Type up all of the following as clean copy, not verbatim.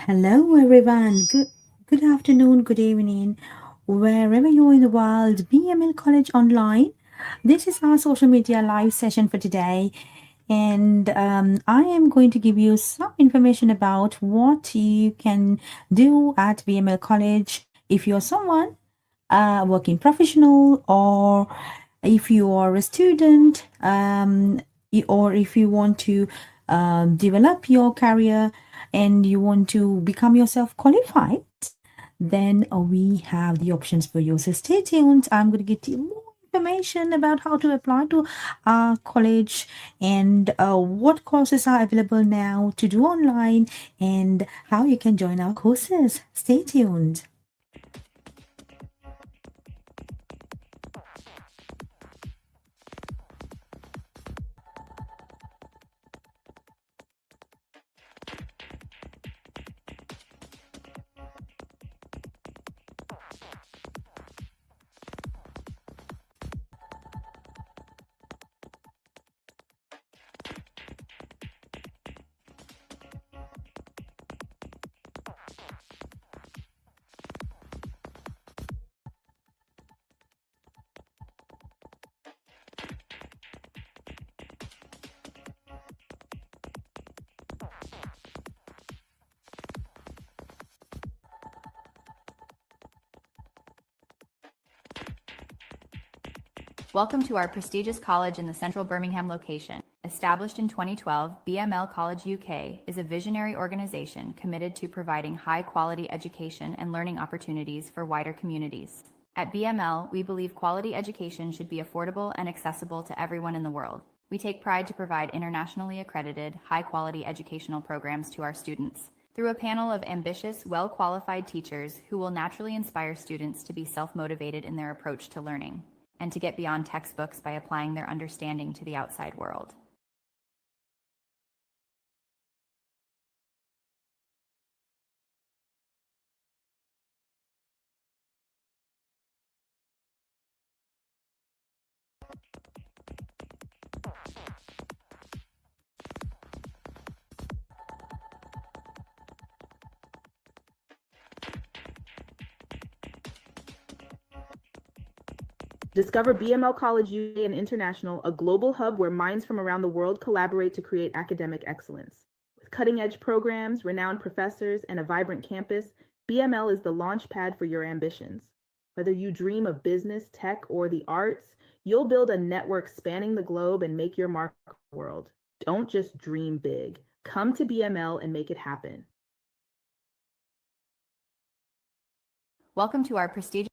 Hello, everyone. Good afternoon, good evening, wherever you're in the world. BML College Online. This is our social media live session for today, and I am going to give you some information about what you can do at BML College if you're someone working professional, or if you are a student, or if you want to develop your career and you want to become yourself qualified, then we have the options for you. So stay tuned. I'm going to get you more information about how to apply to our college and what courses are available now to do online and how you can join our courses. Stay tuned. Welcome to our prestigious college in the central Birmingham location. Established in 2012, BML College UK is a visionary organization committed to providing high-quality education and learning opportunities for wider communities. At BML, we believe quality education should be affordable and accessible to everyone in the world. We take pride to provide internationally accredited, high-quality educational programs to our students through a panel of ambitious, well-qualified teachers who will naturally inspire students to be self-motivated in their approach to learning and to get beyond textbooks by applying their understanding to the outside world. Discover BML College UK and International, a global hub where minds from around the world collaborate to create academic excellence. With cutting-edge programs, renowned professors, and a vibrant campus, BML is the launch pad for your ambitions. Whether you dream of business, tech, or the arts, you'll build a network spanning the globe and make your mark in the world. Don't just dream big. Come to BML and make it happen. Welcome to our prestigious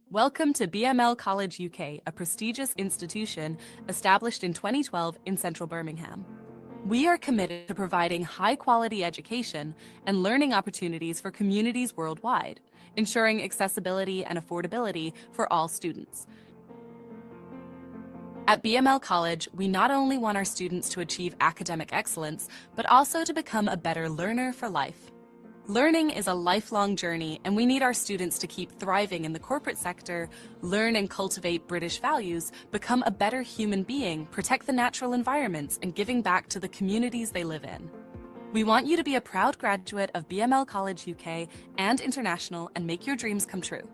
Welcome to BML College UK, a prestigious institution established in 2012 in central Birmingham. We are committed to providing high-quality education and learning opportunities for communities worldwide, ensuring accessibility and affordability for all students. At BML College, we not only want our students to achieve academic excellence, but also to become a better learner for life. Learning is a lifelong journey, and we need our students to keep thriving in the corporate sector, learn and cultivate British values, become a better human being, protect the natural environments, and giving back to the communities they live in. We want you to be a proud graduate of BML College UK and International and make your dreams come true.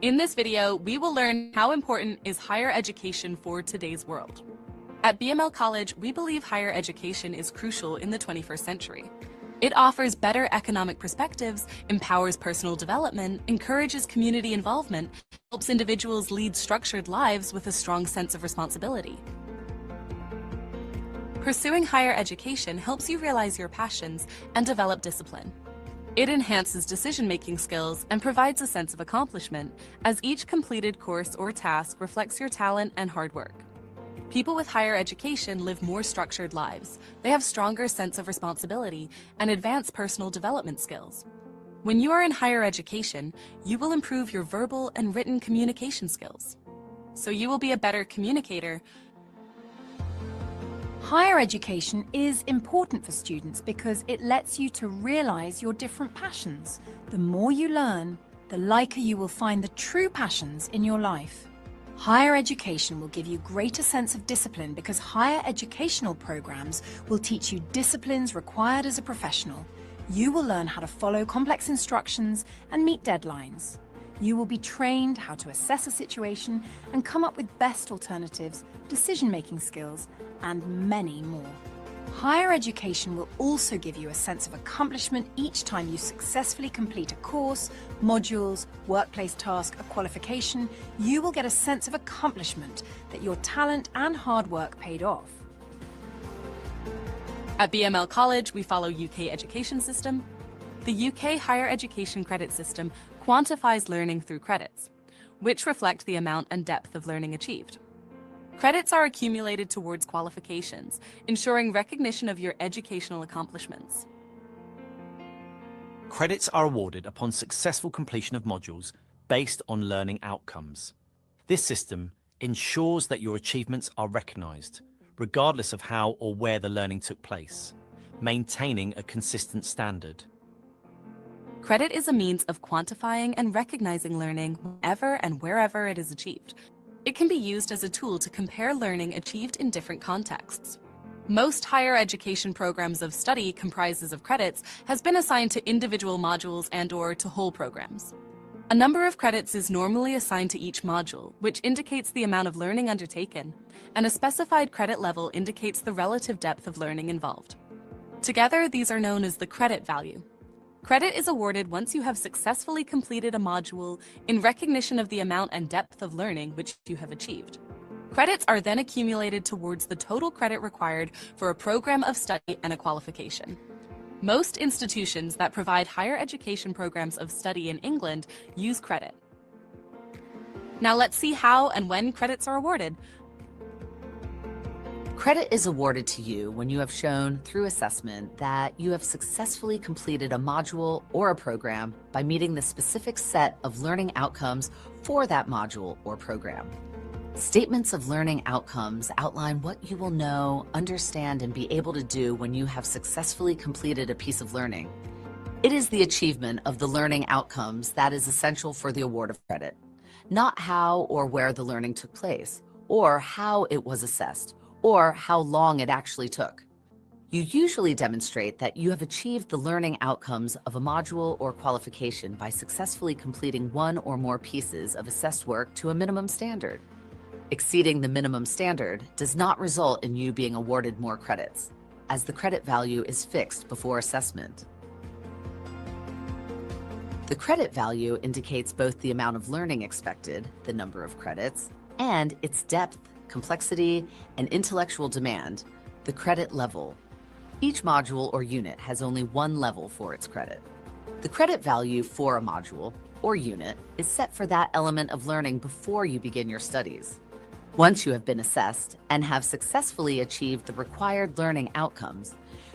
In this video, we will learn how important is higher education for today's world. At BML College, we believe higher education is crucial in the 21st century. It offers better economic perspectives, empowers personal development, encourages community involvement, helps individuals lead structured lives with a strong sense of responsibility. Pursuing higher education helps you realize your passions and develop discipline. It enhances decision-making skills and provides a sense of accomplishment, as each completed course or task reflects your talent and hard work. People with higher education live more structured lives. They have stronger sense of responsibility and advanced personal development skills. When you are in higher education, you will improve your verbal and written communication skills. So you will be a better communicator. Higher education is important for students because it lets you to realize your different passions. The more you learn, the likelier you will find the true passions in your life. Higher education will give you greater sense of discipline because higher educational programs will teach you disciplines required as a professional. You will learn how to follow complex instructions and meet deadlines. You will be trained how to assess a situation and come up with best alternatives, decision-making skills, and many more. Higher education will also give you a sense of accomplishment each time you successfully complete a course, modules, workplace task, a qualification. You will get a sense of accomplishment that your talent and hard work paid off. At BML College, we follow UK education system. The UK higher education credit system quantifies learning through credits, which reflect the amount and depth of learning achieved. Credits are accumulated towards qualifications, ensuring recognition of your educational accomplishments. Credits are awarded upon successful completion of modules based on learning outcomes. This system ensures that your achievements are recognised, regardless of how or where the learning took place, maintaining a consistent standard. Credit is a means of quantifying and recognizing learning whenever and wherever it is achieved. It can be used as a tool to compare learning achieved in different contexts. Most higher education programs of study comprises of credits has been assigned to individual modules and/or to whole programs. A number of credits is normally assigned to each module, which indicates the amount of learning undertaken, and a specified credit level indicates the relative depth of learning involved. Together, these are known as the credit value. Credit is awarded once you have successfully completed a module in recognition of the amount and depth of learning which you have achieved. Credits are then accumulated towards the total credit required for a program of study and a qualification. Most institutions that provide higher education programs of study in England use credit. Now let's see how and when credits are awarded. Credit is awarded to you when you have shown through assessment that you have successfully completed a module or a program by meeting the specific set of learning outcomes for that module or program. Statements of learning outcomes outline what you will know, understand, and be able to do when you have successfully completed a piece of learning. It is the achievement of the learning outcomes that is essential for the award of credit, not how or where the learning took place, or how it was assessed, or how long it actually took. You usually demonstrate that you have achieved the learning outcomes of a module or qualification by successfully completing one or more pieces of assessed work to a minimum standard. Exceeding the minimum standard does not result in you being awarded more credits, as the credit value is fixed before assessment. The credit value indicates both the amount of learning expected, the number of credits, and its depth, complexity, and intellectual demand, the credit level. Each module or unit has only one level for its credit. The credit value for a module or unit is set for that element of learning before you begin your studies. Once you have been assessed and have successfully achieved the required learning outcomes,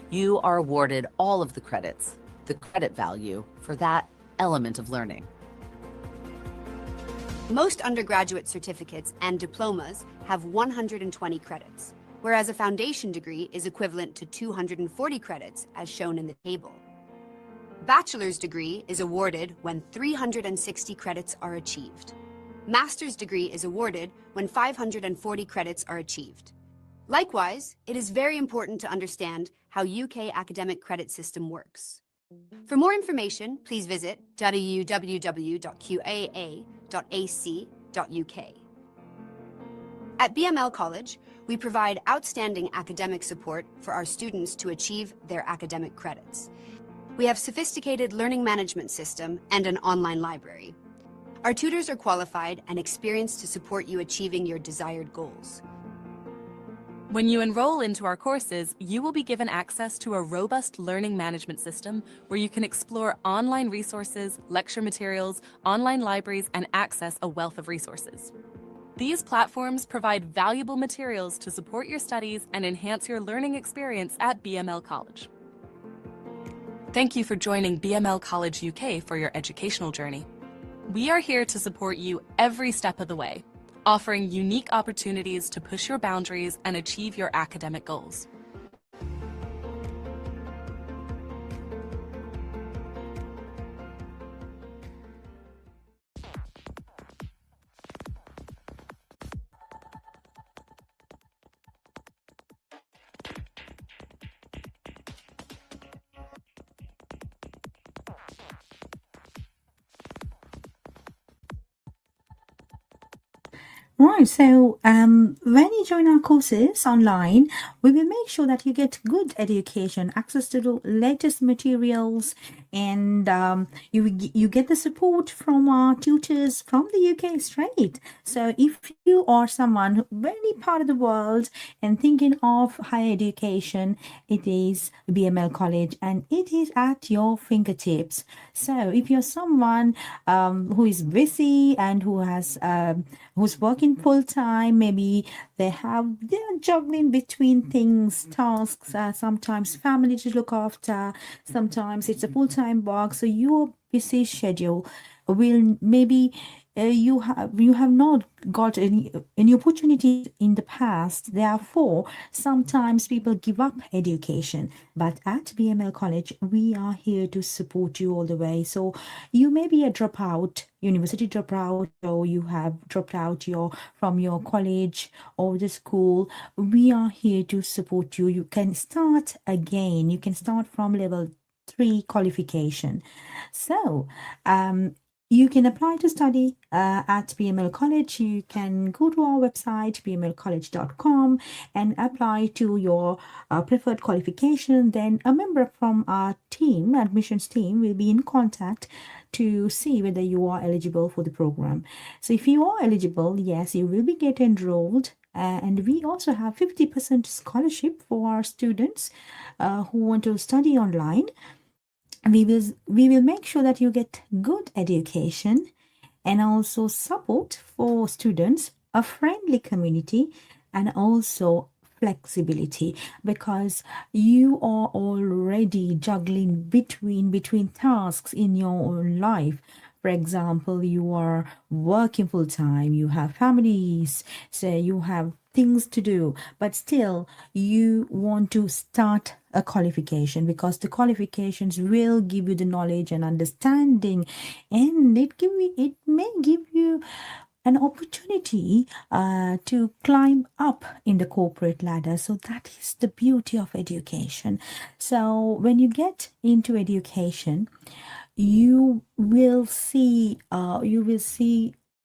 you are awarded all of the credits, the credit value for that element of learning. Most undergraduate certificates and diplomas have 120 credits, whereas a foundation degree is equivalent to 240 credits as shown in the table. Bachelor's degree is awarded when 360 credits are achieved. Master's degree is awarded when 540 credits are achieved. Likewise, it is very important to understand how UK academic credit system works. For more information, please visit www.qaa.ac.uk. At BML College, we provide outstanding academic support for our students to achieve their academic credits. We have sophisticated learning management system and an online library. Our tutors are qualified and experienced to support you achieving your desired goals. When you enroll into our courses, you will be given access to a robust learning management system where you can explore online resources, lecture materials, online libraries, and access a wealth of resources. These platforms provide valuable materials to support your studies and enhance your learning experience at BML College. Thank you for joining BML College UK for your educational journey. We are here to support you every step of the way, offering unique opportunities to push your boundaries and achieve your academic goals. Right, so when you join our courses online, we will make sure that you get good education, access to the latest materials, and you get the support from our tutors from the UK straight. So if you are someone very part of the world and thinking of higher education, it is BML College and it is at your fingertips. So if you're someone who is busy and who's working full time, maybe they're juggling between things, tasks, sometimes family to look after, sometimes it's a full time work. So your busy schedule will maybe you have not got any opportunities in the past, therefore sometimes people give up education, but at BML College we are here to support you all the way. So you may be a dropout, university dropout, or you have dropped out from your college or the school. We are here to support you. You can start again, you can start from level 3 qualification. So you can apply to study at BML College. You can go to our website, bmlcollege.com, and apply to your preferred qualification. Then a member from our team, admissions team, will be in contact to see whether you are eligible for the program. So if you are eligible, yes, you will be get enrolled. And we also have 50% scholarship for our students who want to study online. We will make sure that you get good education and also support for students, a friendly community, and also flexibility, because you are already juggling between tasks in your own life. For example, you are working full time, you have families, so you have things to do, but still you want to start a qualification, because the qualifications will give you the knowledge and understanding, and it may give you an opportunity to climb up in the corporate ladder. So that is the beauty of education. So when you get into education, you will see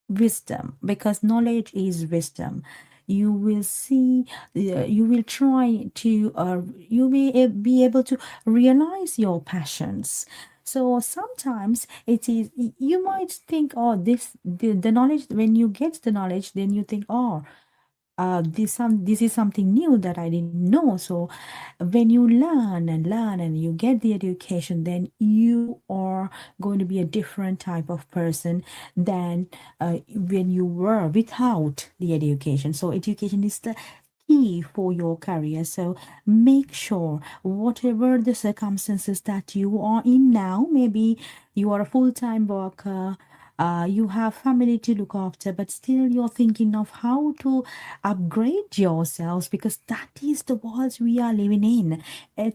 wisdom, because knowledge is wisdom. You will see, you will try to you may be able to realize your passions. So sometimes it is, you might think, oh, the knowledge, when you get the knowledge, then you think, oh, this is something new that I didn't know. So when you learn and you get the education, then you are going to be a different type of person than when you were without the education. So education is the key for your career. So make sure, whatever the circumstances that you are in now, maybe you are a full-time worker, you have family to look after, but still you're thinking of how to upgrade yourselves, because that is the world we are living in.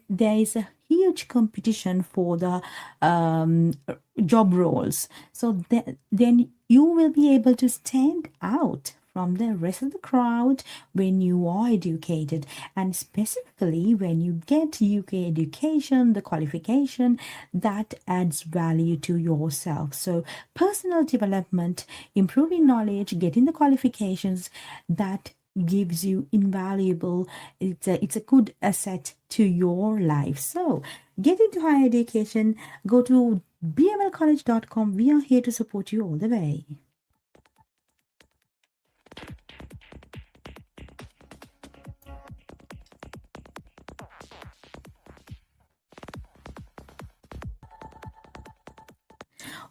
There is a huge competition for the job roles. So then you will be able to stand out from the rest of the crowd when you are educated, and specifically when you get UK education, the qualification that adds value to yourself. So personal development, improving knowledge, getting the qualifications, that gives you invaluable, it's a good asset to your life. So get into higher education, go to bmlcollege.com. We are here to support you all the way.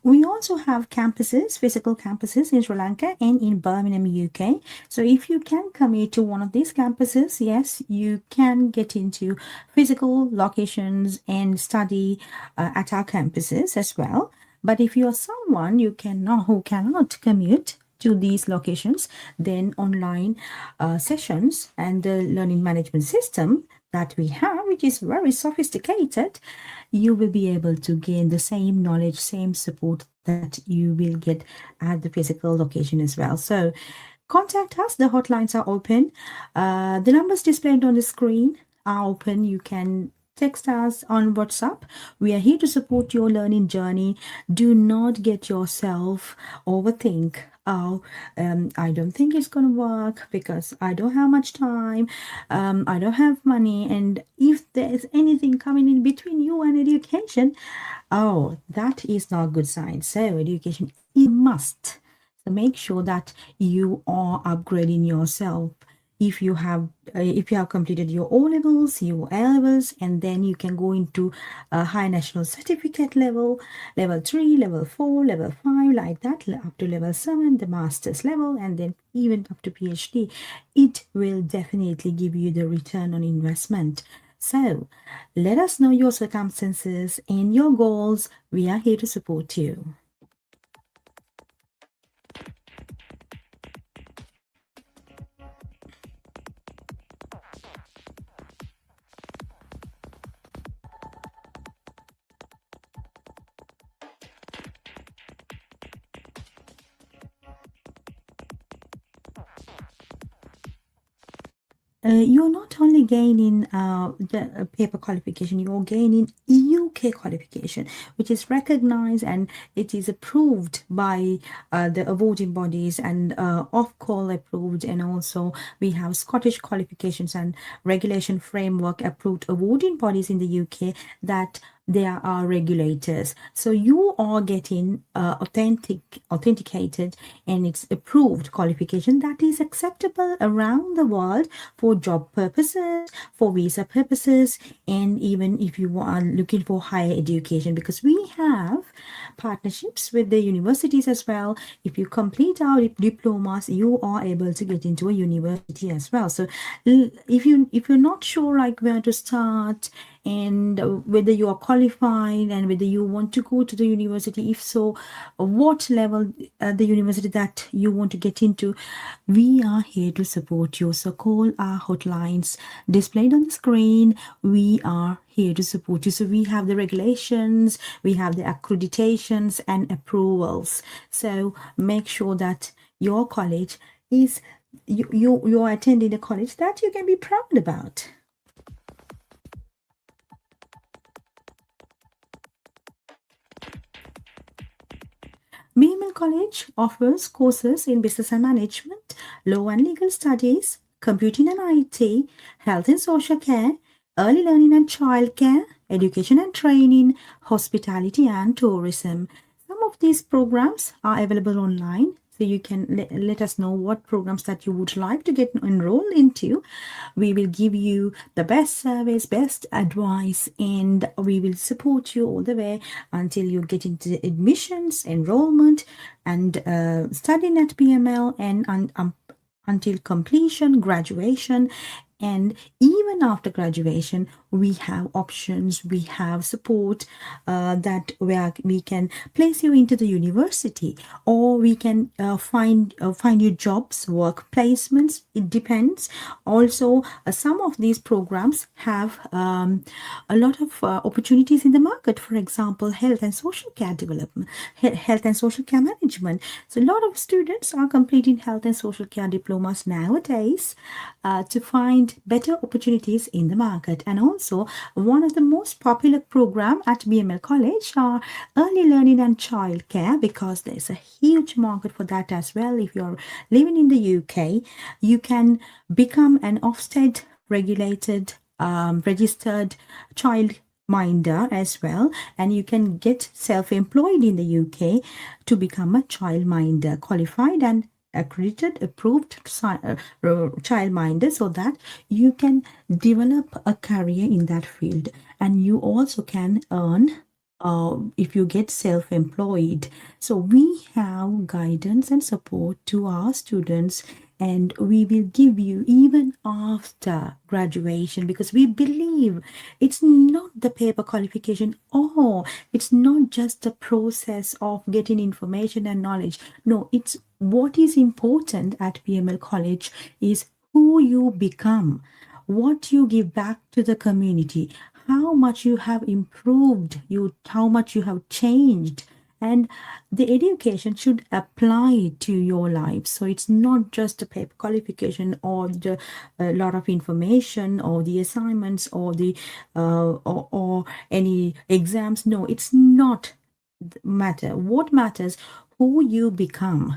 We also have campuses, physical campuses in Sri Lanka and in Birmingham, UK. So if you can commute to one of these campuses, yes, you can get into physical locations and study at our campuses as well. But if you are someone who cannot commute to these locations, then online sessions and the learning management system that we have, which is very sophisticated, you will be able to gain the same knowledge, same support that you will get at the physical location as well. So contact us. The hotlines are open. The numbers displayed on the screen are open. You can text us on WhatsApp. We are here to support your learning journey. Do not get yourself overthink oh, I don't think it's going to work because I don't have much time, I don't have money, and if there's anything coming in between you and education, oh, that is not a good sign. So education is a must. So make sure that you are upgrading yourself. If you have completed your O levels, your A levels, and then you can go into a high national certificate level, level 3, level 4, level 5, like that, up to level 7, the master's level, and then even up to PhD. It will definitely give you the return on investment. So let us know your circumstances and your goals. We are here to support you. You're not only gaining the paper qualification, you're gaining UK qualification, which is recognized and it is approved by the awarding bodies and Ofqual approved, and also we have Scottish qualifications and regulation framework approved awarding bodies in the UK that there are regulators. So you are getting authenticated, and it's approved qualification that is acceptable around the world for job purposes, for visa purposes, and even if you are looking for higher education, because we have partnerships with the universities as well. If you complete our diplomas, you are able to get into a university as well. So if you're not sure like where to start and whether you are qualified and whether you want to go to the university, if so, what level the university that you want to get into, we are here to support you. So call our hotlines displayed on the screen. We are here to support you. So we have the regulations, we have the accreditations and approvals. So make sure that your college is you're attending a college that you can be proud about. BML College offers courses in business and management, law and legal studies, computing and IT, health and social care, early learning and childcare, education and training, hospitality and tourism. Some of these programs are available online, so you can let us know what programs that you would like to get enrolled into. We will give you the best service, best advice, and we will support you all the way until you get into the admissions, enrollment, and studying at BML, and until completion, graduation. And even after graduation, we have options, we have support that where we can place you into the university, or we can find you jobs, work placements. It depends. Also, some of these programs have a lot of opportunities in the market. For example, health and social care development, health and social care management. So a lot of students are completing health and social care diplomas nowadays to find better opportunities in the market. And also, one of the most popular program at BML College are early learning and childcare, because there's a huge market for that as well. If you're living in the UK, you can become an Ofsted regulated registered child minder as well, and you can get self-employed in the UK to become a child minder, qualified and accredited, approved childminder, so that you can develop a career in that field, and you also can earn if you get self-employed. So we have guidance and support to our students, and we will give you even after graduation, because we believe it's not the paper qualification, or it's not just the process of getting information and knowledge. No, it's what is important at BML College is who you become, what you give back to the community, how much you have improved, how much you have changed, and the education should apply to your life. So it's not just a paper qualification or the a lot of information or the assignments or the or any exams. No, it's not matter. What matters, who you become,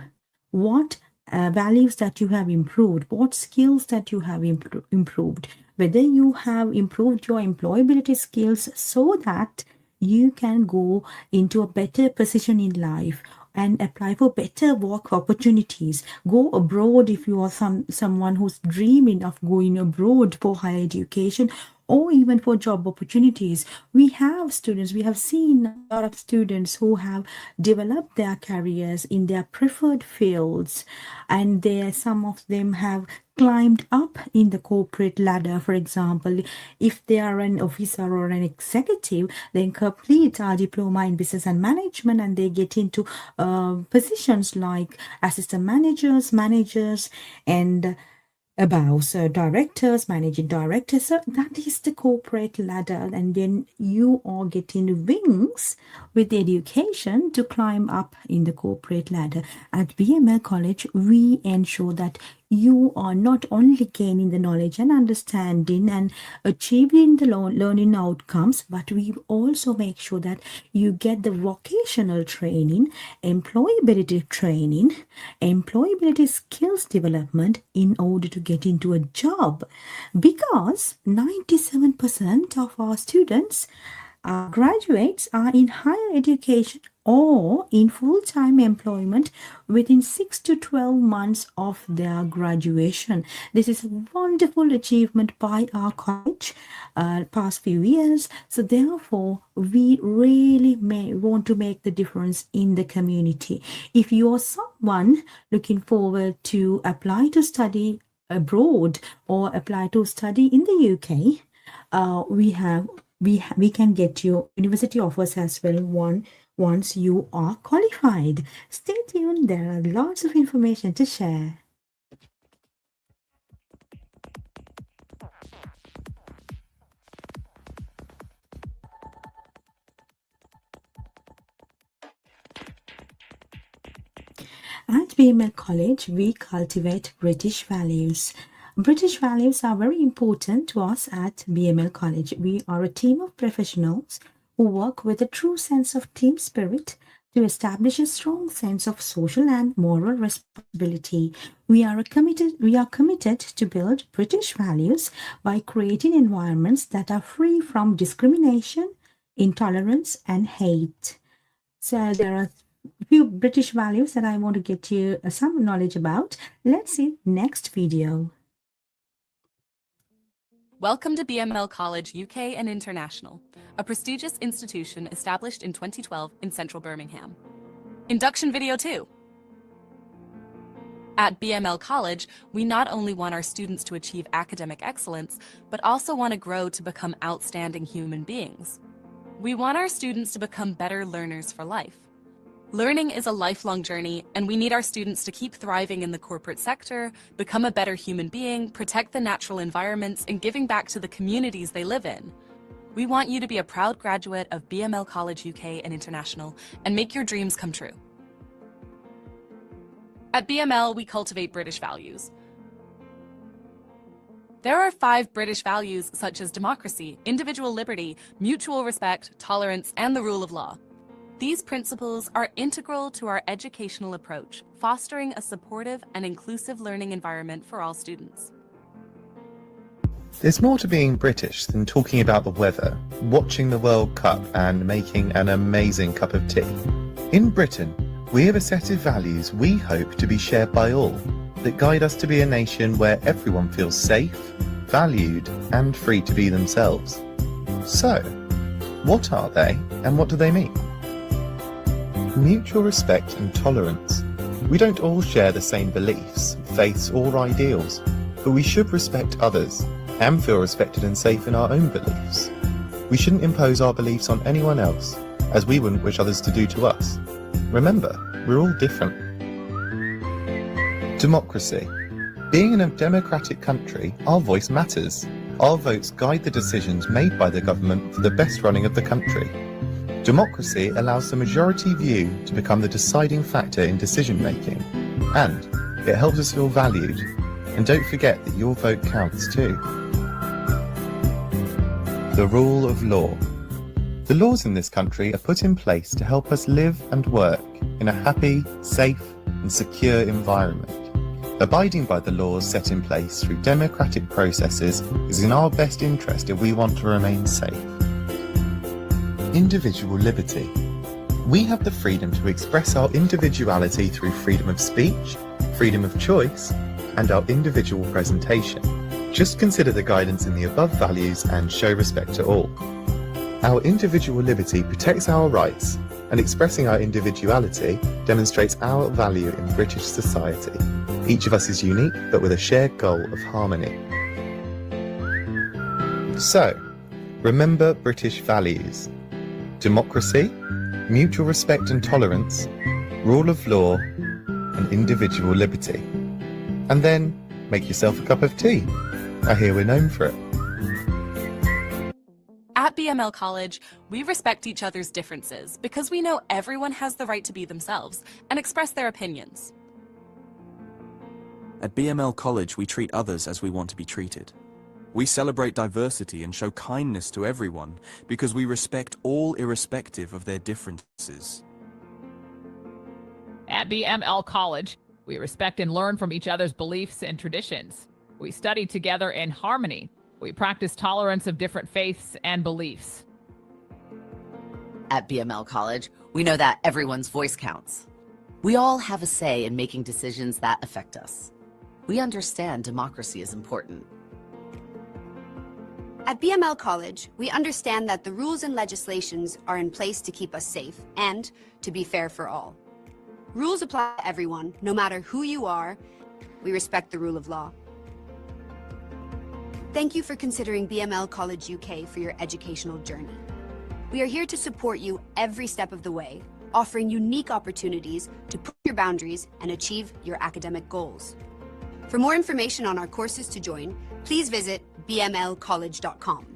what values that you have improved, what skills that you have improved, whether you have improved your employability skills so that you can go into a better position in life and apply for better work opportunities. Go abroad if you are someone who's dreaming of going abroad for higher education or even for job opportunities. We have seen a lot of students who have developed their careers in their preferred fields, and some of them have climbed up in the corporate ladder. For example, if they are an officer or an executive, they complete a diploma in business and management and they get into positions like assistant managers, and above, so directors, managing directors. So that is the corporate ladder, and then you are getting wings with education to climb up in the corporate ladder. At BML College, we ensure that you are not only gaining the knowledge and understanding and achieving the learning outcomes, but we also make sure that you get the vocational training, employability training, employability skills development in order to get into a job, because 97% of our students, graduates, are in higher education or in full-time employment within 6 to 12 months of their graduation. This is a wonderful achievement by our college past few years. So therefore, we really want to make the difference in the community. If you are someone looking forward to apply to study abroad or apply to study in the UK, we can get you university offers as well once you are qualified. Stay tuned, there are lots of information to share. At BML College, we cultivate British values. British values are very important to us at BML College. We are a team of professionals who work with a true sense of team spirit to establish a strong sense of social and moral responsibility. We are committed to build British values by creating environments that are free from discrimination, intolerance, and hate. So there are a few British values that I want to get you some knowledge about. Let's see next video. Welcome to BML College UK and International, a prestigious institution established in 2012 in central Birmingham. Induction video 2. At BML College, we not only want our students to achieve academic excellence, but also want to grow to become outstanding human beings. We want our students to become better learners for life. Learning is a lifelong journey, and we need our students to keep thriving in the corporate sector, become a better human being, protect the natural environments, and giving back to the communities they live in. We want you to be a proud graduate of BML College UK and International and make your dreams come true. At BML, we cultivate British values. There are 5 British values such as democracy, individual liberty, mutual respect, tolerance, and the rule of law. These principles are integral to our educational approach, fostering a supportive and inclusive learning environment for all students. There's more to being British than talking about the weather, watching the World Cup and making an amazing cup of tea. In Britain, we have a set of values we hope to be shared by all, that guide us to be a nation where everyone feels safe, valued, and free to be themselves. So, what are they and what do they mean? Mutual respect and tolerance. We don't all share the same beliefs, faiths, or ideals, but we should respect others and feel respected and safe in our own beliefs. We shouldn't impose our beliefs on anyone else, as we wouldn't wish others to do to us. Remember, we're all different. Democracy. Being in a democratic country, our voice matters. Our votes guide the decisions made by the government for the best running of the country. Democracy allows the majority view to become the deciding factor in decision making, and it helps us feel valued. And don't forget that your vote counts too. The rule of law. The laws in this country are put in place to help us live and work in a happy, safe, and secure environment. Abiding by the laws set in place through democratic processes is in our best interest if we want to remain safe. Individual liberty. We have the freedom to express our individuality through freedom of speech, freedom of choice, and our individual presentation. Just consider the guidance in the above values and show respect to all. Our individual liberty protects our rights, and expressing our individuality demonstrates our value in British society. Each of us is unique, but with a shared goal of harmony. So, remember British values: democracy, mutual respect and tolerance, rule of law, and individual liberty. And then, make yourself a cup of tea. I hear we're known for it. At BML College, we respect each other's differences because we know everyone has the right to be themselves and express their opinions. At BML College, we treat others as we want to be treated. We celebrate diversity and show kindness to everyone because we respect all irrespective of their differences. At BML College, we respect and learn from each other's beliefs and traditions. We study together in harmony. We practice tolerance of different faiths and beliefs. At BML College, we know that everyone's voice counts. We all have a say in making decisions that affect us. We understand democracy is important. At BML College, we understand that the rules and legislations are in place to keep us safe and to be fair for all. Rules apply to everyone, no matter who you are. We respect the rule of law. Thank you for considering BML College UK for your educational journey. We are here to support you every step of the way, offering unique opportunities to push your boundaries and achieve your academic goals. For more information on our courses to join, please visit bmlcollege.com.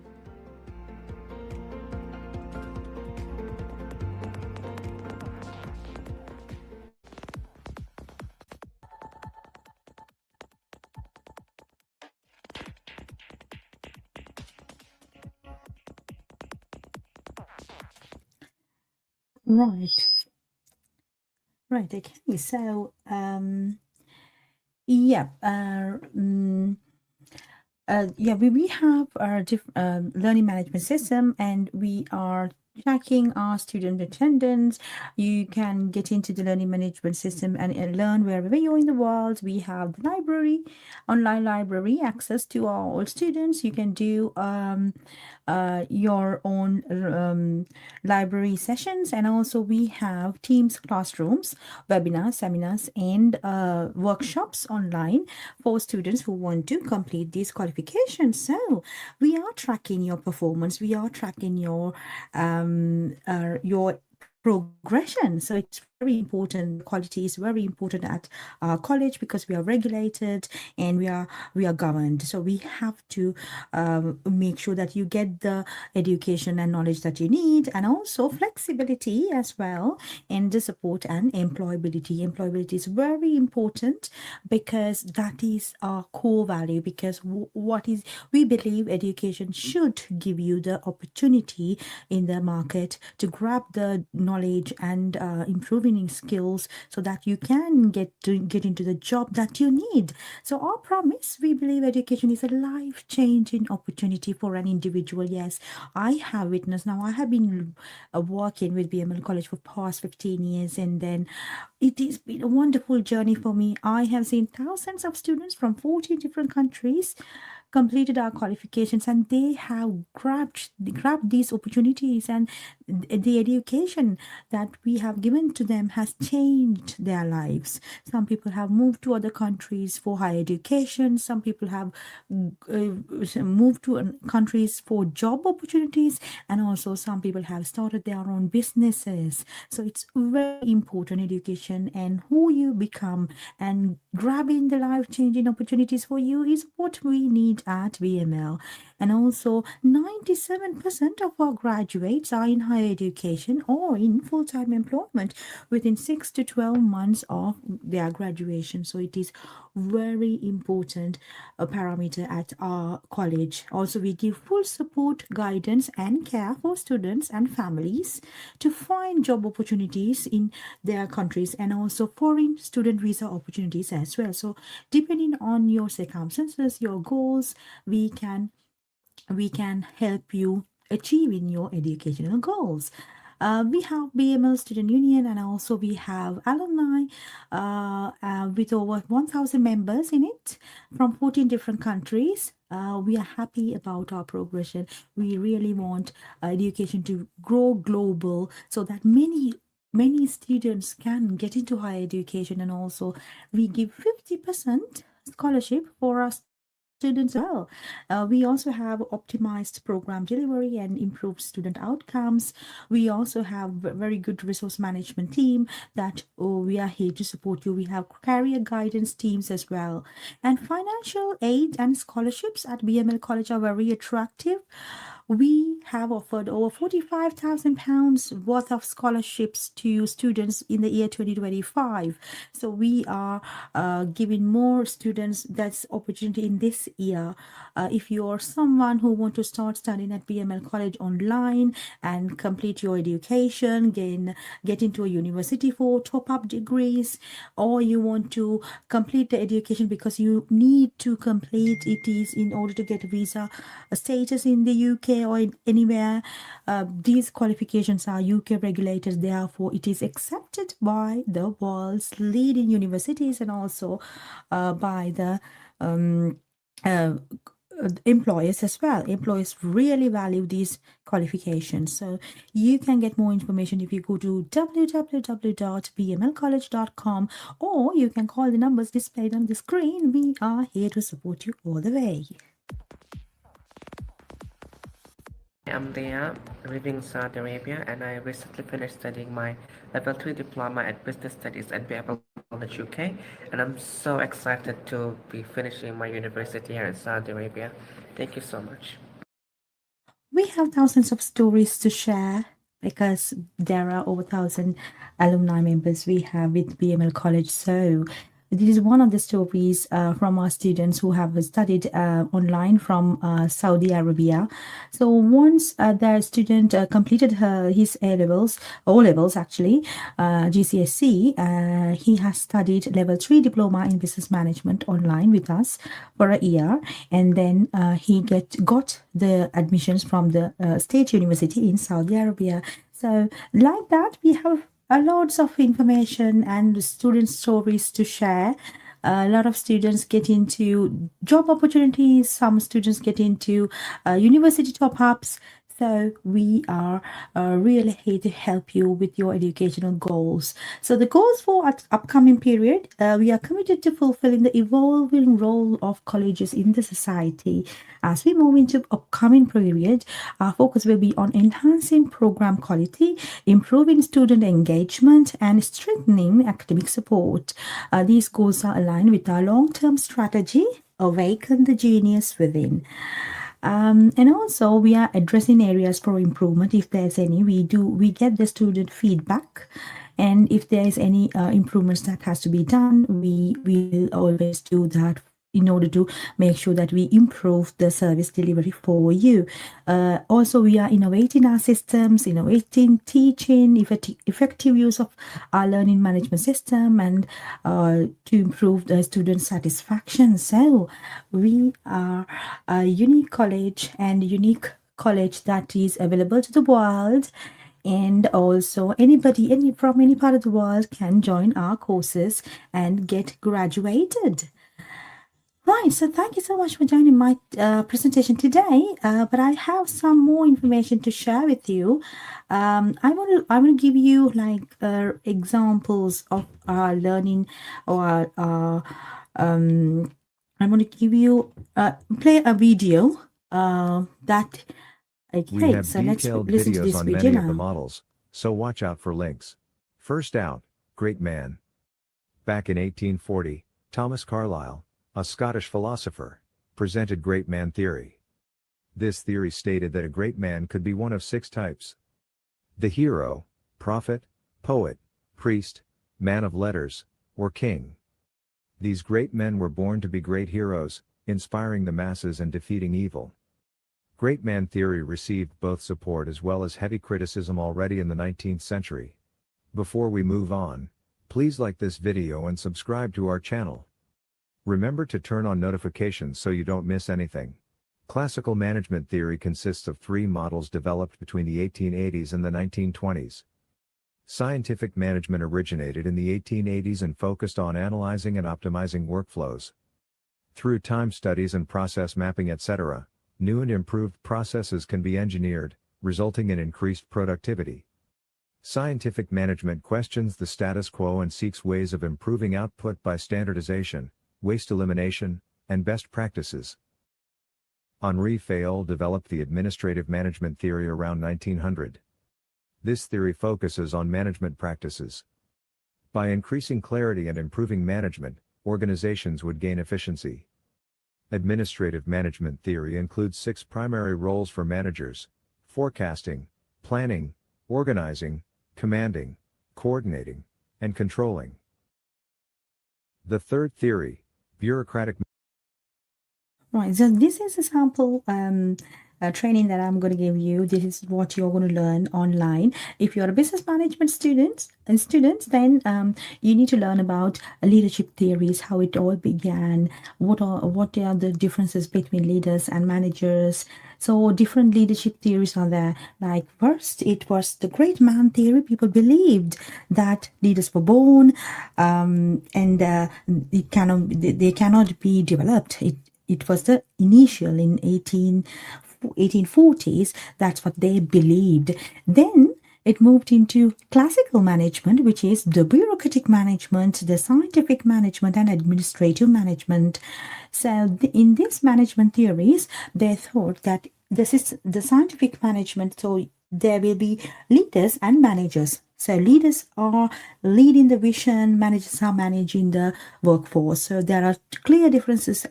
Right. Right. Okay. So, yeah. We have our learning management system, and we are tracking our student attendance. You can get into the learning management system and learn wherever you're in the world. We have the library, online library, access to all students. You can do your own library sessions, and also we have Teams classrooms, webinars, seminars, and workshops online for students who want to complete these qualifications. So we are tracking your performance, we are tracking your progression. So it's very important. Quality is very important at our college because we are regulated and we are governed. So we have to make sure that you get the education and knowledge that you need, and also flexibility as well, and the support and employability. Employability is very important because that is our core value. Because we believe education should give you the opportunity in the market to grab the knowledge and improving skills so that you can get into the job that you need. So our promise, we believe education is a life-changing opportunity for an individual. Yes, I have witnessed. Now I have been working with BML College for past 15 years, and then it has been a wonderful journey for me. I have seen thousands of students from 14 different countries completed our qualifications, and they have grabbed these opportunities, and the education that we have given to them has changed their lives. Some people have moved to other countries for higher education. Some people have moved to countries for job opportunities, and also some people have started their own businesses. So it's very important, education and who you become, and grabbing the life-changing opportunities for you is what we need at BML. And also 97% of our graduates are in higher higher education or in full-time employment within 6 to 12 months of their graduation. So it is very important parameter at our college. Also, we give full support, guidance and care for students and families to find job opportunities in their countries, and also foreign student visa opportunities as well. So depending on your circumstances, your goals, we can help you achieving your educational goals. We have BML Student Union, and also we have alumni with over 1,000 members in it from 14 different countries. We are happy about our progression. We really want education to grow global so that many students can get into higher education, and also we give 50% scholarship for our students as well. We also have optimized program delivery and improved student outcomes. We also have a very good resource management team that we are here to support you. We have career guidance teams as well. And financial aid and scholarships at BML College are very attractive. We have offered over £45,000 worth of scholarships to students in the year 2025. So we are giving more students that opportunity in this year. If you are someone who want to start studying at BML College online and complete your education, get into a university for top-up degrees, or you want to complete the education because you need to complete it is in order to get a visa status in the UK or anywhere, these qualifications are UK regulated, therefore it is accepted by the world's leading universities and also by the employers as well. Employers really value these qualifications. So you can get more information if you go to www.bmlcollege.com, or you can call the numbers displayed on the screen. We are here to support you all the way. I'm there living in Saudi Arabia, and I recently finished studying my level 3 diploma at business studies at BML College UK, and I'm so excited to be finishing my university here in Saudi Arabia. Thank you so much. We have thousands of stories to share because there are over 1,000 alumni members we have with BML College. So this is one of the stories from our students who have studied online from Saudi Arabia. So once the student completed his O-levels actually, GCSE, he has studied level 3 diploma in business management online with us for a year, and then he got the admissions from the State University in Saudi Arabia. So like that, we have lots of information and student stories to share. A lot of students get into job opportunities, some students get into university top-ups. So we are really here to help you with your educational goals. So the goals for upcoming period, we are committed to fulfilling the evolving role of colleges in the society. As we move into upcoming period, our focus will be on enhancing program quality, improving student engagement, and strengthening academic support. These goals are aligned with our long-term strategy, Awaken the Genius Within. And also we are addressing areas for improvement. If there's any, we get the student feedback, and if there is any improvements that has to be done, we will always do that in order to make sure that we improve the service delivery for you. Also, we are innovating our systems, innovating teaching, effective use of our learning management system, and to improve the student satisfaction. So we are a unique college that is available to the world, and also anybody from any part of the world can join our courses and get graduated. Right, so thank you so much for joining my presentation today. But I have some more information to share with you. I want to give you like examples of our learning, or I'm going to give you play a video that. Okay, We have so let's detailed listen to videos this on video many of the now. models, so watch out for links. First out, great man. Back in 1840, Thomas Carlyle, a Scottish philosopher, presented great man theory. This theory stated that a great man could be one of 6 types. The hero, prophet, poet, priest, man of letters, or king. These great men were born to be great heroes, inspiring the masses and defeating evil. Great man theory received both support as well as heavy criticism already in the 19th century. Before we move on, please like this video and subscribe to our channel. Remember to turn on notifications so you don't miss anything. Classical management theory consists of three models developed between the 1880s and the 1920s. Scientific management originated in the 1880s and focused on analyzing and optimizing workflows. Through time studies and process mapping, etc., new and improved processes can be engineered, resulting in increased productivity. Scientific management questions the status quo and seeks ways of improving output by standardization, waste elimination, and best practices. Henri Fayol developed the administrative management theory around 1900. This theory focuses on management practices. By increasing clarity and improving management, organizations would gain efficiency. Administrative management theory includes 6 primary roles for managers: forecasting, planning, organizing, commanding, coordinating, and controlling. The third theory, bureaucratic. Right, so this is a sample training that I'm going to give you. This is what you're going to learn online. If you're a business management student, then you need to learn about leadership theories, how it all began, what are the differences between leaders and managers. So different leadership theories are there. Like first, it was the great man theory. People believed that leaders were born, and they cannot be developed. It was the initial in 1840s. That's what they believed. Then it moved into classical management, which is the bureaucratic management, the scientific management, and administrative management. So in these management theories, they thought that this is the scientific management. So there will be leaders and managers. So leaders are leading the vision, managers are managing the workforce. So there are clear differences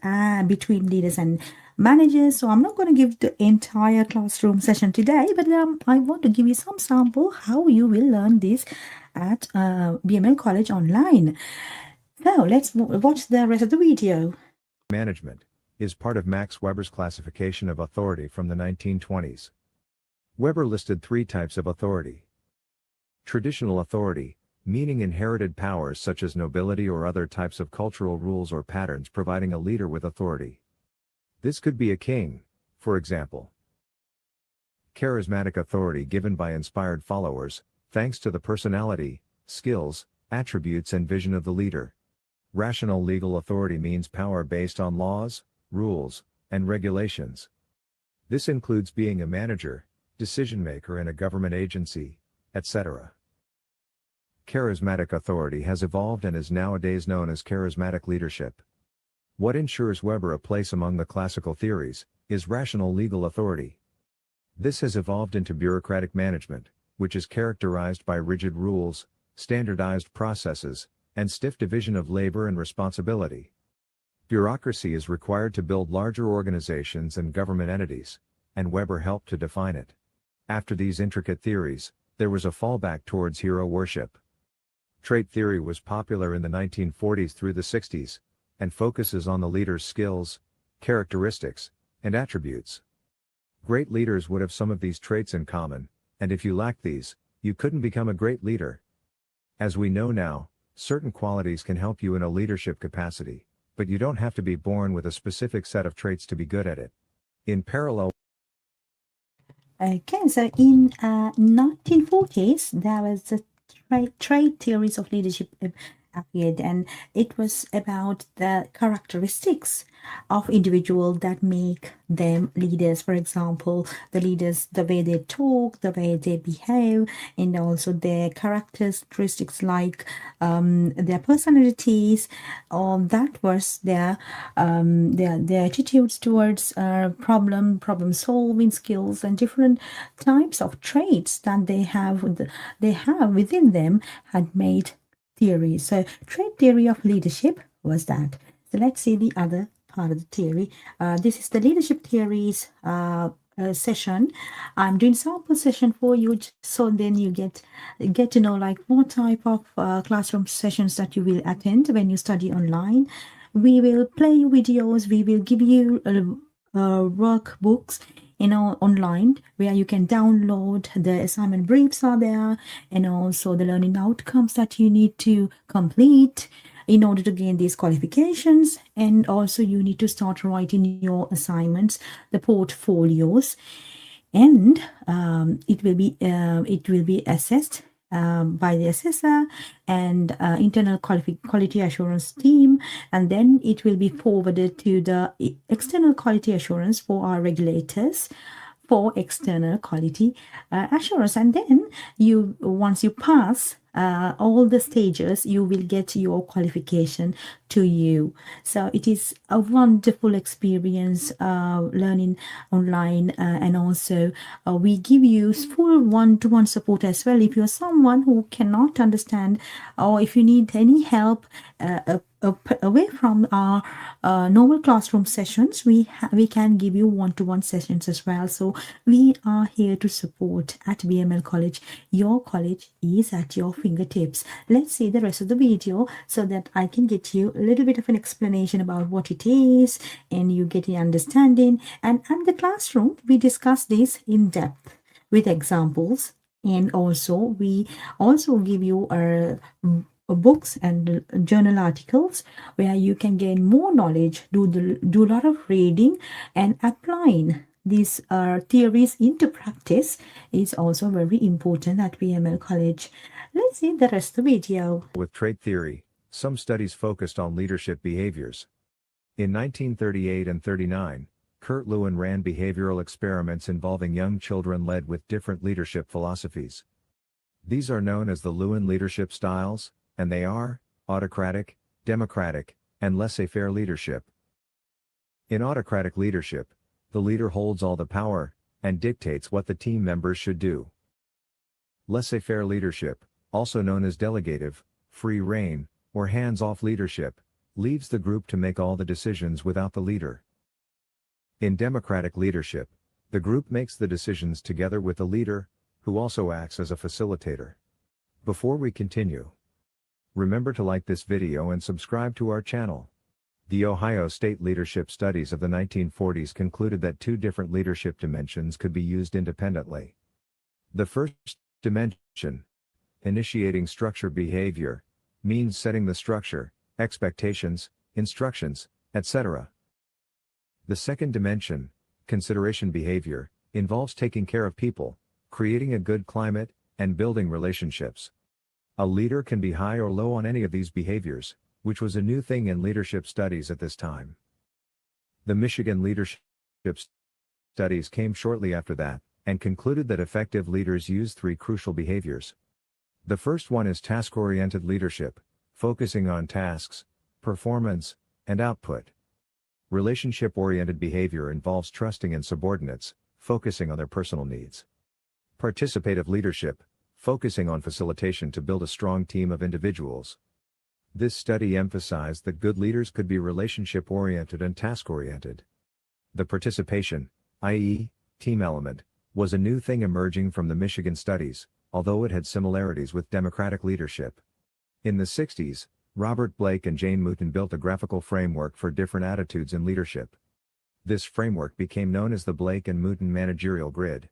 between leaders and managers. So I'm not going to give the entire classroom session today, but I want to give you some sample how you will learn this at BML College online. So let's watch the rest of the video. Management is part of Max Weber's classification of authority from the 1920s. Weber listed 3 types of authority. Traditional authority, meaning inherited powers such as nobility or other types of cultural rules or patterns providing a leader with authority. This could be a king, for example. Charismatic authority given by inspired followers, thanks to the personality, skills, attributes and vision of the leader. Rational legal authority means power based on laws, rules, and regulations. This includes being a manager, decision maker in a government agency, etc. Charismatic authority has evolved and is nowadays known as charismatic leadership. What ensures Weber a place among the classical theories is rational legal authority. This has evolved into bureaucratic management, which is characterized by rigid rules, standardized processes, and stiff division of labor and responsibility. Bureaucracy is required to build larger organizations and government entities, and Weber helped to define it. After these intricate theories, there was a fallback towards hero worship. Trait theory was popular in the 1940s through the 60s, and focuses on the leader's skills, characteristics, and attributes. Great leaders would have some of these traits in common, and if you lacked these, you couldn't become a great leader. As we know now, certain qualities can help you in a leadership capacity, but you don't have to be born with a specific set of traits to be good at it. In parallel, Okay, so in 1940s, there was the trait theories of leadership appeared, and it was about the characteristics of individual that make them leaders. For example, the leaders, the way they talk, the way they behave, and also their characteristics like their personalities, that was their attitudes towards problem solving skills, and different types of traits that they have within them had made theory. So trait theory of leadership was that. So let's see the other part of the theory. This is the leadership theories session. I'm doing sample session for you, so then you get to know like what type of classroom sessions that you will attend when you study online. We will play videos. We will give you workbooks, online, where you can download the assignment briefs are there, and also the learning outcomes that you need to complete in order to gain these qualifications. And also you need to start writing your assignments, the portfolios, and it will be assessed by the assessor and internal quality assurance team, and then it will be forwarded to the external quality assurance for our regulators for external quality assurance. And then once you pass all the stages, you will get your qualification to you. So it is a wonderful experience learning online, and also we give you full one-to-one support as well. If you're someone who cannot understand, or if you need any help away from our normal classroom sessions, we can give you one-to-one sessions as well. So we are here to support at BML College. Your college is at your fingertips. Let's see the rest of the video so that I can get you a little bit of an explanation about what it is, and you get an understanding. And at the classroom, we discuss this in depth with examples, and also we also give you books and journal articles where you can gain more knowledge, do a lot of reading, and applying these theories into practice is also very important at BML College. Let's see the rest of the video. With trait theory, some studies focused on leadership behaviors. In 1938 and 39, Kurt Lewin ran behavioral experiments involving young children led with different leadership philosophies. These are known as the Lewin leadership styles, and they are autocratic, democratic, and laissez-faire leadership. In autocratic leadership, the leader holds all the power and dictates what the team members should do. Laissez-faire leadership, also known as delegative, free rein, or hands-off leadership, leaves the group to make all the decisions without the leader. In democratic leadership, the group makes the decisions together with the leader, who also acts as a facilitator. Before we continue, remember to like this video and subscribe to our channel. The Ohio State leadership studies of the 1940s concluded that two different leadership dimensions could be used independently. The first dimension, initiating structure behavior, means setting the structure, expectations, instructions, etc. The second dimension, consideration behavior, involves taking care of people, creating a good climate, and building relationships. A leader can be high or low on any of these behaviors, which was a new thing in leadership studies at this time. The Michigan leadership studies came shortly after that, and concluded that effective leaders use three crucial behaviors. The first one is task-oriented leadership, focusing on tasks, performance, and output. Relationship-oriented behavior involves trusting in subordinates, focusing on their personal needs. Participative leadership, focusing on facilitation to build a strong team of individuals. This study emphasized that good leaders could be relationship-oriented and task-oriented. The participation, i.e., team element, was a new thing emerging from the Michigan studies, although it had similarities with democratic leadership. In the 60s, Robert Blake and Jane Mouton built a graphical framework for different attitudes in leadership. This framework became known as the Blake and Mouton managerial grid.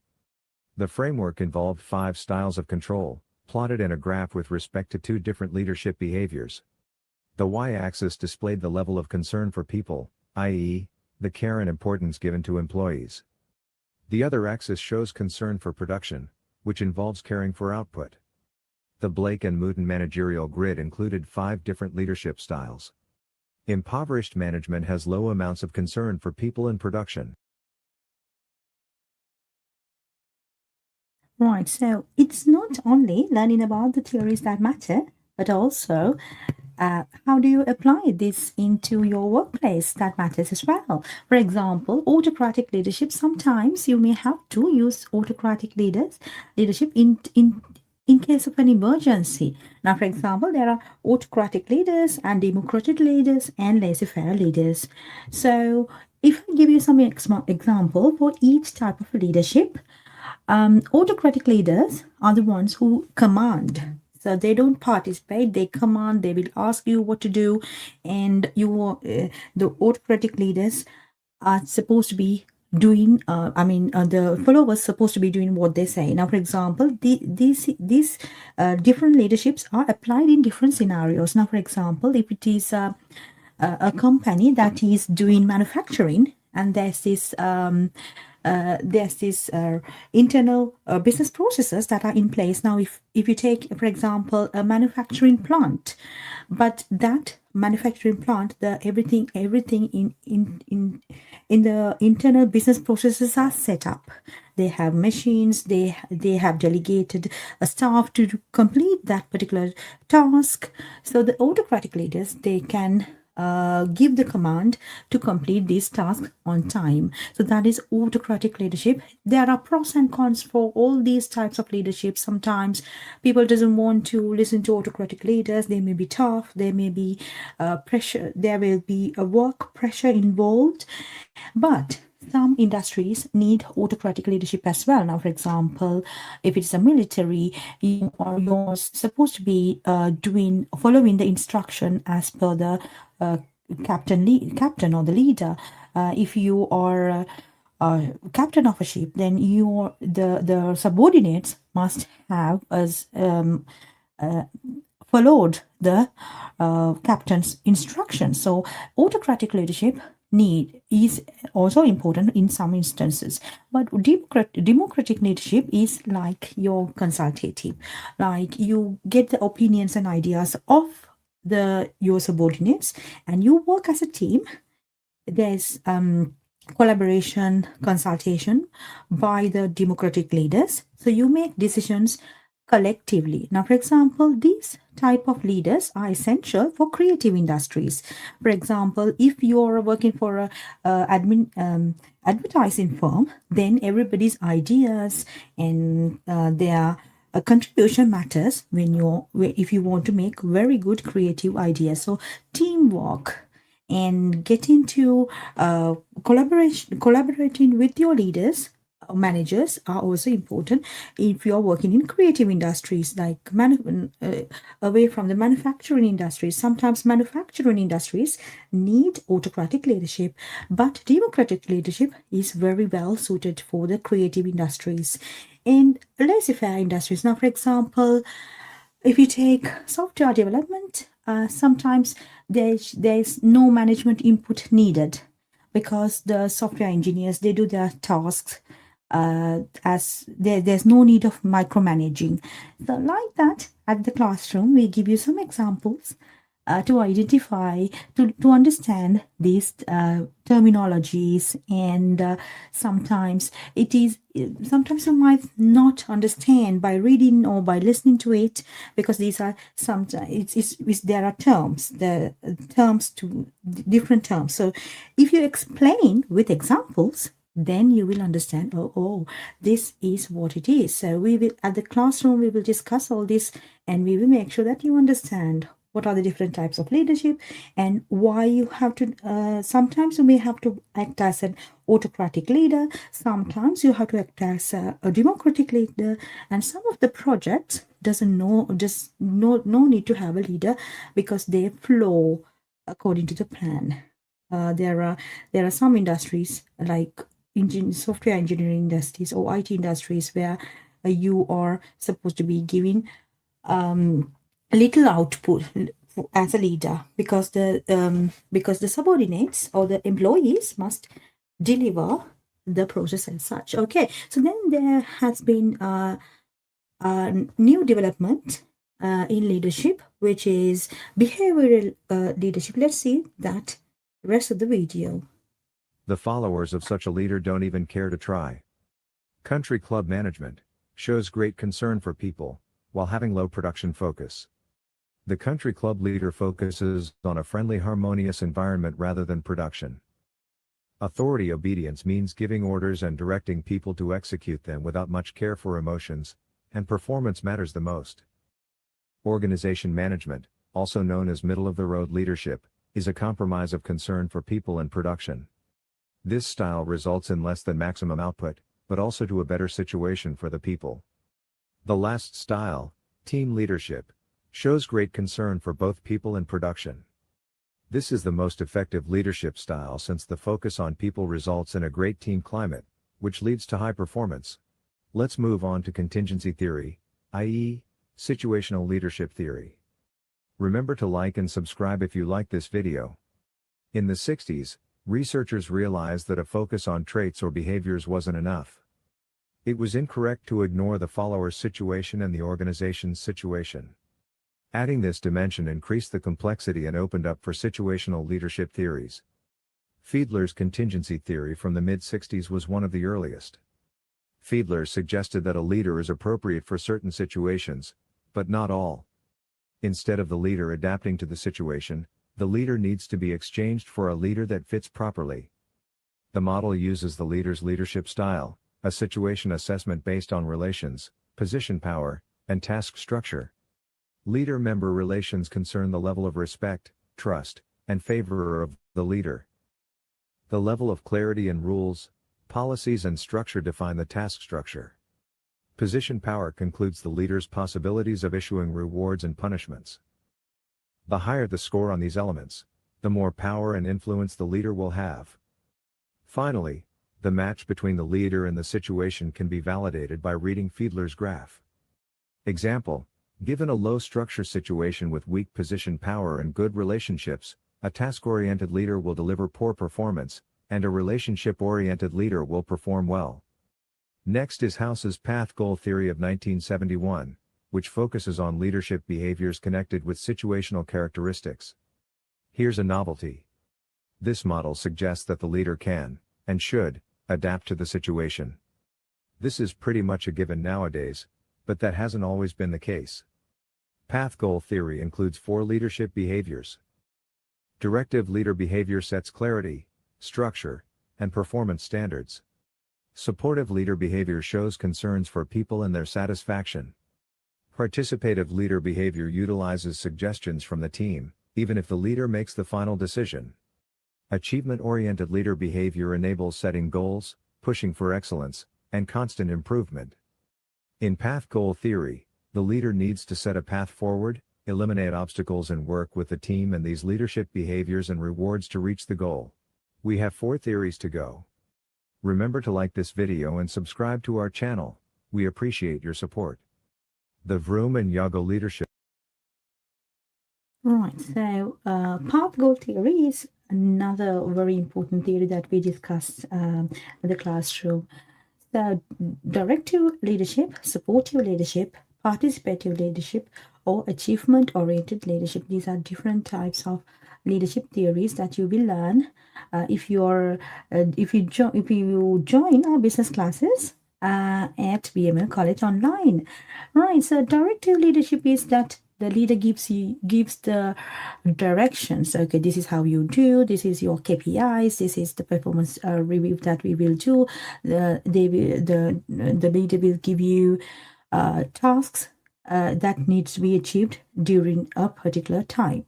The framework involved 5 styles of control, plotted in a graph with respect to 2 different leadership behaviors. The y-axis displayed the level of concern for people, i.e., the care and importance given to employees. The other axis shows concern for production, which involves caring for output. The Blake and Mouton managerial grid included 5 different leadership styles. Impoverished management has low amounts of concern for people in production. Right, so it's not only learning about the theories that matter, but also how do you apply this into your workplace that matters as well. For example, autocratic leadership, sometimes you may have to use autocratic leadership in case of an emergency. Now, for example, there are autocratic leaders and democratic leaders and laissez-faire leaders. So if I give you some example for each type of leadership, autocratic leaders are the ones who command. So they don't participate, they command, they will ask you what to do, and the autocratic leaders are supposed to be doing the followers supposed to be doing what they say. Now, for example, these different leaderships are applied in different scenarios. Now, for example, if it is a company that is doing manufacturing, and there's this internal business processes that are in place. Now, if you take, for example, a manufacturing plant, but that manufacturing plant, the everything in the internal business processes are set up. They have machines, they have delegated a staff to complete that particular task. So the autocratic leaders, they can give the command to complete this task on time. So that is autocratic leadership. There are pros and cons for all these types of leadership. Sometimes people doesn't want to listen to autocratic leaders. They may be tough. There may be pressure. There will be a work pressure involved. But some industries need autocratic leadership as well. Now, for example, if it's a military, you're supposed to be following the instruction as per the captain or the leader. If you are captain of a ship, then the subordinates must have followed the captain's instructions. So autocratic leadership is also important in some instances, but democratic leadership is like your consultative, like you get the opinions and ideas of your subordinates and you work as a team. There's collaboration, consultation by the democratic leaders, so you make decisions collectively. Now, for example, these type of leaders are essential for creative industries. For example, if you're working for a advertising firm, then everybody's ideas and their contribution matters if you want to make very good creative ideas. So teamwork and getting to collaborating with your leaders, managers, are also important if you're working in creative industries, like away from the manufacturing industries. Sometimes manufacturing industries need autocratic leadership, but democratic leadership is very well suited for the creative industries and laissez-faire industries. Now, for example, if you take software development, sometimes there's no management input needed because the software engineers, they do their tasks as there's no need of micromanaging. So like that, at the classroom, we give you some examples to identify, to understand these terminologies, and sometimes you might not understand by reading or by listening to it, because these are there are terms to different terms. So if you explain with examples, then you will understand, oh, this is what it is. So we will, at the classroom, we will discuss all this, and we will make sure that you understand what are the different types of leadership and why you have to, sometimes you may have to act as an autocratic leader, sometimes you have to act as a democratic leader, and some of the projects no need to have a leader because they flow according to the plan. There are some industries like software engineering industries or IT industries where you are supposed to be giving little output as a leader because the subordinates or the employees must deliver the process and such. Okay, so then there has been a new development in leadership, which is behavioral leadership. Let's see that rest of the video. The followers of such a leader don't even care to try. Country club management shows great concern for people while having low production focus. The country club leader focuses on a friendly, harmonious environment rather than production. Authority obedience means giving orders and directing people to execute them without much care for emotions, and performance matters the most. Organization management, also known as middle-of-the-road leadership, is a compromise of concern for people and production. This style results in less than maximum output, but also to a better situation for the people. The last style, team leadership, shows great concern for both people and production. This is the most effective leadership style since the focus on people results in a great team climate, which leads to high performance. Let's move on to contingency theory, i.e., situational leadership theory. Remember to like and subscribe if you like this video. In the 60s, researchers realized that a focus on traits or behaviors wasn't enough. It was incorrect to ignore the follower's situation and the organization's situation. Adding this dimension increased the complexity and opened up for situational leadership theories. Fiedler's contingency theory from the mid-60s was one of the earliest. Fiedler suggested that a leader is appropriate for certain situations, but not all. Instead of the leader adapting to the situation, the leader needs to be exchanged for a leader that fits properly. The model uses the leader's leadership style, a situation assessment based on relations, position power, and task structure. Leader-member relations concern the level of respect, trust, and favor of the leader. The level of clarity and rules, policies and structure define the task structure. Position power concludes the leader's possibilities of issuing rewards and punishments. The higher the score on these elements, the more power and influence the leader will have. Finally, the match between the leader and the situation can be validated by reading Fiedler's graph. Example: given a low-structure situation with weak position power and good relationships, a task-oriented leader will deliver poor performance, and a relationship-oriented leader will perform well. Next is House's path-goal theory of 1971, which focuses on leadership behaviors connected with situational characteristics. Here's a novelty. This model suggests that the leader can, and should, adapt to the situation. This is pretty much a given nowadays, but that hasn't always been the case. Path-goal theory includes 4 leadership behaviors. Directive leader behavior sets clarity, structure, and performance standards. Supportive leader behavior shows concerns for people and their satisfaction. Participative leader behavior utilizes suggestions from the team, even if the leader makes the final decision. Achievement-oriented leader behavior enables setting goals, pushing for excellence, and constant improvement. In path-goal theory, the leader needs to set a path forward, eliminate obstacles and work with the team and these leadership behaviors and rewards to reach the goal. We have 4 theories to go. Remember to like this video and subscribe to our channel. We appreciate your support. The Vroom and Yago leadership. Right, so path goal theory is another very important theory that we discussed in the classroom. So directive leadership, supportive leadership, participative leadership, or achievement-oriented leadership. These are different types of leadership theories that you will learn if you join our business classes at BML College Online. Right, so directive leadership is that the leader gives the directions. Okay, this is how you do, this is your KPIs, this is the performance review that we will do. The leader will give you tasks that needs to be achieved during a particular time.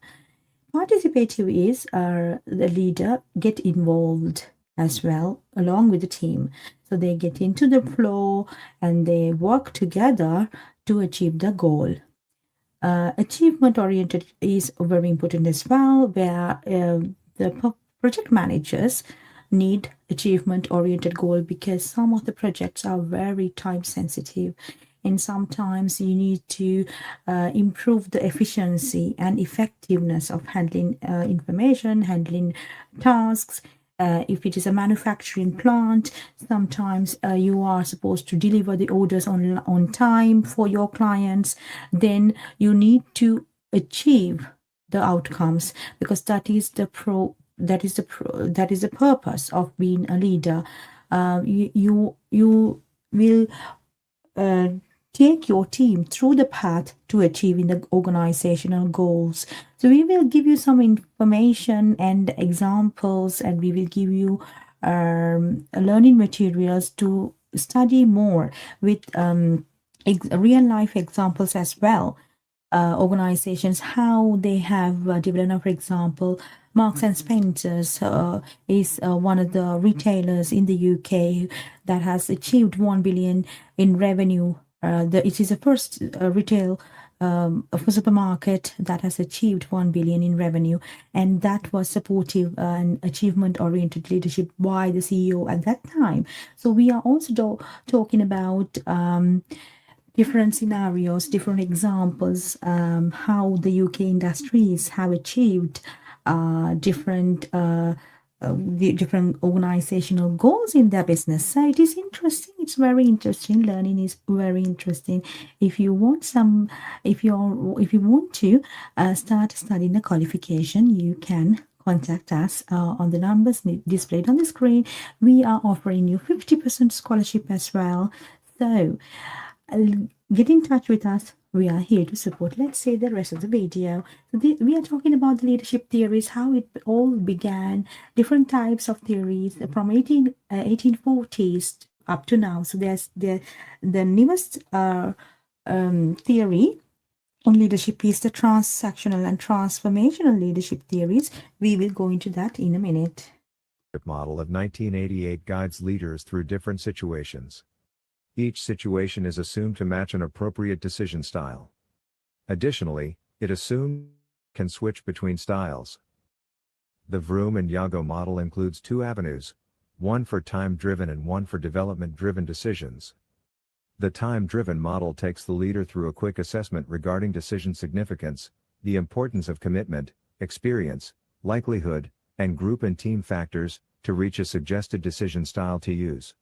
Participative is the leader get involved as well along with the team. So they get into the flow and they work together to achieve the goal. Achievement oriented is very important as well, where the project managers need achievement oriented goal because some of the projects are very time sensitive, and sometimes you need to improve the efficiency and effectiveness of handling information, handling tasks. If it is a manufacturing plant, sometimes you are supposed to deliver the orders on time for your clients. Then you need to achieve the outcomes, because that is the purpose of being a leader. You will take your team through the path to achieving the organizational goals. So we will give you some information and examples, and we will give you learning materials to study more with real life examples as well. Organizations, how they have developed, for example, Marks and Spencer's is one of the retailers in the UK that has achieved 1 billion in revenue. It is the first retail of a supermarket that has achieved 1 billion in revenue, and that was supportive and achievement-oriented leadership by the CEO at that time. So we are also talking about different scenarios, different examples, how the UK industries have achieved the different organizational goals in their business. So it is interesting. It's very interesting. Learning is very interesting. If you want if you want to start studying a qualification, you can contact us on the numbers displayed on the screen. We are offering you 50% scholarship as well. So get in touch with us. We are here to support. Let's see the rest of the video. We are talking about the leadership theories, how it all began, different types of theories from 1840s up to now. So there's the newest theory on leadership is the transactional and transformational leadership theories. We will go into that in a minute. Model of 1988 guides leaders through different situations. Each situation is assumed to match an appropriate decision style. Additionally, it assumes can switch between styles. The Vroom and Yago model includes two avenues, one for time-driven and one for development-driven decisions. The time-driven model takes the leader through a quick assessment regarding decision significance, the importance of commitment, experience, likelihood, and group and team factors, to reach a suggested decision style to use.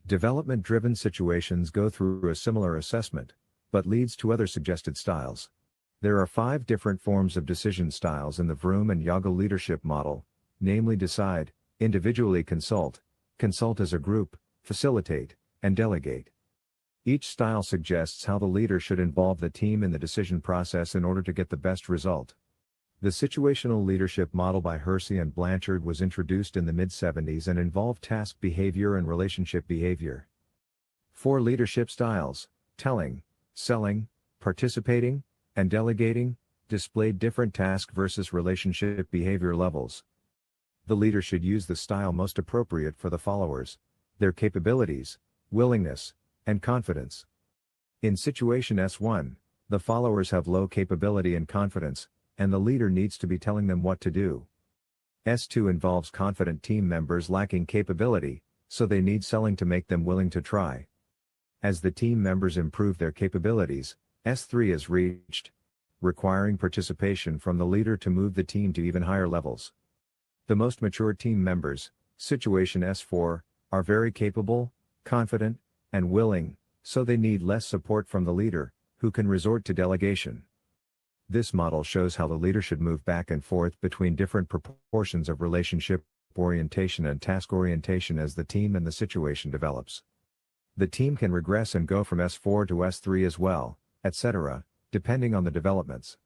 Development-driven situations go through a similar assessment, but leads to other suggested styles. There are 5 different forms of decision styles in the Vroom and Yago leadership model, namely decide, individually consult, consult as a group, facilitate, and delegate. Each style suggests how the leader should involve the team in the decision process in order to get the best result. The situational leadership model by Hersey and Blanchard was introduced in the mid-70s and involved task behavior and relationship behavior. 4 leadership styles, telling, selling, participating, and delegating, displayed different task versus relationship behavior levels. The leader should use the style most appropriate for the followers, their capabilities, willingness, and confidence. In situation S1, the followers have low capability and confidence, and the leader needs to be telling them what to do. S2 involves confident team members lacking capability, so they need selling to make them willing to try. As the team members improve their capabilities, S3 is reached, requiring participation from the leader to move the team to even higher levels. The most mature team members, situation S4, are very capable, confident, and willing, so they need less support from the leader, who can resort to delegation. This model shows how the leader should move back and forth between different proportions of relationship orientation and task orientation as the team and the situation develops. The team can regress and go from S4 to S3 as well, etc., depending on the developments.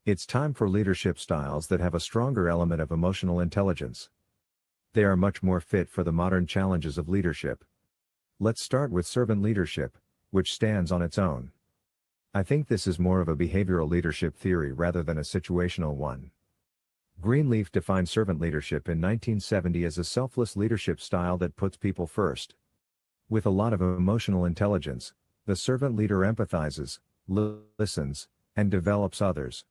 It's time for leadership styles that have a stronger element of emotional intelligence. They are much more fit for the modern challenges of leadership. Let's start with servant leadership, which stands on its own. I think this is more of a behavioral leadership theory rather than a situational one. Greenleaf defined servant leadership in 1970 as a selfless leadership style that puts people first. With a lot of emotional intelligence, the servant leader empathizes, listens, and develops others.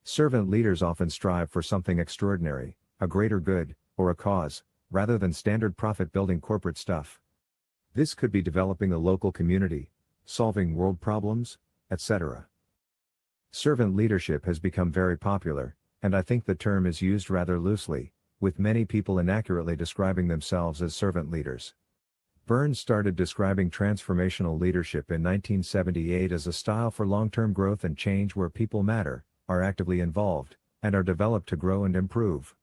Servant leaders often strive for something extraordinary, a greater good, or a cause, rather than standard profit-building corporate stuff. This could be developing a local community, solving world problems, etc. Servant leadership has become very popular, and I think the term is used rather loosely, with many people inaccurately describing themselves as servant leaders. Burns started describing transformational leadership in 1978 as a style for long-term growth and change where people matter, are actively involved, and are developed to grow and improve.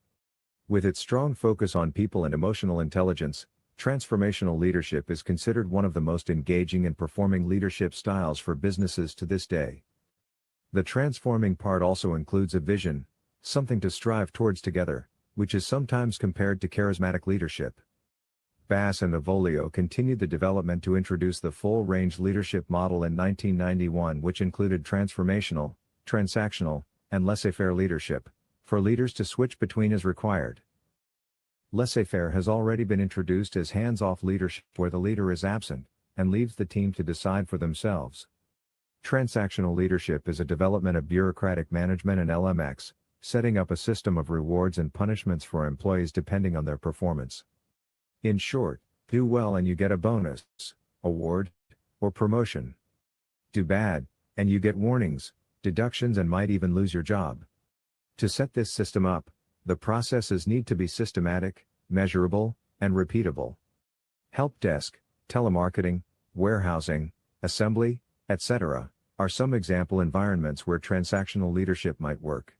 With its strong focus on people and emotional intelligence, transformational leadership is considered one of the most engaging and performing leadership styles for businesses to this day. The transforming part also includes a vision, something to strive towards together, which is sometimes compared to charismatic leadership. Bass and Avolio continued the development to introduce the full-range leadership model in 1991, which included transformational, transactional, and laissez-faire leadership, for leaders to switch between is required. Laissez-faire has already been introduced as hands-off leadership where the leader is absent and leaves the team to decide for themselves. Transactional leadership is a development of bureaucratic management and LMX, setting up a system of rewards and punishments for employees depending on their performance. In short, do well and you get a bonus, award, or promotion. Do bad, and you get warnings, deductions and might even lose your job. To set this system up, the processes need to be systematic, measurable, and repeatable. Help desk, telemarketing, warehousing, assembly, etc., are some example environments where transactional leadership might work.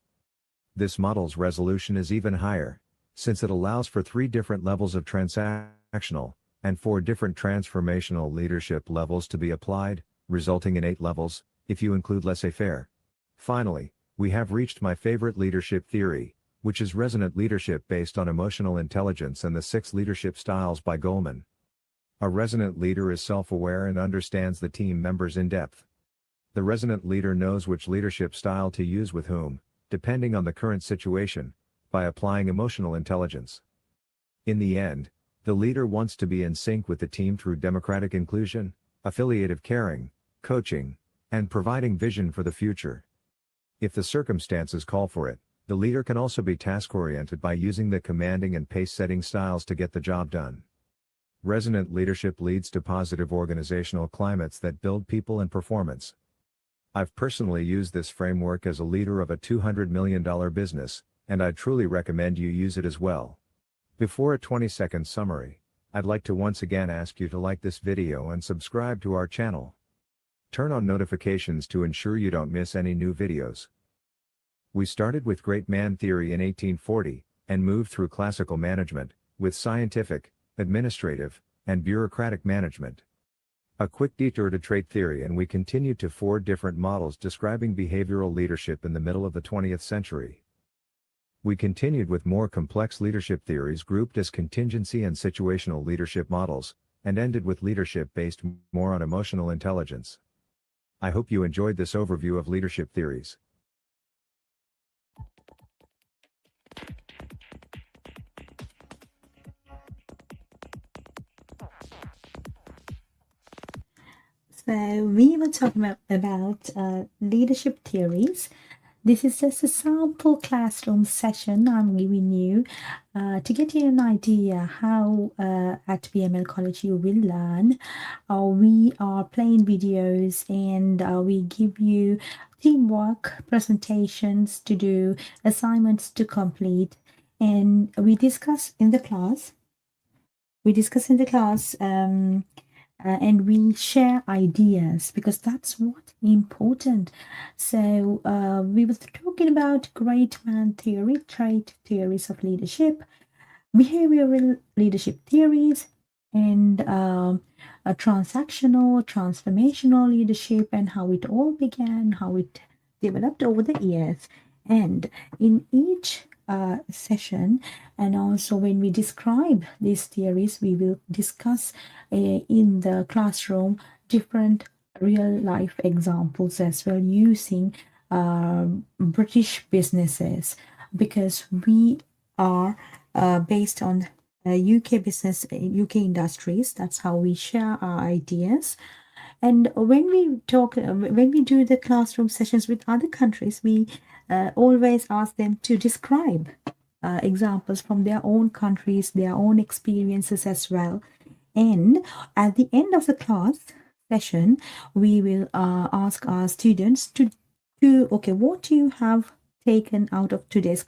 This model's resolution is even higher, since it allows for 3 different levels of transactional, and 4 different transformational leadership levels to be applied, resulting in 8 levels, if you include laissez-faire. Finally, we have reached my favorite leadership theory, which is resonant leadership based on emotional intelligence and the 6 leadership styles by Goleman. A resonant leader is self-aware and understands the team members in depth. The resonant leader knows which leadership style to use with whom, depending on the current situation, by applying emotional intelligence. In the end, the leader wants to be in sync with the team through democratic inclusion, affiliative caring, coaching, and providing vision for the future. If the circumstances call for it, the leader can also be task-oriented by using the commanding and pace-setting styles to get the job done. Resonant leadership leads to positive organizational climates that build people and performance. I've personally used this framework as a leader of a $200 million business, and I truly recommend you use it as well. Before a 20-second summary, I'd like to once again ask you to like this video and subscribe to our channel. Turn on notifications to ensure you don't miss any new videos. We started with great man theory in 1840, and moved through classical management, with scientific, administrative, and bureaucratic management. A quick detour to trait theory and we continued to 4 different models describing behavioral leadership in the middle of the 20th century. We continued with more complex leadership theories grouped as contingency and situational leadership models, and ended with leadership based more on emotional intelligence. I hope you enjoyed this overview of leadership theories. So we were talking about leadership theories. This is just a sample classroom session I'm giving you to get you an idea how at BML College you will learn. We are playing videos and we give you teamwork presentations to do, assignments to complete, and we discuss in the class. And we share ideas because that's what's important. So we were talking about great man theory, trait theories of leadership, behavioral leadership theories, and a transactional, transformational leadership, and how it all began, how it developed over the years. And in each session, and also when we describe these theories, we will discuss in the classroom different real life examples as well, using British businesses, because we are based on UK business, UK industries. That's how we share our ideas. And when we do the classroom sessions with other countries, we always ask them to describe examples from their own countries, their own experiences as well. And at the end of the class session, we will ask our students to okay, what do you have taken out of today's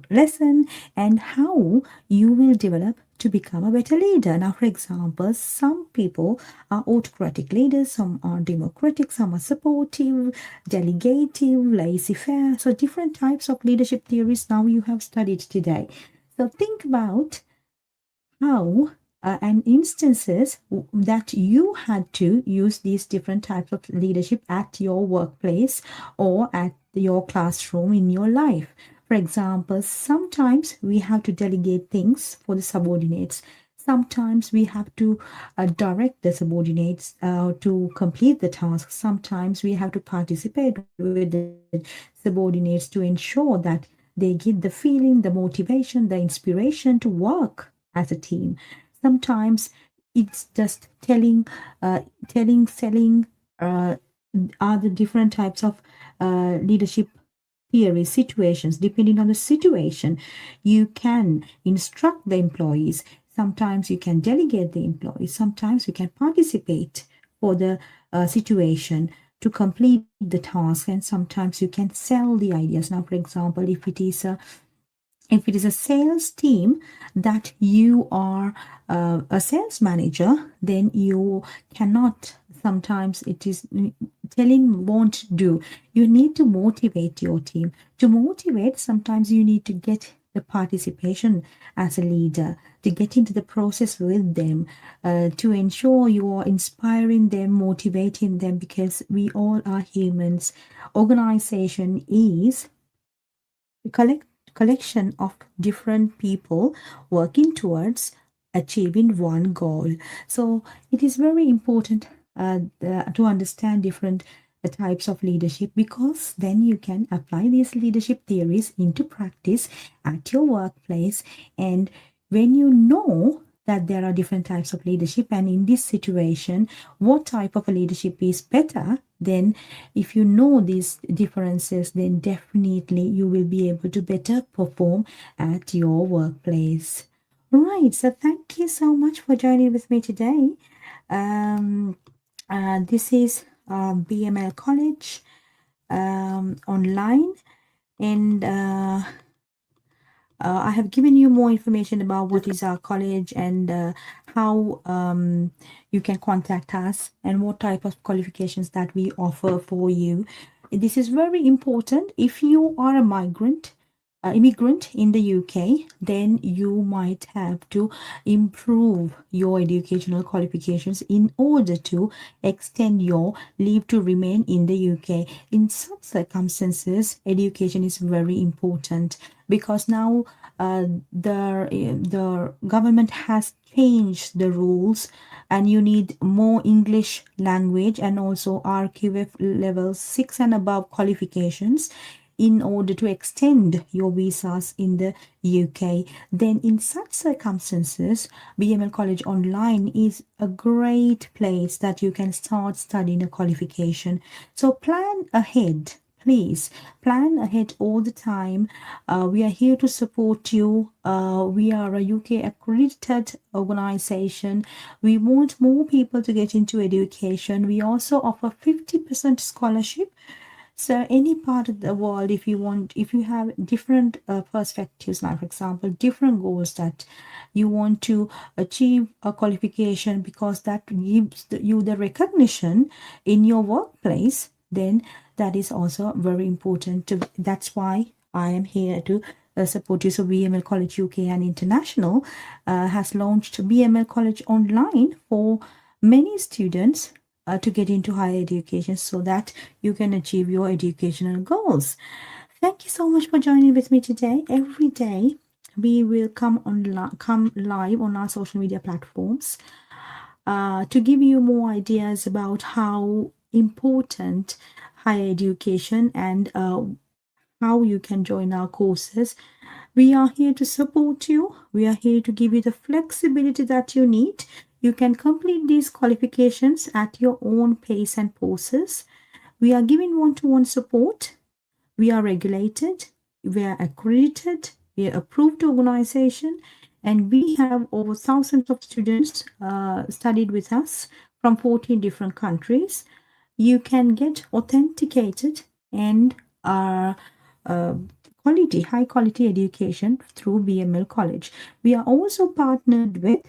lesson, and how you will develop to become a better leader. Now, for example, some people are autocratic leaders, some are democratic, some are supportive, delegative, laissez-faire. So different types of leadership theories now you have studied today. So think about how and instances that you had to use these different types of leadership at your workplace or at your classroom in your life. For example, sometimes we have to delegate things for the subordinates. Sometimes we have to direct the subordinates to complete the task. Sometimes we have to participate with the subordinates to ensure that they get the feeling, the motivation, the inspiration to work as a team. Sometimes it's just selling are the different types of leadership theory situations. Depending on the situation, you can instruct the employees. Sometimes you can delegate the employees. Sometimes you can participate for the situation to complete the task, and sometimes you can sell the ideas. Now, for example, if it is a sales team that you are a sales manager, then you cannot, sometimes it is telling won't do. You need to motivate your team. To motivate, sometimes you need to get the participation as a leader, to get into the process with them, to ensure you are inspiring them, motivating them, because we all are humans. Organization is a collection of different people working towards achieving one goal. So it is very important to understand different types of leadership, because then you can apply these leadership theories into practice at your workplace. And when you know that there are different types of leadership, and in this situation what type of a leadership is better, then if you know these differences, then definitely you will be able to better perform at your workplace. Right, so thank you so much for joining with me today. This is BML College online, and I have given you more information about what is our college, and how you can contact us, and what type of qualifications that we offer for you. This is very important. If you are a immigrant in the UK, then you might have to improve your educational qualifications in order to extend your leave to remain in the UK. In some circumstances, education is very important, because now the government has changed the rules, and you need more English language and also RQF level 6 and above qualifications in order to extend your visas in the UK. Then in such circumstances, BML College Online is a great place that you can start studying a qualification. So plan ahead. Please plan ahead all the time. We are here to support you. We are a UK accredited organization. We want more people to get into education. We also offer 50% scholarship. So any part of the world, if you have different perspectives, like for example, different goals that you want to achieve a qualification, because that gives you the recognition in your workplace, then that is also very important. That's why I am here to support you. So BML College UK and International has launched BML College Online for many students to get into higher education, so that you can achieve your educational goals. Thank you so much for joining with me today. Every day we will come live on our social media platforms to give you more ideas about how important higher education, and how you can join our courses. We are here to support you. We are here to give you the flexibility that you need. You can complete these qualifications at your own pace and process. We are giving one-to-one support. We are regulated. We are accredited. We are approved organization. And we have over thousands of students studied with us from 14 different countries. You can get authenticated and high quality education through BML College. We are also partnered with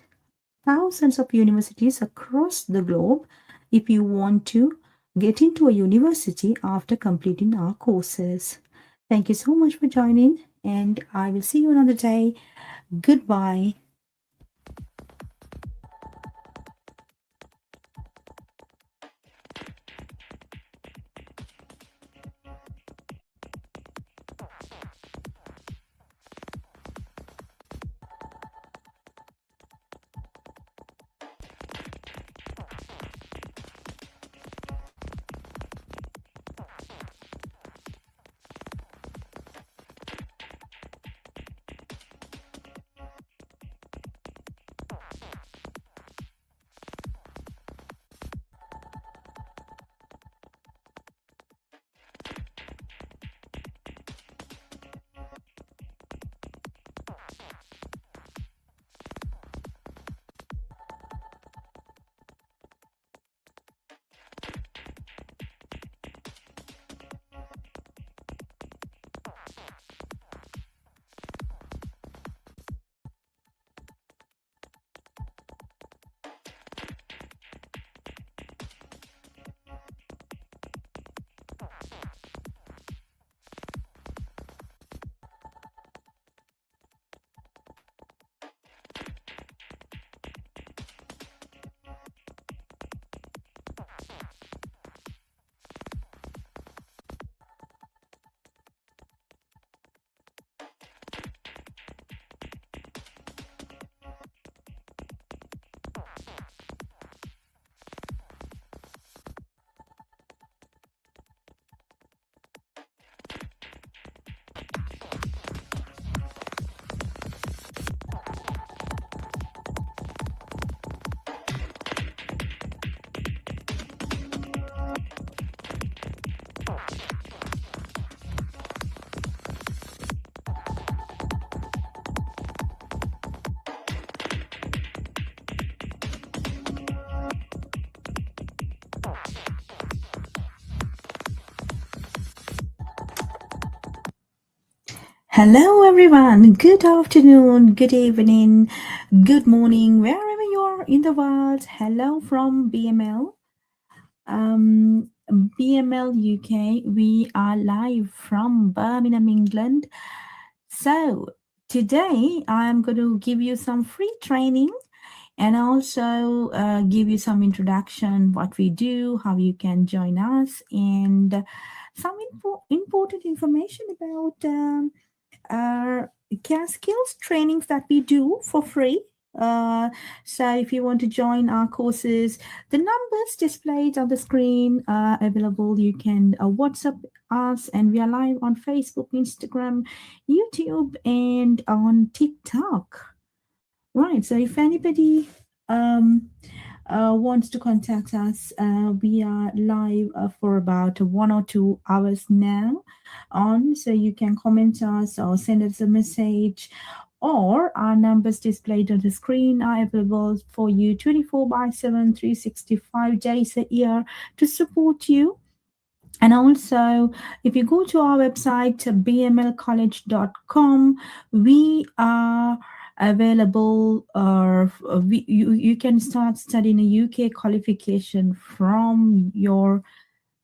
thousands of universities across the globe. If you want to get into a university after completing our courses. Thank you so much for joining, and I will see you another day. Goodbye. Hello, everyone. Good afternoon, good evening, good morning, wherever you are in the world. Hello from BML. BML UK. We are live from Birmingham, England. So, today I'm going to give you some free training and also give you some introduction what we do, how you can join us, and some important information about care skills trainings that we do for free. So if you want to join our courses, the numbers displayed on the screen are available. You can WhatsApp us, and we are live on Facebook, Instagram, YouTube, and on TikTok. Right. So if anybody um, wants to contact us, we are live for about 1 or 2 hours now on. So you can comment us or send us a message, or our numbers displayed on the screen are available for you 24/7, 365 days a year to support you. And also, if you go to our website, bmlcollege.com, we are available, you can start studying a UK qualification from your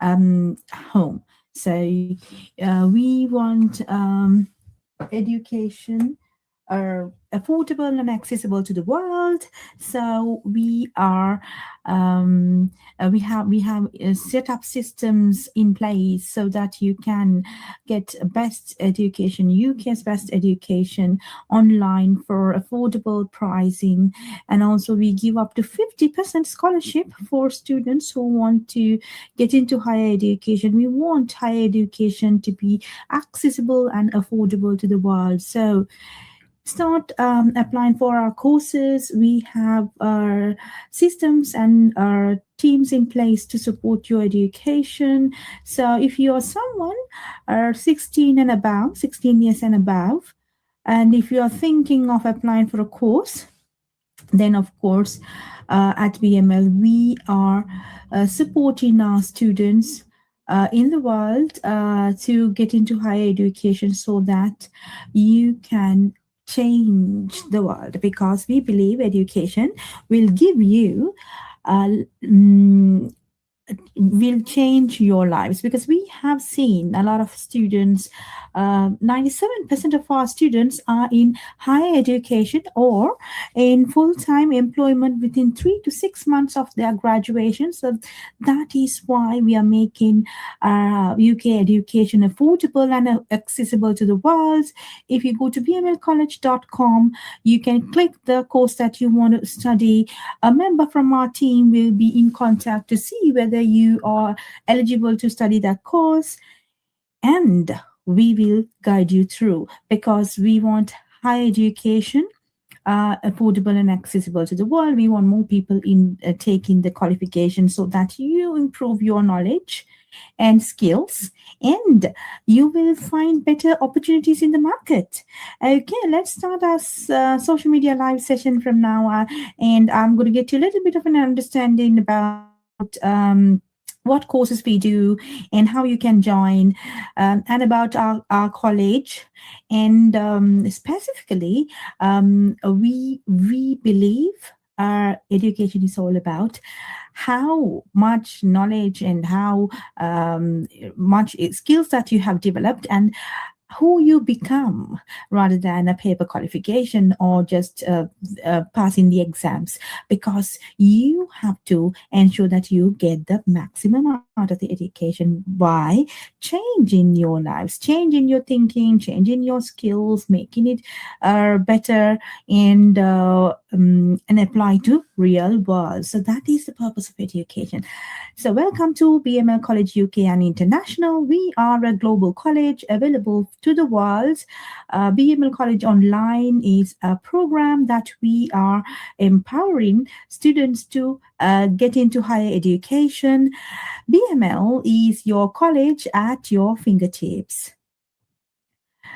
home. So we want education are affordable and accessible to the world. So we have set up systems in place so that you can get best education, UK's best education online for affordable pricing. And also we give up to 50% scholarship for students who want to get into higher education. We want higher education to be accessible and affordable to the world. So start applying for our courses. We have our systems and our teams in place to support your education. So if you are someone 16 and above, 16 years and above, and if you are thinking of applying for a course, then of course at BML we are supporting our students in the world to get into higher education so that you can change the world, because we believe education will give you uh, mm, will change your lives, because we have seen a lot of students, 97% of our students are in higher education or in full-time employment within 3 to 6 months of their graduation. So that is why we are making UK education affordable and accessible to the world. If you go to bmlcollege.com, you can click the course that you want to study. A member from our team will be in contact to see whether you are eligible to study that course, and we will guide you through, because we want higher education affordable and accessible to the world. We want more people in taking the qualification so that you improve your knowledge and skills, and you will find better opportunities in the market. Okay, let's start our social media live session from now on, and I'm going to get you a little bit of an understanding about what courses we do and how you can join, and about our college. And specifically, we believe our education is all about how much knowledge and how much skills that you have developed and who you become, rather than a paper qualification or just passing the exams, because you have to ensure that you get the maximum out of the education by changing your lives, changing your thinking, changing your skills, making it better, and apply to real world. So that is the purpose of education. So welcome to BML College UK and International. We are a global college available to the world. BML College Online is a program that we are empowering students to get into higher education. BML is your college at your fingertips.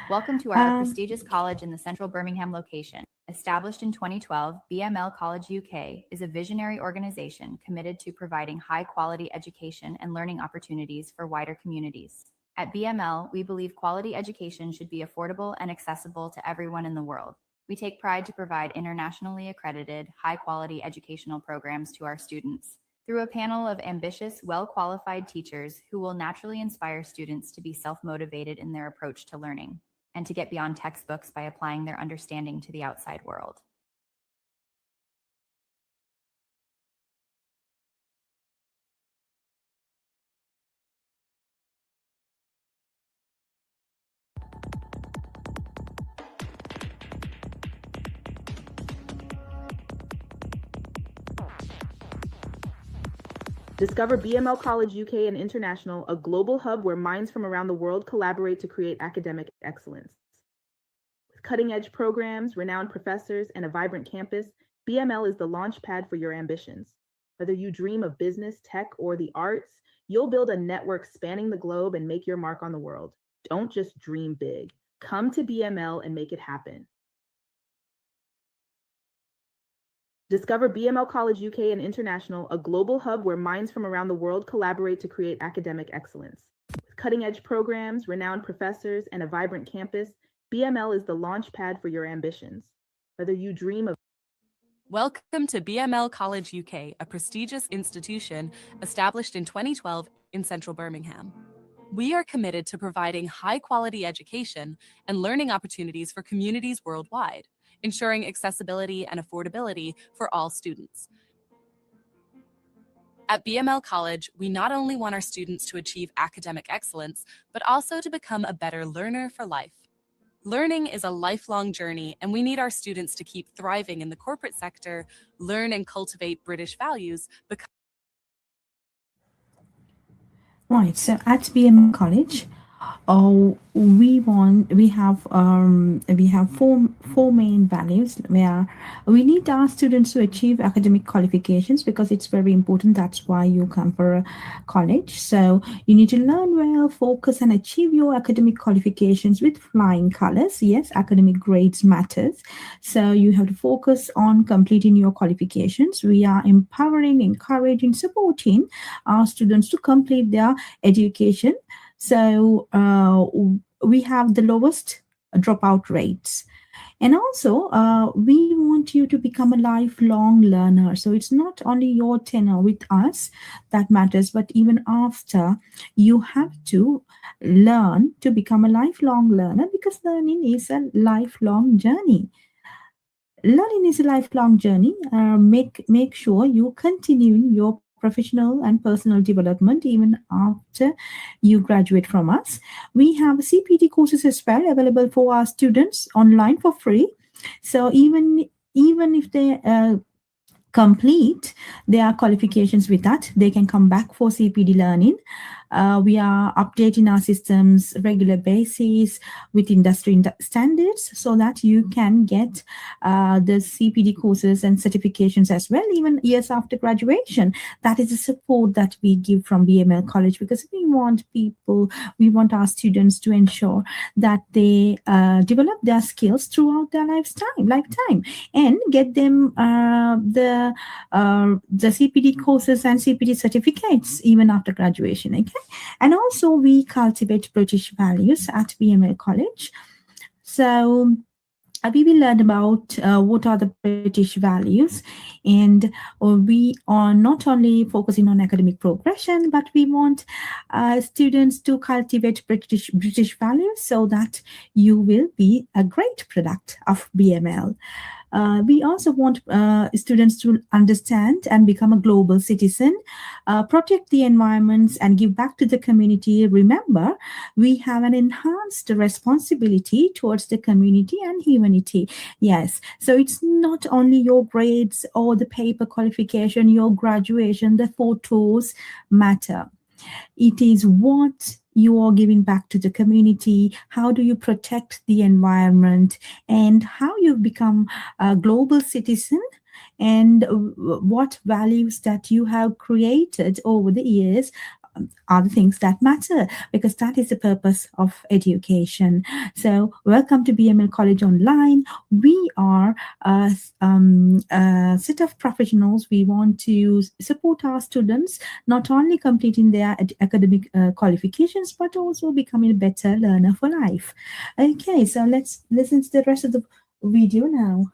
Welcome to our prestigious college in the central Birmingham location. Established in 2012, BML College UK is a visionary organization committed to providing high-quality education and learning opportunities for wider communities. At BML, we believe quality education should be affordable and accessible to everyone in the world. We take pride to provide internationally accredited, high-quality educational programs to our students through a panel of ambitious, well-qualified teachers who will naturally inspire students to be self-motivated in their approach to learning and to get beyond textbooks by applying their understanding to the outside world. Discover BML College UK and International, a global hub where minds from around the world collaborate to create academic excellence. With cutting-edge programs, renowned professors, and a vibrant campus, BML is the launch pad for your ambitions. Whether you dream of business, tech, or the arts, you'll build a network spanning the globe and make your mark on the world. Don't just dream big. Come to BML and make it happen. Discover BML College UK and International, a global hub where minds from around the world collaborate to create academic excellence. With cutting-edge programs, renowned professors, and a vibrant campus, BML is the launch pad for your ambitions. Whether you dream of Welcome to BML College UK, a prestigious institution established in 2012 in central Birmingham. We are committed to providing high-quality education and learning opportunities for communities worldwide, ensuring accessibility and affordability for all students. At BML College, we not only want our students to achieve academic excellence, but also to become a better learner for life. Learning is a lifelong journey, and we need our students to keep thriving in the corporate sector, learn and cultivate British values, Right, so at BML College, we have four main values where we need our students to achieve academic qualifications because it's very important. That's why you come for a college. So you need to learn well, focus, and achieve your academic qualifications with flying colors. Yes, academic grades matters. So you have to focus on completing your qualifications. We are empowering, encouraging, supporting our students to complete their education. So we have the lowest dropout rates. And also, we want you to become a lifelong learner. So it's not only your tenure with us that matters, but even after, you have to learn to become a lifelong learner because learning is a lifelong journey. Learning is a lifelong journey. Make sure you continue your professional and personal development even after you graduate from us. We have CPD courses as well available for our students online for free. So even if they complete their qualifications with that, they can come back for CPD learning. We are updating our systems regular basis with industry standards so that you can get the CPD courses and certifications as well, even years after graduation. That is the support that we give from BML College because we want our students to ensure that they develop their skills throughout their lifetime and get them the CPD courses and CPD certificates even after graduation. Okay. And also we cultivate British values at BML College. So we will learn about what are the British values, and we are not only focusing on academic progression, but we want students to cultivate British values so that you will be a great product of BML. We also want students to understand and become a global citizen, protect the environments, and give back to the community. Remember, we have an enhanced responsibility towards the community and humanity. Yes, so it's not only your grades or the paper qualification, your graduation, the photos matter. It is what you are giving back to the community, how do you protect the environment, and how you become a global citizen, and what values that you have created over the years are the things that matter, because that is the purpose of education. So, welcome to BML College Online. We are a set of professionals. We want to support our students not only completing their academic qualifications but also becoming a better learner for life. Okay, so let's listen to the rest of the video now.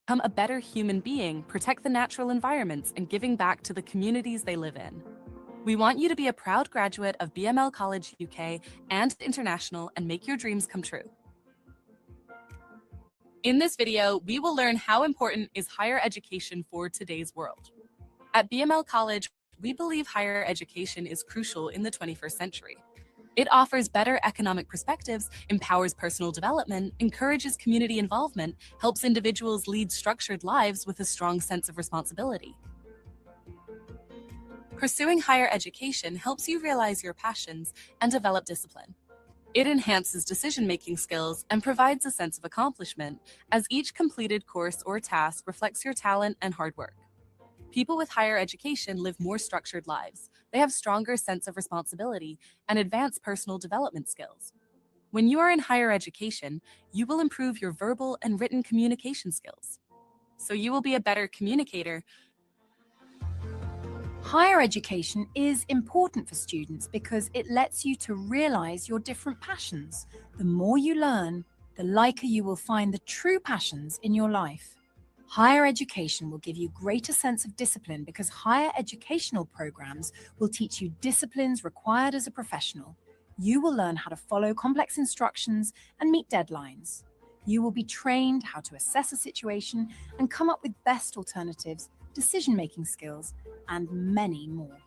Become a better human being, protect the natural environments, and giving back to the communities they live in. We want you to be a proud graduate of BML College UK and International and make your dreams come true. In this video, we will learn how important is higher education for today's world. At BML College, we believe higher education is crucial in the 21st century. It offers better economic perspectives, empowers personal development, encourages community involvement, helps individuals lead structured lives with a strong sense of responsibility. Pursuing higher education helps you realize your passions and develop discipline. It enhances decision-making skills and provides a sense of accomplishment, as each completed course or task reflects your talent and hard work. People with higher education live more structured lives. They have stronger sense of responsibility and advanced personal development skills. When you are in higher education, you will improve your verbal and written communication skills. So you will be a better communicator. Higher education is important for students because it lets you to realize your different passions. The more you learn, the liker you will find the true passions in your life. Higher education will give you greater sense of discipline because higher educational programs will teach you disciplines required as a professional. You will learn how to follow complex instructions and meet deadlines. You will be trained how to assess a situation and come up with best alternatives, decision-making skills, and many more.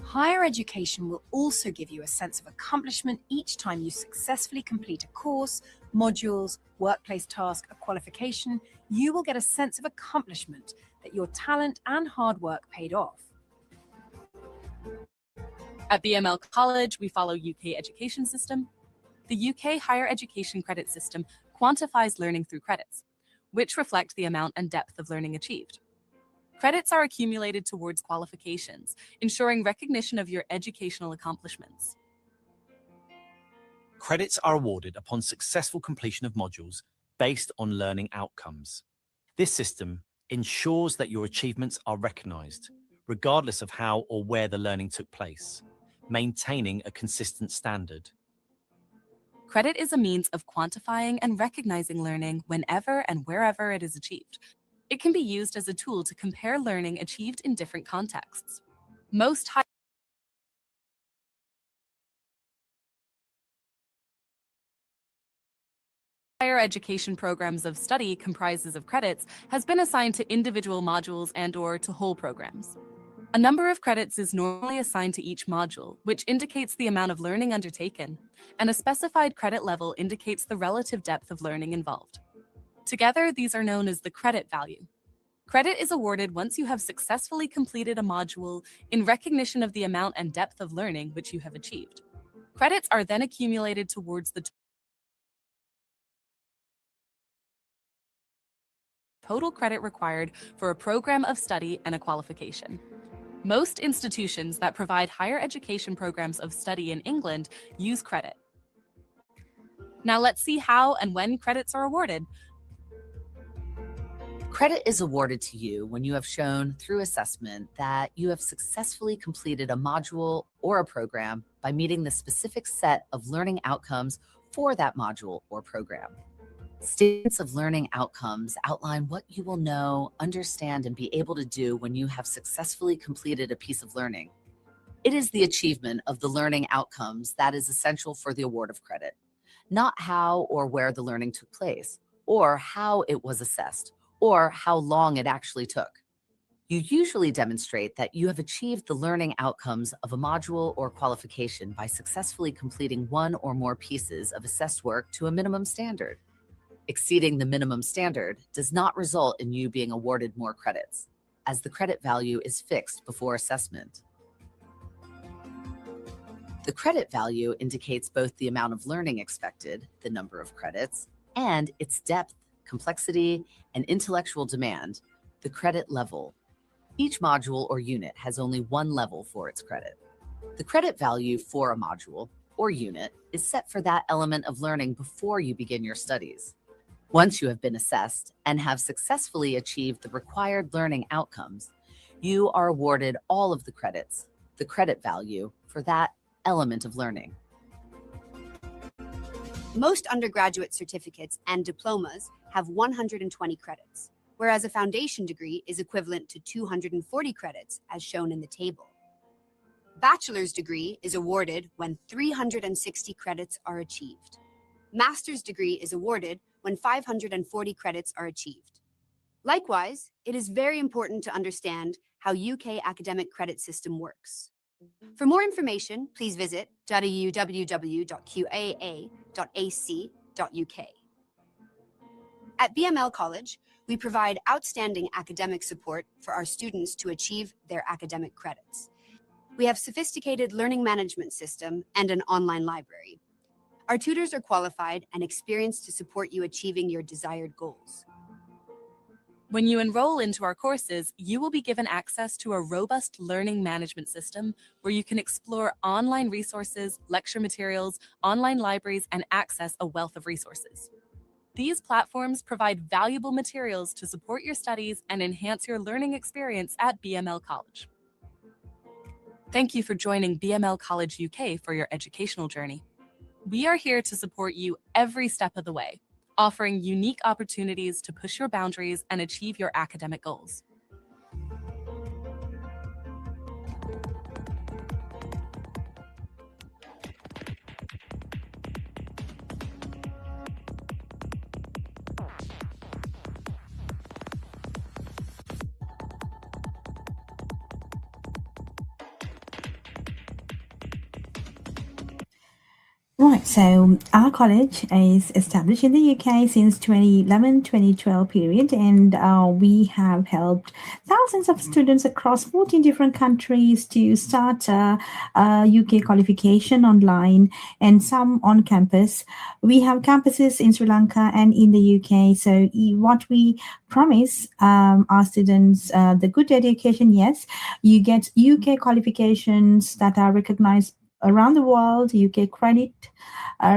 Higher education will also give you a sense of accomplishment each time you successfully complete a course, modules, workplace task, a qualification. You will get a sense of accomplishment that your talent and hard work paid off. At BML College, we follow UK education system. The UK higher education credit system quantifies learning through credits, which reflect the amount and depth of learning achieved. Credits are accumulated towards qualifications, ensuring recognition of your educational accomplishments. Credits are awarded upon successful completion of modules based on learning outcomes. This system ensures that your achievements are recognized, regardless of how or where the learning took place, maintaining a consistent standard. Credit is a means of quantifying and recognizing learning whenever and wherever it is achieved. It can be used as a tool to compare learning achieved in different contexts. Most higher education programs of study comprises of credits has been assigned to individual modules and/or to whole programs. A number of credits is normally assigned to each module, which indicates the amount of learning undertaken, and a specified credit level indicates the relative depth of learning involved. Together, these are known as the credit value. Credit is awarded once you have successfully completed a module in recognition of the amount and depth of learning which you have achieved. Credits are then accumulated towards the total credit required for a program of study and a qualification. Most institutions that provide higher education programs of study in England use credit. Now let's see how and when credits are awarded. Credit is awarded to you when you have shown through assessment that you have successfully completed a module or a program by meeting the specific set of learning outcomes for that module or program. Statements of learning outcomes outline what you will know, understand, and be able to do when you have successfully completed a piece of learning. It is the achievement of the learning outcomes that is essential for the award of credit, not how or where the learning took place, or how it was assessed, or how long it actually took. You usually demonstrate that you have achieved the learning outcomes of a module or qualification by successfully completing one or more pieces of assessed work to a minimum standard. Exceeding the minimum standard does not result in you being awarded more credits, as the credit value is fixed before assessment. The credit value indicates both the amount of learning expected, the number of credits, and its depth, complexity, and intellectual demand, the credit level. Each module or unit has only one level for its credit. The credit value for a module or unit is set for that element of learning before you begin your studies. Once you have been assessed and have successfully achieved the required learning outcomes, you are awarded all of the credits, the credit value for that element of learning. Most undergraduate certificates and diplomas have 120 credits, whereas a foundation degree is equivalent to 240 credits as shown in the table. Bachelor's degree is awarded when 360 credits are achieved. Master's degree is awarded when 540 credits are achieved. Likewise, it is very important to understand how UK academic credit system works. For more information, please visit www.qaa.ac.uk. At BML College, we provide outstanding academic support for our students to achieve their academic credits. We have sophisticated learning management system and an online library. Our tutors are qualified and experienced to support you achieving your desired goals. When you enroll into our courses, you will be given access to a robust learning management system where you can explore online resources, lecture materials, online libraries, and access a wealth of resources. These platforms provide valuable materials to support your studies and enhance your learning experience at BML College. Thank you for joining BML College UK for your educational journey. We are here to support you every step of the way, offering unique opportunities to push your boundaries and achieve your academic goals. Right, so our college is established in the UK since 2011-2012 period, and we have helped thousands of students across 14 different countries to start UK qualification online and some on campus. We have campuses in Sri Lanka and in the UK. So what we promise our students, the good education, yes, you get UK qualifications that are recognized around the world, UK credit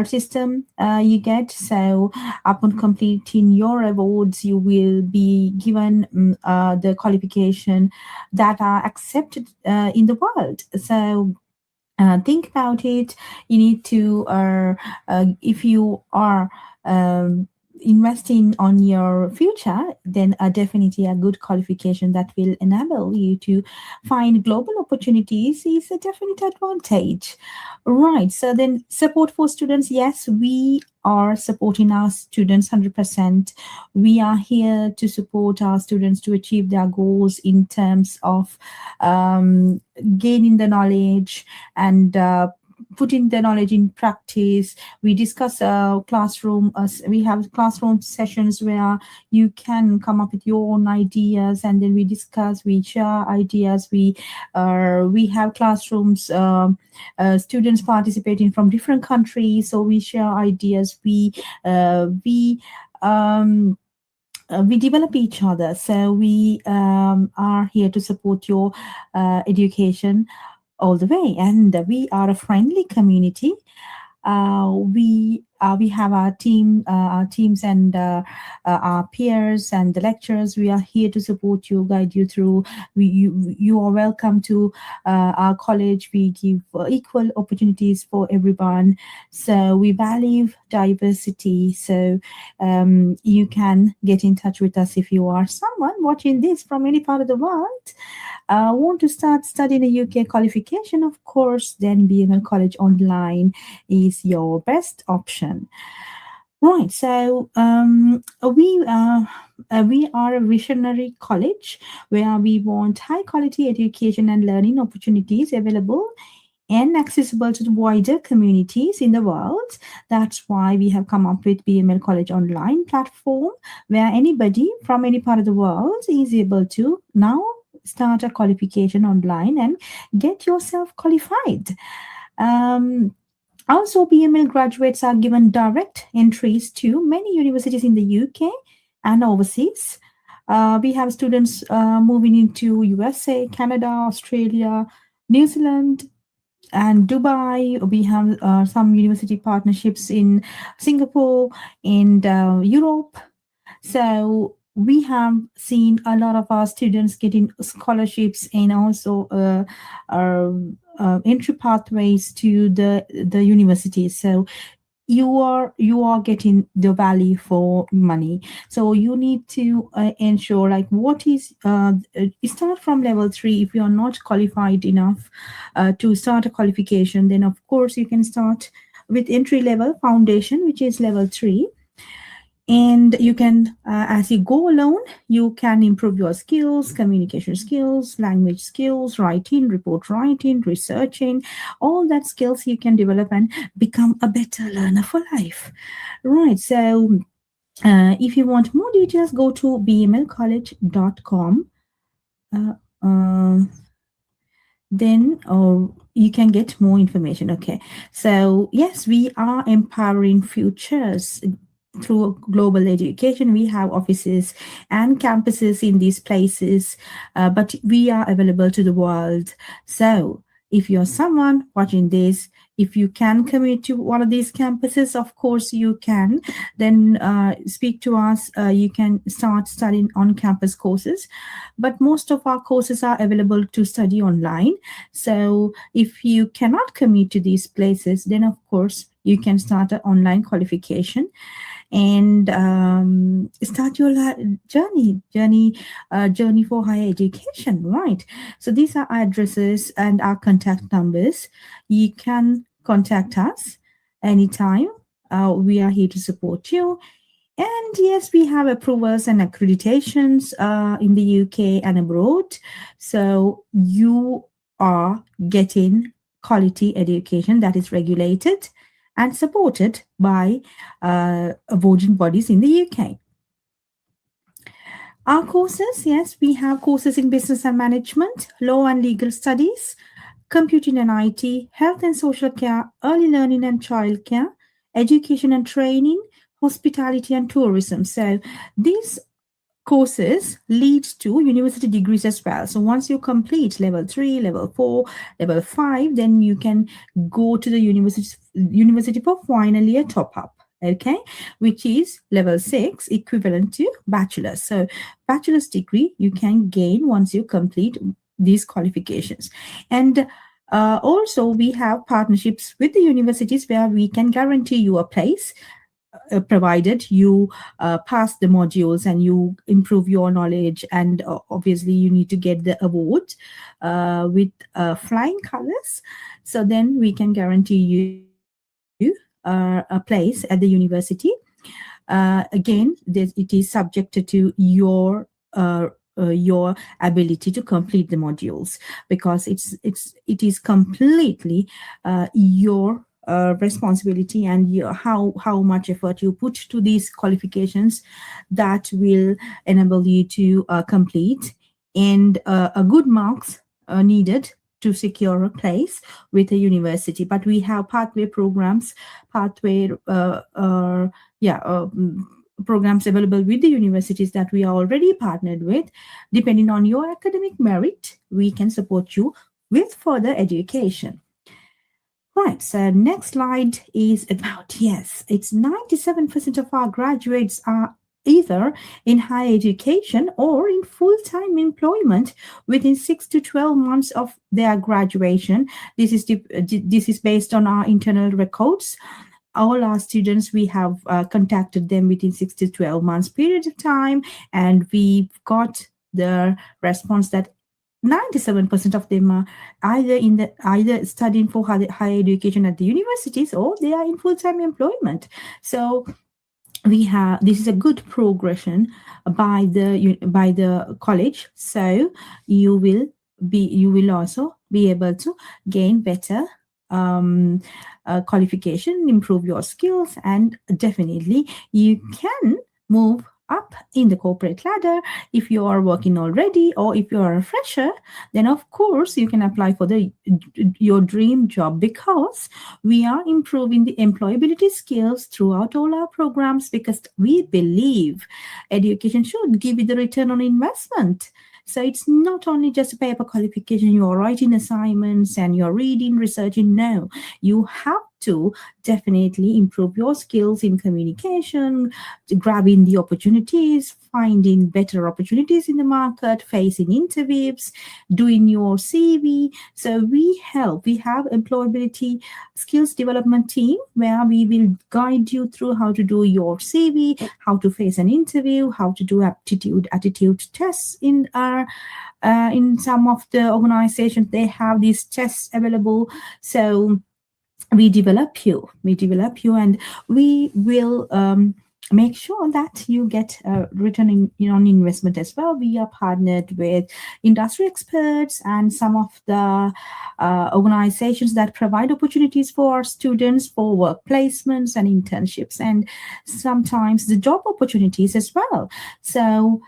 system you get. So upon completing your awards, you will be given the qualification that are accepted in the world. So think about it. You need to, if you are investing on your future, then definitely a good qualification that will enable you to find global opportunities is a definite advantage. Right. So then support for students. Yes, we are supporting our students 100%. We are here to support our students to achieve their goals in terms of gaining the knowledge and putting the knowledge in practice. We discuss classroom. We have classroom sessions where you can come up with your own ideas, and then we discuss. We share ideas. We have classrooms. Students participating from different countries, so we share ideas. We develop each other. So we are here to support your education all the way, and we are a friendly community. We have our teams and our peers and the lecturers. We are here to support you, guide you through. You are welcome to our college. We give equal opportunities for everyone. So we value diversity. So you can get in touch with us if you are someone watching this from any part of the world. Want to start studying a UK qualification, of course, then BML College Online is your best option. Right, so we are a visionary college where we want high quality education and learning opportunities available and accessible to the wider communities in the world. That's why we have come up with BML College Online platform, where anybody from any part of the world is able to now start a qualification online and get yourself qualified. Also, BML graduates are given direct entries to many universities in the UK and overseas. We have students moving into USA, Canada, Australia, New Zealand, and Dubai. We have some university partnerships in Singapore and Europe. So we have seen a lot of our students getting scholarships and also entry pathways to the universities. So you are getting the value for money. So you need to ensure like what is start from level 3. If you are not qualified enough to start a qualification, then of course you can start with entry level foundation, which is level 3. And you can as you go along, you can improve your skills, communication skills, language skills, writing, report writing, researching, all that skills you can develop and become a better learner for life, right? So if you want more details, go to bmlcollege.com. Then you can get more information. Okay, so yes, we are empowering futures through global education. We have offices and campuses in these places, but we are available to the world. So if you're someone watching this, if you can commute to one of these campuses, of course you can, then speak to us. You can start studying on campus courses, but most of our courses are available to study online. So if you cannot commute to these places, then of course you can start an online qualification and start your journey for higher education, right? So these are our addresses and our contact numbers. You can contact us anytime. We are here to support you. And yes, we have approvals and accreditations in the UK and abroad. So you are getting quality education that is regulated and supported by awarding bodies in the UK. Our courses, yes, we have courses in business and management, law and legal studies, computing and IT, health and social care, early learning and childcare, education and training, hospitality and tourism. So these courses lead to university degrees as well. So once you complete level 3, level 4, level 5, then you can go to the university for final year top up. Okay, which is level 6, equivalent to bachelor's. So bachelor's degree you can gain once you complete these qualifications. And also we have partnerships with the universities where we can guarantee you a place, provided you pass the modules and you improve your knowledge, and obviously you need to get the award with flying colors. So then we can guarantee you a place at the university. Again, it is subjected to your ability to complete the modules, because it is completely your responsibility and how much effort you put to these qualifications that will enable you to complete, and a good marks needed to secure a place with a university. But we have pathway programs, programs available with the universities that we are already partnered with. Depending on your academic merit, we can support you with further education. Right, so next slide is about, yes, it's 97% of our graduates are either in higher education or in full-time employment within 6 to 12 months of their graduation. This is based on our internal records. All our students, we have contacted them within 6 to 12 months period of time, and we've got the response that 97% of them are either studying for higher education at the universities, or they are in full-time employment. So this is a good progression by the college. So you will also be able to gain better qualification, improve your skills, and definitely you can move up in the corporate ladder. If you are working already, or if you are a fresher, then of course you can apply for your dream job, because we are improving the employability skills throughout all our programs, because we believe education should give you the return on investment. So it's not only just a paper qualification, you're writing assignments and you're reading, researching. No, you have to definitely improve your skills in communication, grabbing the opportunities, finding better opportunities in the market, facing interviews, doing your CV. So we have employability skills development team where we will guide you through how to do your CV, how to face an interview, how to do attitude tests in some of the organizations. They have these tests available. So we develop you, and we will make sure that you get a return on investment as well. We are partnered with industry experts and some of the organizations that provide opportunities for our students for work placements and internships, and sometimes the job opportunities as well. So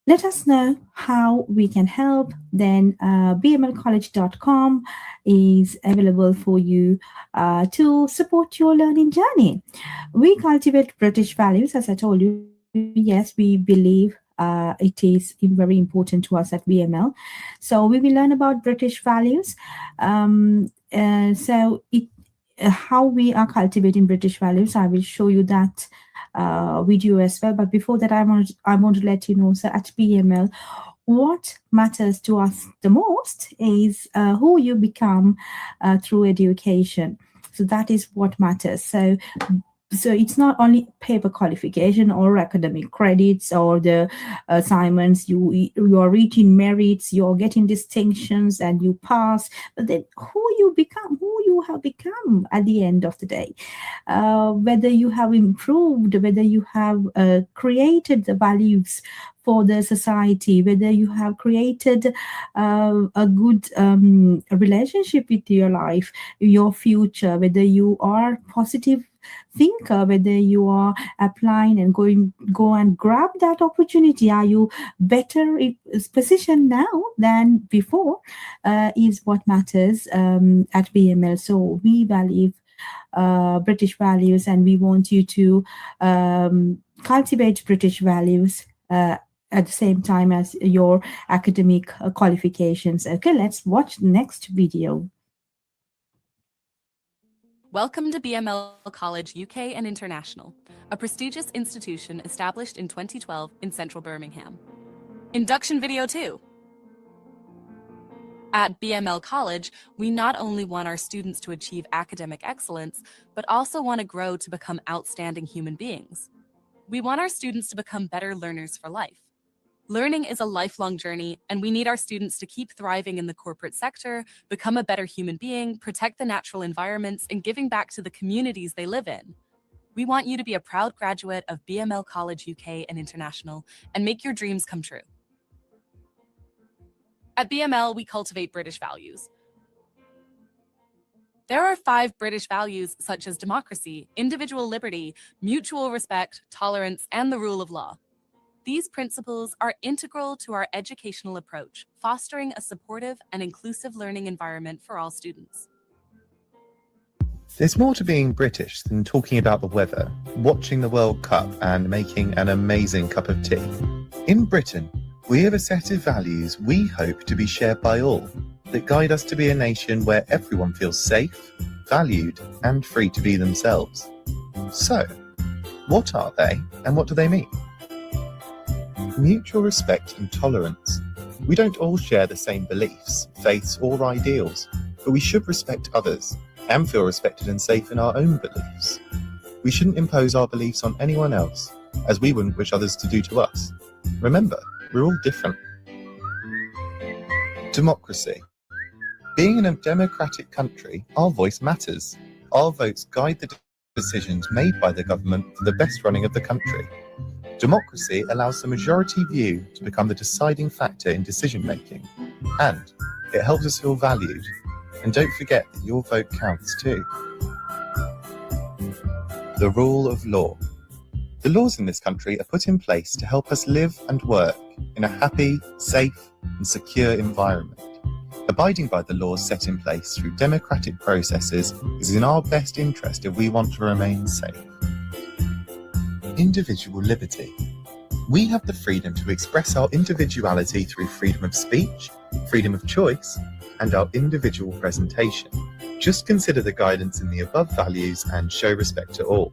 let us know how we can help. Then bmlcollege.com is available for you to support your learning journey. We cultivate British values, as I told you. Yes, we believe it is very important to us at BML. So we will learn about British values. How we are cultivating British values, I will show you that video as well. But before that, I want to let you know, so at BML, what matters to us the most is who you become through education. So that is what matters. So it's not only paper qualification or academic credits or the assignments. You are reaching merits, you're getting distinctions, and you pass. But then who you have become at the end of the day, whether you have improved, whether you have created the values for the society, whether you have created a good relationship with your life, your future, whether you are positive thinker, whether you are applying and go and grab that opportunity. Are you better positioned now than before, is what matters at BML. So we value British values, and we want you to cultivate British values at the same time as your academic qualifications. Okay, let's watch the next video. Welcome to BML College UK and International, a prestigious institution established in 2012 in central Birmingham. Induction video 2. At BML College, we not only want our students to achieve academic excellence, but also want to grow to become outstanding human beings. We want our students to become better learners for life. Learning is a lifelong journey, and we need our students to keep thriving in the corporate sector, become a better human being, protect the natural environments, and giving back to the communities they live in. We want you to be a proud graduate of BML College UK and International and make your dreams come true. At BML, we cultivate British values. There are 5 British values such as democracy, individual liberty, mutual respect, tolerance, and the rule of law. These principles are integral to our educational approach, fostering a supportive and inclusive learning environment for all students. There's more to being British than talking about the weather, watching the World Cup, and making an amazing cup of tea. In Britain, we have a set of values we hope to be shared by all, that guide us to be a nation where everyone feels safe, valued, and free to be themselves. So, what are they, and what do they mean? Mutual respect and tolerance. We don't all share the same beliefs, faiths, or ideals, but we should respect others and feel respected and safe in our own beliefs. We shouldn't impose our beliefs on anyone else, as we wouldn't wish others to do to us. Remember, we're all different. Democracy. Being in a democratic country, our voice matters. Our votes guide the decisions made by the government for the best running of the country. Democracy allows the majority view to become the deciding factor in decision making, and it helps us feel valued. And don't forget that your vote counts too. The rule of law. The laws in this country are put in place to help us live and work in a happy, safe and secure environment. Abiding by the laws set in place through democratic processes is in our best interest if we want to remain safe. Individual liberty. We have the freedom to express our individuality through freedom of speech, freedom of choice, and our individual presentation. Just consider the guidance in the above values and show respect to all.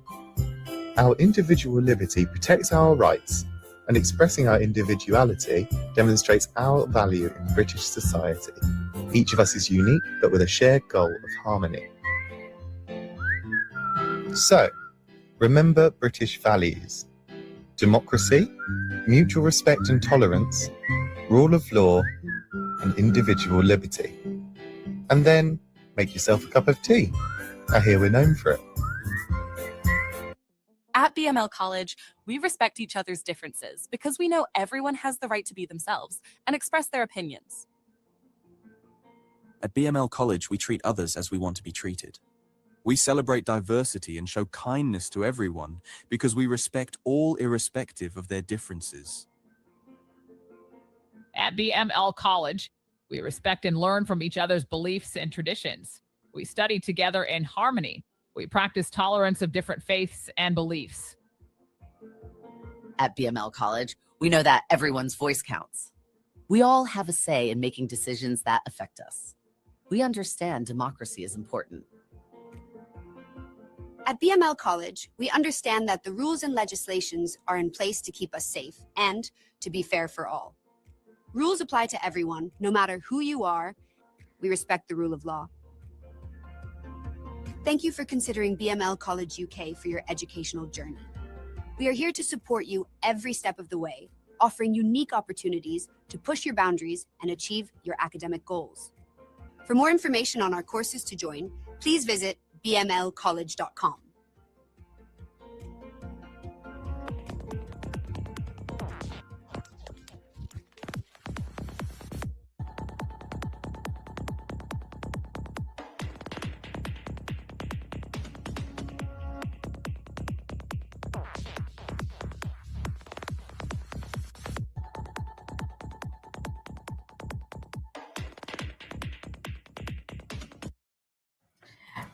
Our individual liberty protects our rights, and expressing our individuality demonstrates our value in British society. Each of us is unique, but with a shared goal of harmony. So, remember British values: democracy, mutual respect and tolerance, rule of law, and individual liberty. And then make yourself a cup of tea. I hear we're known for it. At BML College, we respect each other's differences because we know everyone has the right to be themselves and express their opinions. At BML College, we treat others as we want to be treated. We celebrate diversity and show kindness to everyone because we respect all irrespective of their differences. At BML College, we respect and learn from each other's beliefs and traditions. We study together in harmony. We practice tolerance of different faiths and beliefs. At BML College, we know that everyone's voice counts. We all have a say in making decisions that affect us. We understand democracy is important. At BML College, we understand that the rules and legislations are in place to keep us safe and to be fair for all. Rules apply to everyone, no matter who you are. We respect the rule of law. Thank you for considering BML College UK for your educational journey. We are here to support you every step of the way, offering unique opportunities to push your boundaries and achieve your academic goals. For more information on our courses to join, please visit bmlcollege.com.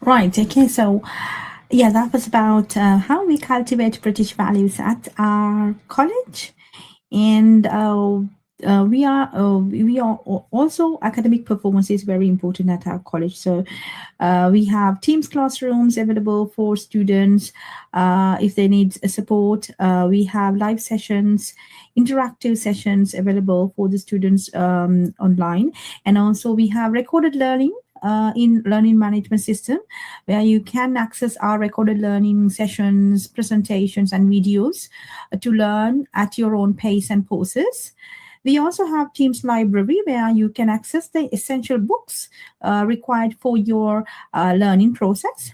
Right, okay, so yeah, that was about how we cultivate British values at our college. And we are also, academic performance is very important at our college. So we have Teams classrooms available for students if they need support. We have live sessions, interactive sessions available for the students online. And also we have recorded learning in learning management system, where you can access our recorded learning sessions, presentations, and videos to learn at your own pace and pauses. We also have Teams Library, where you can access the essential books required for your learning process.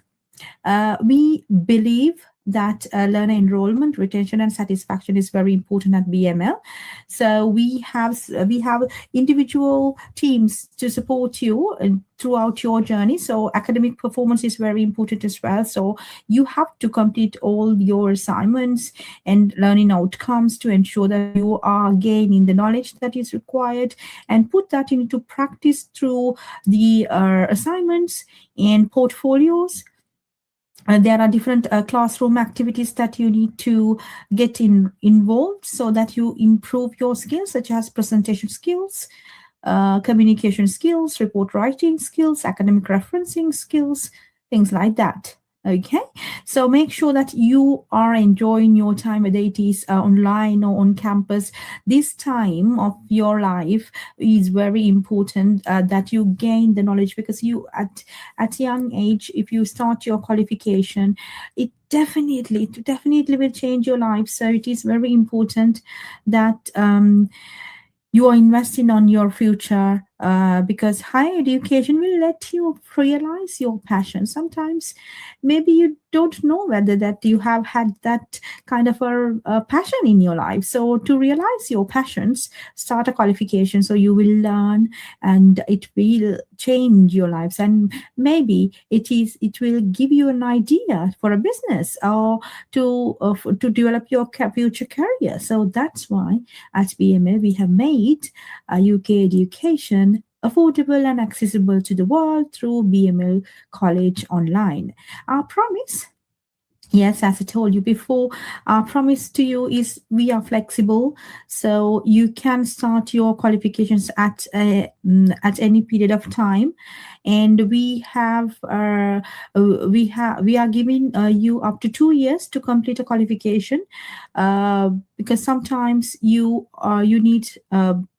We believe that learner enrollment, retention, and satisfaction is very important at BML. So we have individual teams to support you throughout your journey. So academic performance is very important as well. So you have to complete all your assignments and learning outcomes to ensure that you are gaining the knowledge that is required, and put that into practice through the assignments and portfolios. There are different classroom activities that you need to get involved so that you improve your skills, such as presentation skills, communication skills, report writing skills, academic referencing skills, things like that. Okay, so make sure that you are enjoying your time, whether it is online or on campus. This time of your life is very important that you gain the knowledge, because you at young age, if you start your qualification, it definitely will change your life. So it is very important that you are investing on your future because higher education will let you realize your passion. Sometimes maybe you don't know whether that you have had that kind of a passion in your life. So to realize your passions, start a qualification so you will learn and it will change your lives, and maybe it will give you an idea for a business or to develop your future career. So that's why at BML we have made UK education affordable and accessible to the world through BML College Online. Our promise, yes, as I told you before, our promise to you is we are flexible, so you can start your qualifications at any period of time, and we are giving you up to 2 years to complete a qualification, because sometimes you need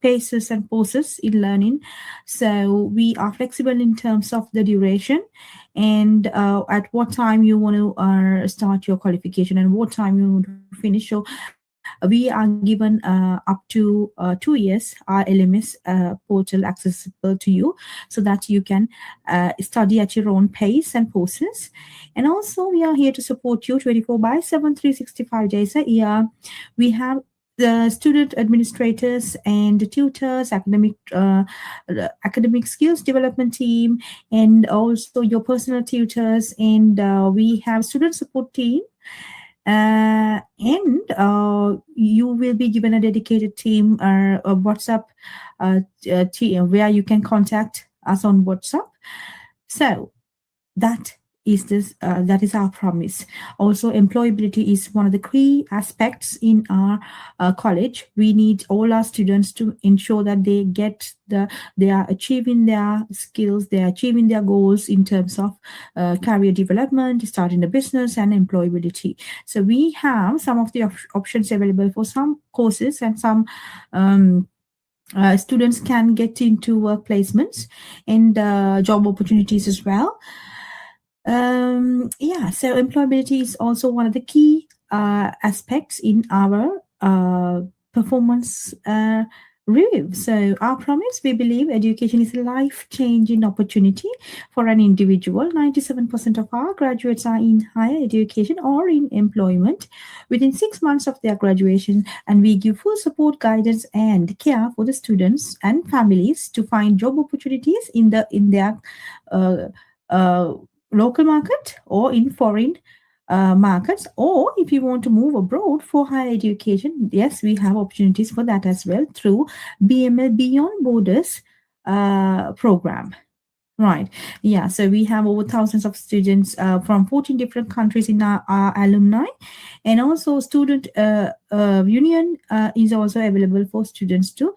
paces and pauses in learning, so we are flexible in terms of the duration and at what time you want to start your qualification and what time you want to finish. So we are given up to 2 years our LMS portal accessible to you so that you can study at your own pace and process. And also we are here to support you 24 by 7, 365 days a year. We have the student administrators and tutors, academic skills development team, and also your personal tutors, and we have student support team, and you will be given a dedicated team or a WhatsApp team where you can contact us on WhatsApp. So that is our promise. Also, employability is one of the key aspects in our college. We need all our students to ensure that they are achieving their skills, they are achieving their goals in terms of career development, starting a business, and employability. So we have some of the options available for some courses, and some students can get into work placements and job opportunities as well. Yeah, so employability is also one of the key aspects in our performance review. So our promise, we believe education is a life-changing opportunity for an individual. 97% of our graduates are in higher education or in employment within 6 months of their graduation, and we give full support, guidance, and care for the students and families to find job opportunities in their local market or in foreign markets, or if you want to move abroad for higher education, yes, we have opportunities for that as well through BML Beyond Borders program. Right. Yeah. So we have over thousands of students from 14 different countries in our alumni, and also student union is also available for students to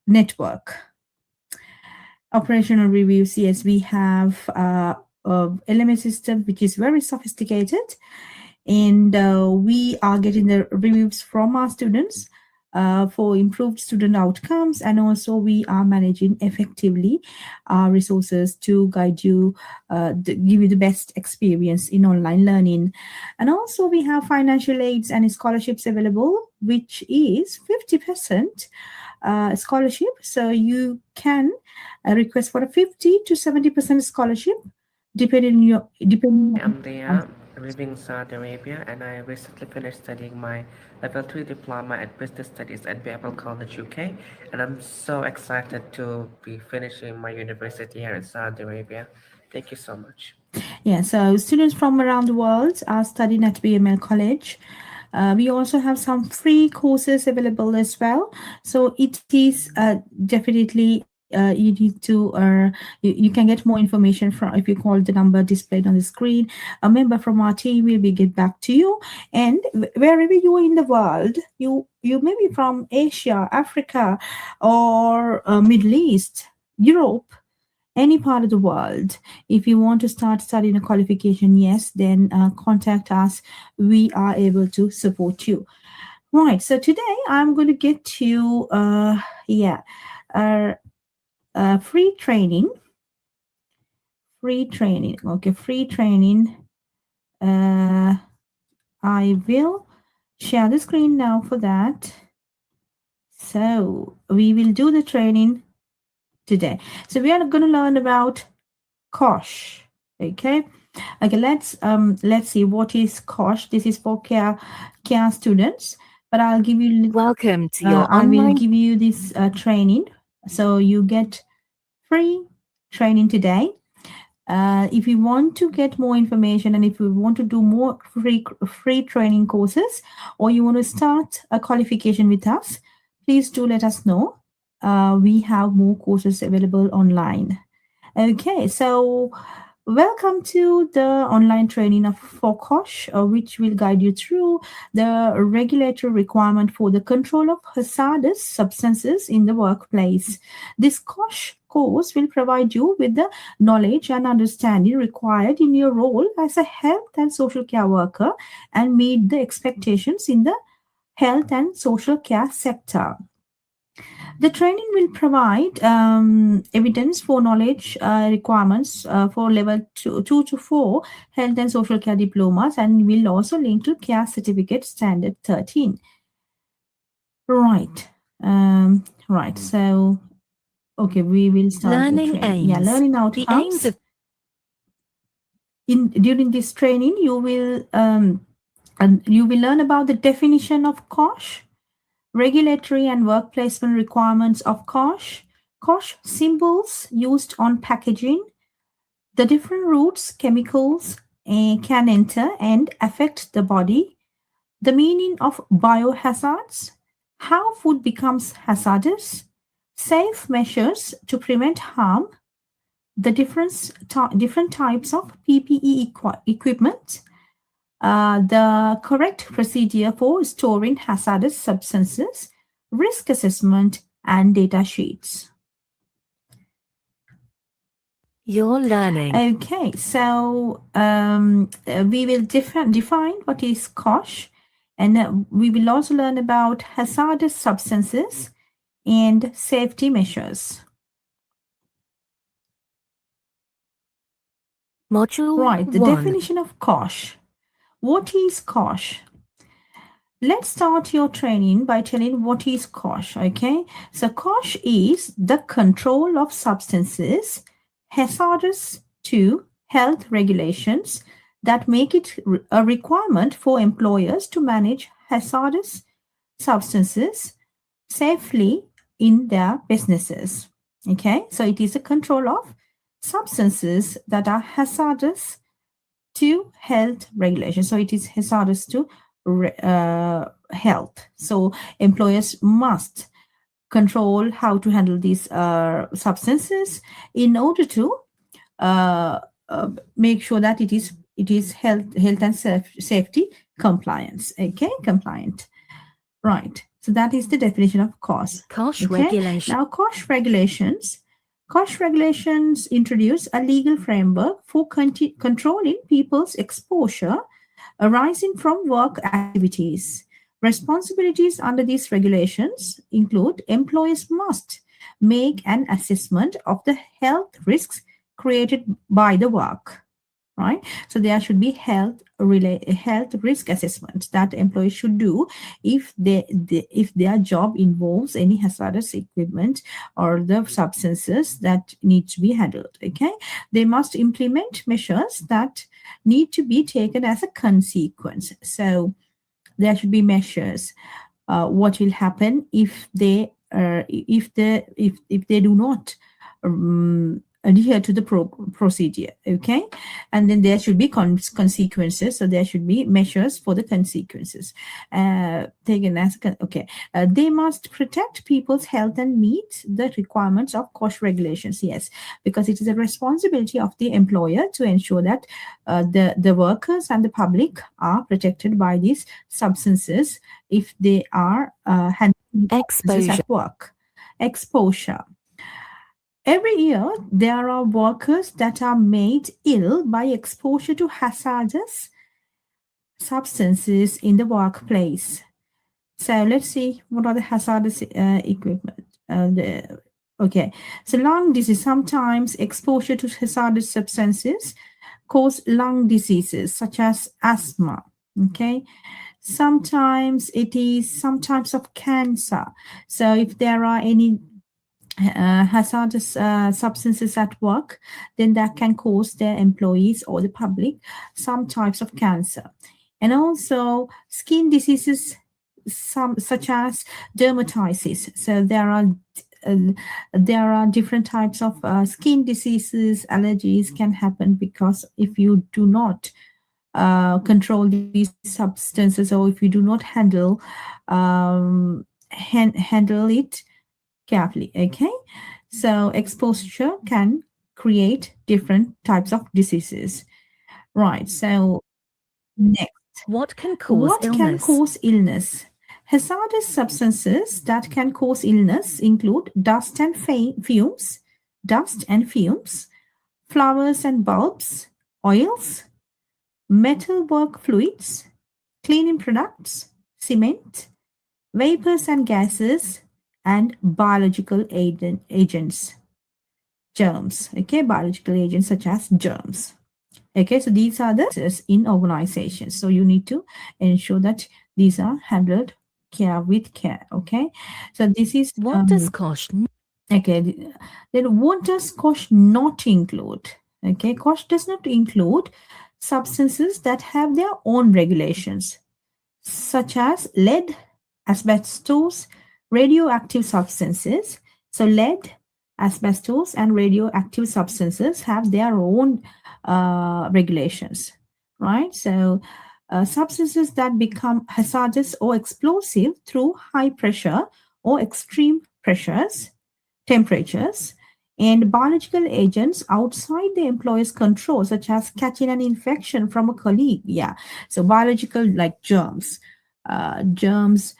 network. Operational reviews, yes, we have LMS system which is very sophisticated, and we are getting the reviews from our students for improved student outcomes, and also we are managing effectively our resources to guide you, give you the best experience in online learning. And also we have financial aids and scholarships available, which is 50% scholarship, so you can request for a 50 to 70% scholarship depending I'm on. there living in Saudi Arabia, and I recently finished studying my level 3 diploma at business studies at BML College UK, and I'm so excited to be finishing my university here in Saudi Arabia. Thank you so much. Yeah, so students from around the world are studying at BML College. We also have some free courses available as well. So it is definitely you need to you can get more information from if you call the number displayed on the screen. A member from our team will be get back to you. And wherever you are in the world, you may be from Asia, Africa, or Middle East, Europe, any part of the world. If you want to start studying a qualification, yes, then contact us. We are able to support you. Right. So today I'm going to get to uh, free training. Free training. Okay, free training. I will share the screen now for that. So we will do the training today. So we are going to learn about COSH. Okay. Okay, let's see what is COSH. This is for care students, but I'll give you Welcome to your I will online give you this training, so you get free training today. If you want to get more information and if you want to do more free training courses, or you want to start a qualification with us, please do let us know. We have more courses available online. Okay, so welcome to the online training of FOCOSH, which will guide you through the regulatory requirement for the control of hazardous substances in the workplace. This COSH course will provide you with the knowledge and understanding required in your role as a health and social care worker and meet the expectations in the health and social care sector. The training will provide evidence for knowledge requirements for level 2 to 4 health and social care diplomas, and will also link to care certificate standard 13. Right. Right. So, okay, we will start learning the training. aims. Yeah, learning The outcomes. aims of During this training, you will learn about the definition of COSH, regulatory and work placement requirements of COSH, COSH symbols used on packaging, the different routes chemicals can enter and affect the body, the meaning of biohazards, how food becomes hazardous, safe measures to prevent harm, the different types of PPE equipment, the correct procedure for storing hazardous substances, risk assessment, and data sheets. your learning. Okay, so we will define what is COSH, and we will also learn about hazardous substances and safety measures. Module Right, the 1. definition of COSH. What is COSH? Let's start your training by telling what is COSH, okay? So COSH is the control of substances hazardous to health regulations that make it a requirement for employers to manage hazardous substances safely in their businesses, okay? So it is a control of substances that are hazardous to health regulations. So it is hazardous to health. So employers must control how to handle these substances in order to make sure that it is health and safety compliance. Okay, compliant. Right. So that is the definition of COSH. COSH okay? regulation. Now COSH regulations. COSH regulations introduce a legal framework for controlling people's exposure arising from work activities. Responsibilities under these regulations include employers must make an assessment of the health risks created by the work, right? So there should be health risk assessment that employees should do if their job involves any hazardous equipment or the substances that need to be handled. Okay, they must implement measures that need to be taken as a consequence. So there should be measures. What will happen if they do not adhere to the procedure, okay? And then there should be consequences. So there should be measures for the consequences taken as okay. They must protect people's health and meet the requirements of COSH regulations. Yes, because it is a responsibility of the employer to ensure that the workers and the public are protected by these substances if they are handling substances at work. Exposure. Every year, there are workers that are made ill by exposure to hazardous substances in the workplace. So let's see what are the hazardous equipment. Okay, so lung disease. Sometimes exposure to hazardous substances cause lung diseases such as asthma. Okay, sometimes it is some types of cancer. So if there are any hazardous substances at work, then that can cause their employees or the public some types of cancer. And also skin diseases, some such as dermatitis. So there are different types of skin diseases, allergies can happen because if you do not control these substances, or if you do not handle it carefully. Okay, so exposure can create different types of diseases. Right. So next, What can cause what can illness? cause illness? Hazardous substances that can cause illness include dust and fumes, flowers and bulbs, oils, metalwork fluids, cleaning products, cement, vapors and gases, and biological agents, germs. Okay, biological agents such as germs. Okay, so these are the in organizations. So you need to ensure that these are handled with care. Okay, so this is What does COSH? okay. Then what does COSH not include? Okay, COSH does not include substances that have their own regulations, such as lead, asbestos, radioactive substances. So lead, asbestos, and radioactive substances have their own regulations, right? So substances that become hazardous or explosive through high pressure or extreme temperatures, and biological agents outside the employer's control, such as catching an infection from a colleague. Yeah, so biological like germs, germs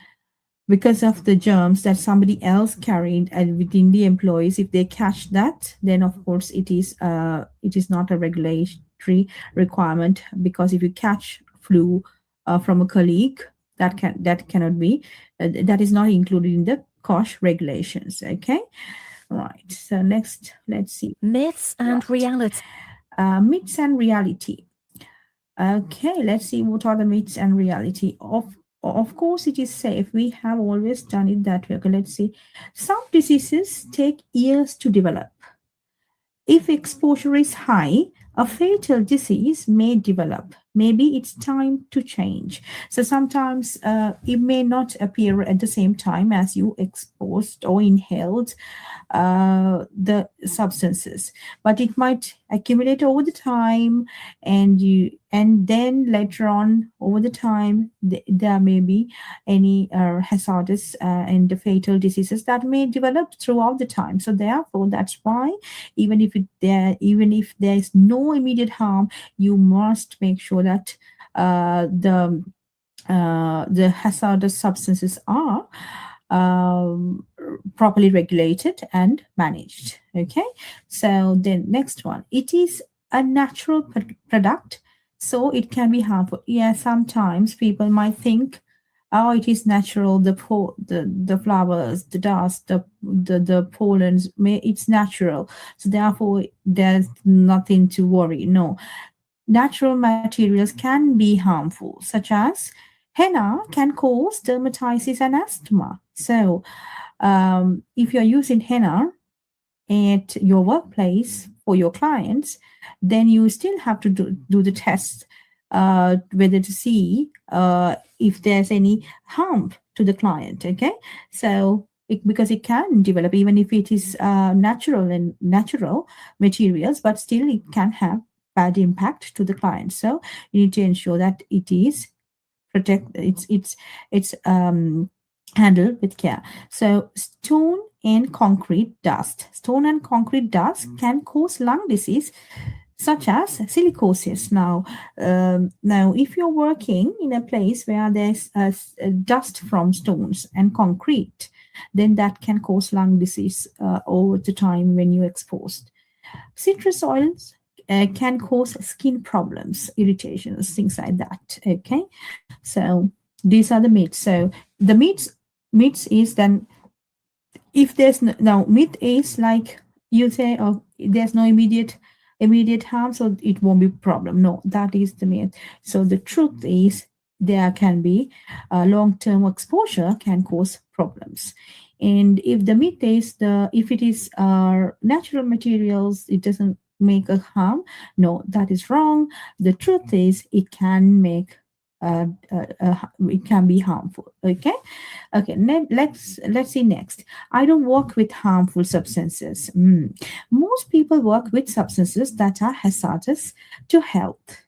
because of the germs that somebody else carried within the employees. If they catch that, then of course it is not a regulatory requirement, because if you catch flu from a colleague, that cannot be that is not included in the COSH regulations. Okay. Right. So next, let's see. Myths and reality. Myths and reality. Okay, let's see what are the myths and reality. Of course, it is safe. We have always done it that way. Okay, let's see. Some diseases take years to develop. If exposure is high, a fatal disease may develop. Maybe it's time to change. So sometimes it may not appear at the same time as you exposed or inhaled the substances, but it might accumulate over the time, and then later on over the time there may be any hazardous and fatal diseases that may develop throughout the time. So therefore, that's why even if there is no immediate harm, you must make sure that the hazardous substances are properly regulated and managed. Okay, so then next one, it is a natural product, so it can be harmful. Yeah, sometimes people might think, oh, it is natural, the flowers, the dust, the pollens, it's natural, so therefore there's nothing to worry. No, natural materials can be harmful, such as henna can cause dermatitis and asthma. So if you're using henna at your workplace for your clients, then you still have to do the test whether to see if there's any harm to the client. Okay, so because it can develop even if it is natural materials, but still it can have bad impact to the client. So you need to ensure that it is handled with care. So stone and concrete dust can cause lung disease such as silicosis. Now if you're working in a place where there's dust from stones and concrete, then that can cause lung disease over the time when you're exposed. Citrus oils can cause skin problems, irritations, things like that. Okay, so these are the myths. So the myths is then, if there's now myth is like you say, oh, there's no immediate harm, so it won't be a problem. No, that is the myth. So the truth is there can be long-term exposure can cause problems. And if the myth is if it is natural materials, it doesn't make a harm. No, that is wrong. The truth is it can make it can be harmful. Okay. Okay, let's see next. I don't work with harmful substances. Most people work with substances that are hazardous to health.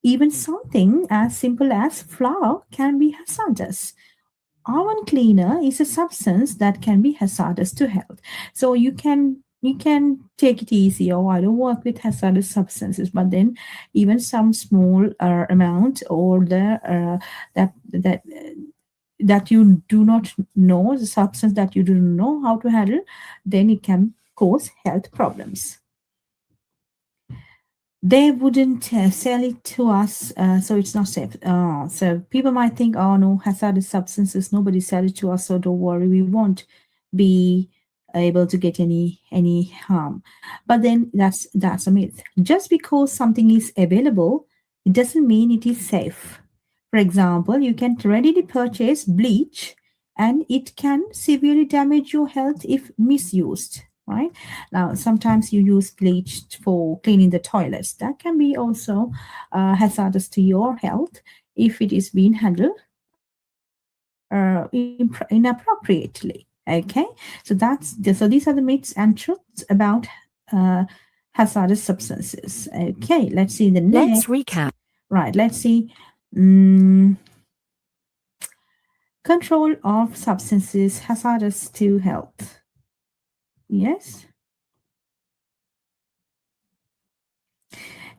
Even something as simple as flour can be hazardous. Oven cleaner is a substance that can be hazardous to health. So you can take it easy. Oh, I don't work with hazardous substances, but then even some small amount or the that you do not know, the substance that you do not know how to handle, then it can cause health problems. They wouldn't sell it to us, so it's not safe. So people might think, oh no, hazardous substances, nobody sell it to us, so don't worry, we won't be able to get any harm. But then that's a myth. Just because something is available, it doesn't mean it is safe. For example, you can readily purchase bleach and it can severely damage your health if misused, right? Now, sometimes you use bleach for cleaning the toilets. That can be also hazardous to your health if it is being handled inappropriately. Okay, so so these are the myths and truths about hazardous substances. Okay, let's see the next. Let's recap. Right, let's see. Control of substances hazardous to health. Yes.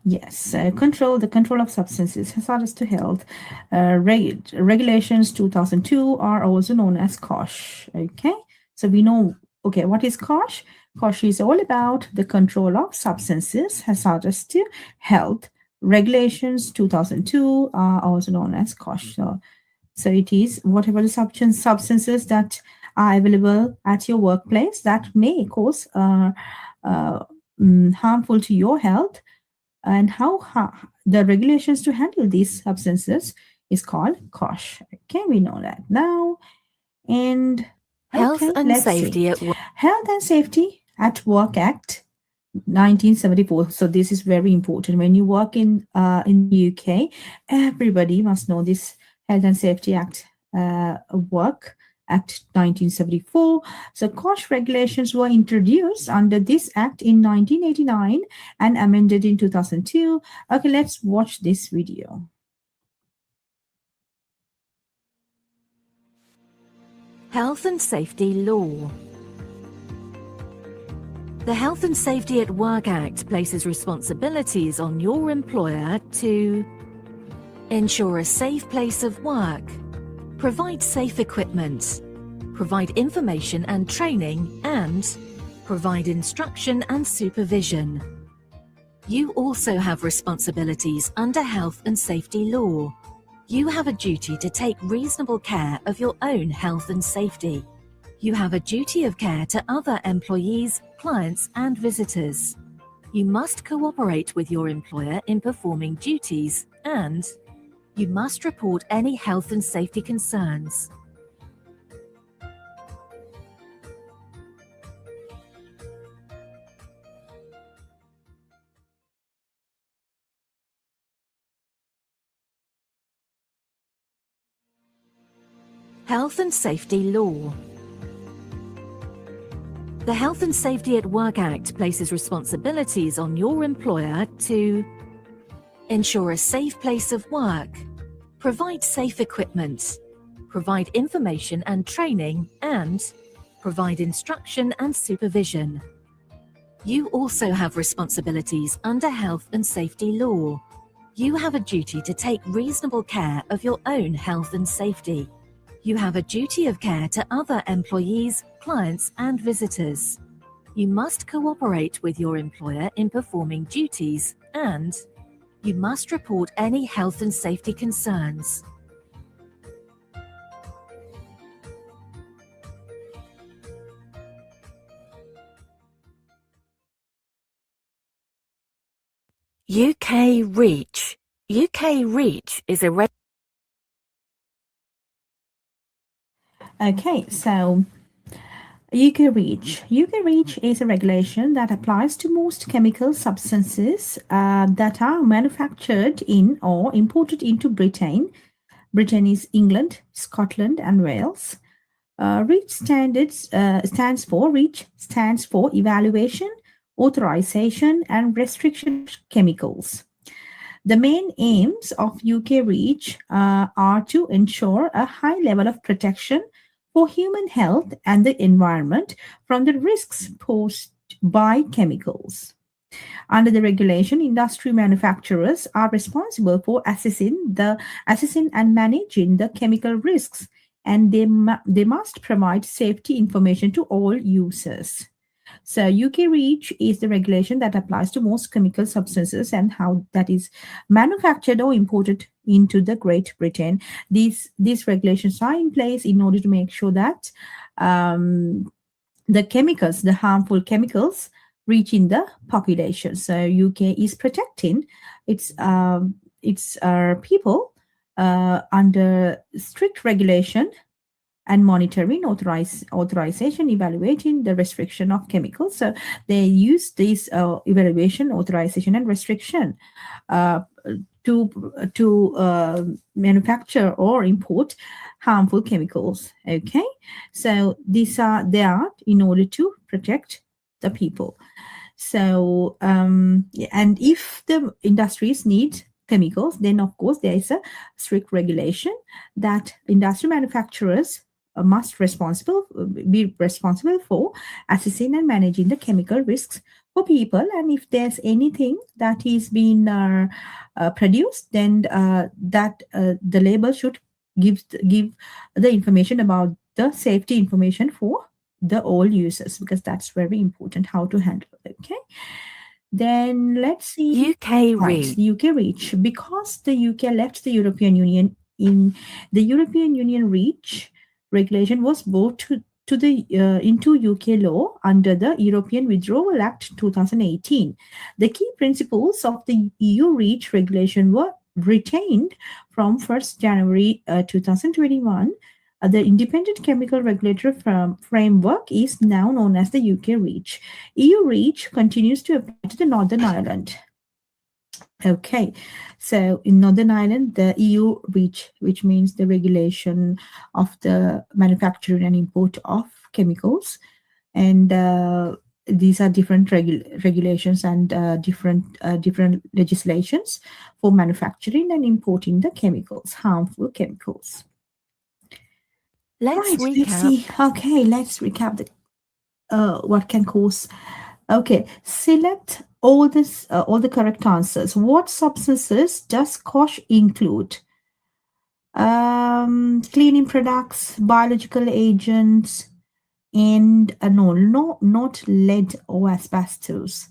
Yes, the control of substances hazardous to health. Regulations 2002 are also known as COSH. Okay, so we know. Okay, what is COSH? COSH is all about the control of substances hazardous to health. Regulations 2002 are also known as COSH. So it is whatever the substances that are available at your workplace that may cause harmful to your health, and how the regulations to handle these substances is called COSH. Okay, we know that now. And Health okay, and let's Safety see. at Work. Health and Safety at Work Act 1974. So this is very important. When you work in the UK, everybody must know this Health and Safety Act work. Act 1974. So COSH regulations were introduced under this act in 1989 and amended in 2002. Okay, let's watch this video. Health and Safety Law. The Health and Safety at Work Act places responsibilities on your employer to ensure a safe place of work, provide safe equipment, provide information and training, and provide instruction and supervision. You also have responsibilities under health and safety law. You have a duty to take reasonable care of your own health and safety. You have a duty of care to other employees, clients, and visitors. You must cooperate with your employer in performing duties, and you must report any health and safety concerns. Health and Safety Law. The Health and Safety at Work Act places responsibilities on your employer to ensure a safe place of work, provide safe equipment, provide information and training, and provide instruction and supervision. You also have responsibilities under health and safety law. You have a duty to take reasonable care of your own health and safety. You have a duty of care to other employees, clients, and visitors. You must cooperate with your employer in performing duties, and you must report any health and safety concerns. UK REACH. UK REACH is a Okay, so UK REACH. UK REACH is a regulation that applies to most chemical substances that are manufactured in or imported into Britain. Britain is England, Scotland, and Wales. REACH stands for Evaluation, Authorization, and Restriction of Chemicals. The main aims of UK REACH are to ensure a high level of protection for human health and the environment from the risks posed by chemicals. Under the regulation, industry manufacturers are responsible for assessing and managing the chemical risks, and they must provide safety information to all users. So UK REACH is the regulation that applies to most chemical substances and how that is manufactured or imported into the Great Britain. These regulations are in place in order to make sure that the harmful chemicals, reaching the population. So UK is protecting its people under strict regulation and monitoring, authorization, evaluating the restriction of chemicals. So they use this evaluation, authorization, and restriction to manufacture or import harmful chemicals. Okay, so they are in order to protect the people. So and if the industries need chemicals, then of course there is a strict regulation that industry manufacturers must be responsible for assessing and managing the chemical risks for people. And if there's anything that is being produced, then the label should give the information about the safety information for the all users, because that's very important how to handle it. Okay, then let's see. UK Right, REACH. the UK REACH. Because the UK left the European Union, in the European Union REACH regulation was brought into UK law under the European Withdrawal Act 2018. The key principles of the EU REACH regulation were retained from 1st January 2021. The Independent Chemical Regulatory Framework is now known as the UK REACH. EU REACH continues to apply to the Northern Ireland. Okay, so in Northern Ireland, the EU REACH, which means the regulation of the manufacturing and import of chemicals, and these are different regulations and different legislations for manufacturing and importing the chemicals, harmful chemicals. Let's Right, let's see. Okay, let's recap what can cause. Okay, select all the correct answers. What substances does COSH include? Cleaning products, biological agents, and no, not lead or asbestos,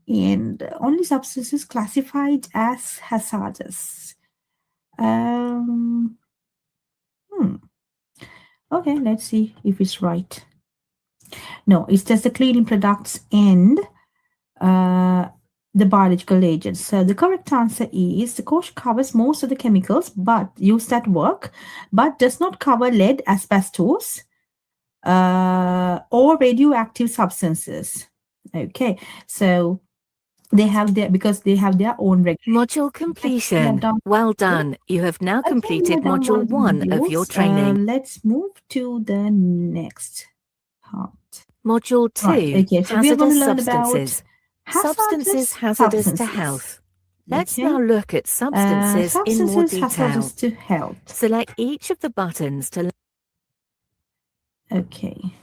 and only substances classified as hazardous. Okay, let's see if it's right. No, it's just the cleaning products and the biological agents. So the correct answer is the course covers most of the chemicals but used at work, but does not cover lead, asbestos, or radioactive substances. Okay, so they have their own module completion. Well done. You have now completed module 1 of your training. Let's move to the next part. Module 2, right, okay, so we are going to learn substances. Substances hazardous to health. Let's now look at substances in more detail. Hazardous to health. Select each of the buttons to... Okay.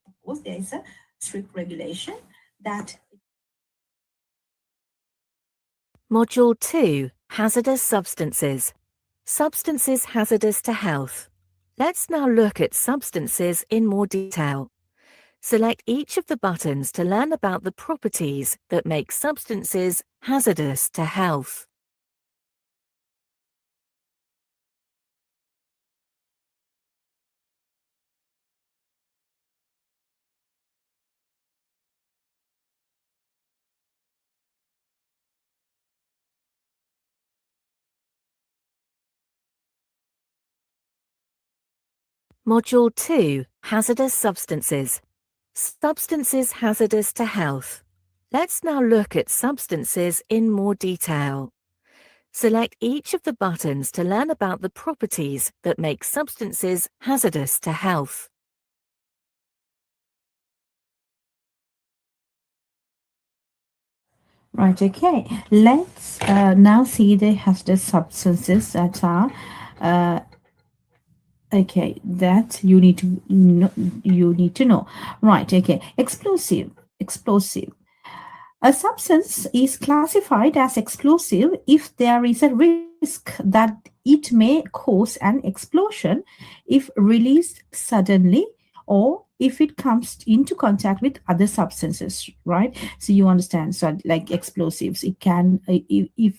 Of course, there is a strict regulation that... Module 2, hazardous substances. Substances hazardous to health. Let's now look at substances in more detail. Select each of the buttons to learn about the properties that make substances hazardous to health. Module 2, Hazardous Substances. Substances hazardous to health. Let's now look at substances in more detail. Select each of the buttons to learn about the properties that make substances hazardous to health. Right, okay. Let's now see the hazardous substances that are okay, that you need to know. Right, okay. Explosive. A substance is classified as explosive if there is a risk that it may cause an explosion if released suddenly, or if it comes into contact with other substances, right? So you understand. So like explosives, it can if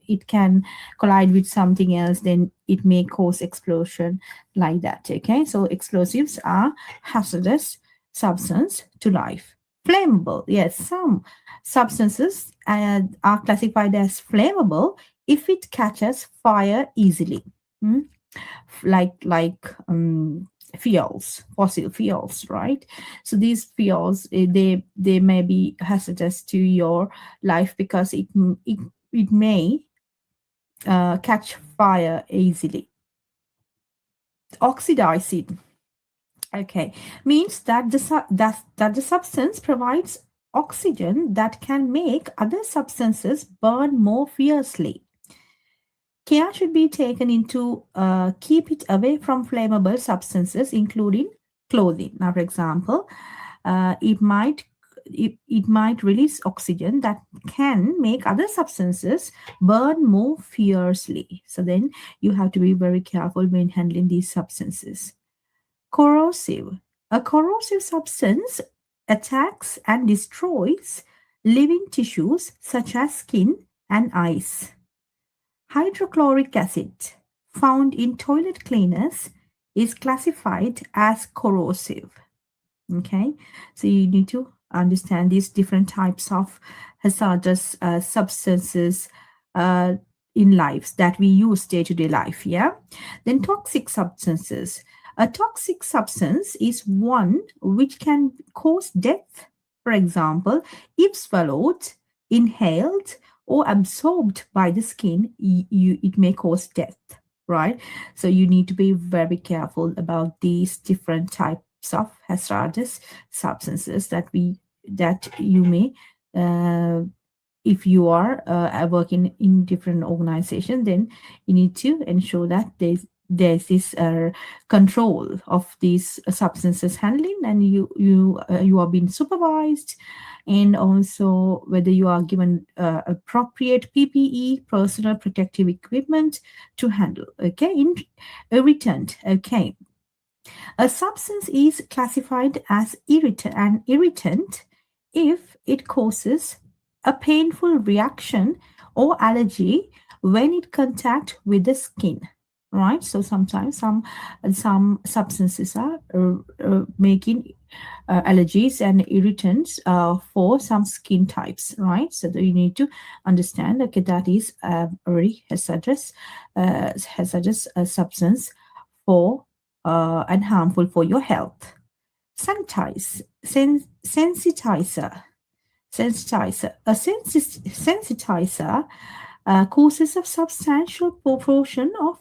it can collide with something else, then it may cause explosion, like that. Okay, so explosives are hazardous substance to life. Flammable, yes, some substances are classified as flammable if it catches fire easily. Mm? like fuels, fossil fuels, right? So these fuels, they may be hazardous to your life because it may catch fire easily. Oxidizing, okay, means that that the substance provides oxygen that can make other substances burn more fiercely. Care should be taken into keep it away from flammable substances, including clothing. Now, for example, it might release oxygen that can make other substances burn more fiercely. So then you have to be very careful when handling these substances. Corrosive. A corrosive substance attacks and destroys living tissues such as skin and eyes. Hydrochloric acid, found in toilet cleaners, is classified as corrosive. Okay, so you need to understand these different types of hazardous substances in lives that we use day-to-day life. Yeah, then toxic substances. A toxic substance is one which can cause death. For example, if swallowed, inhaled, or absorbed by the skin, it may cause death, right? So you need to be very careful about these different types of hazardous substances that you may if you are working in different organizations, then you need to ensure that there's this control of these substances handling, and you are being supervised, and also whether you are given appropriate PPE, personal protective equipment, to handle. Okay, irritant. Okay, a substance is classified as an irritant if it causes a painful reaction or allergy when it contact with the skin, right? So sometimes some substances are making allergies and irritants for some skin types, right? So you need to understand, okay, that is a very hazardous substance for and harmful for your health. Sensitizer. A sensitizer causes a substantial proportion of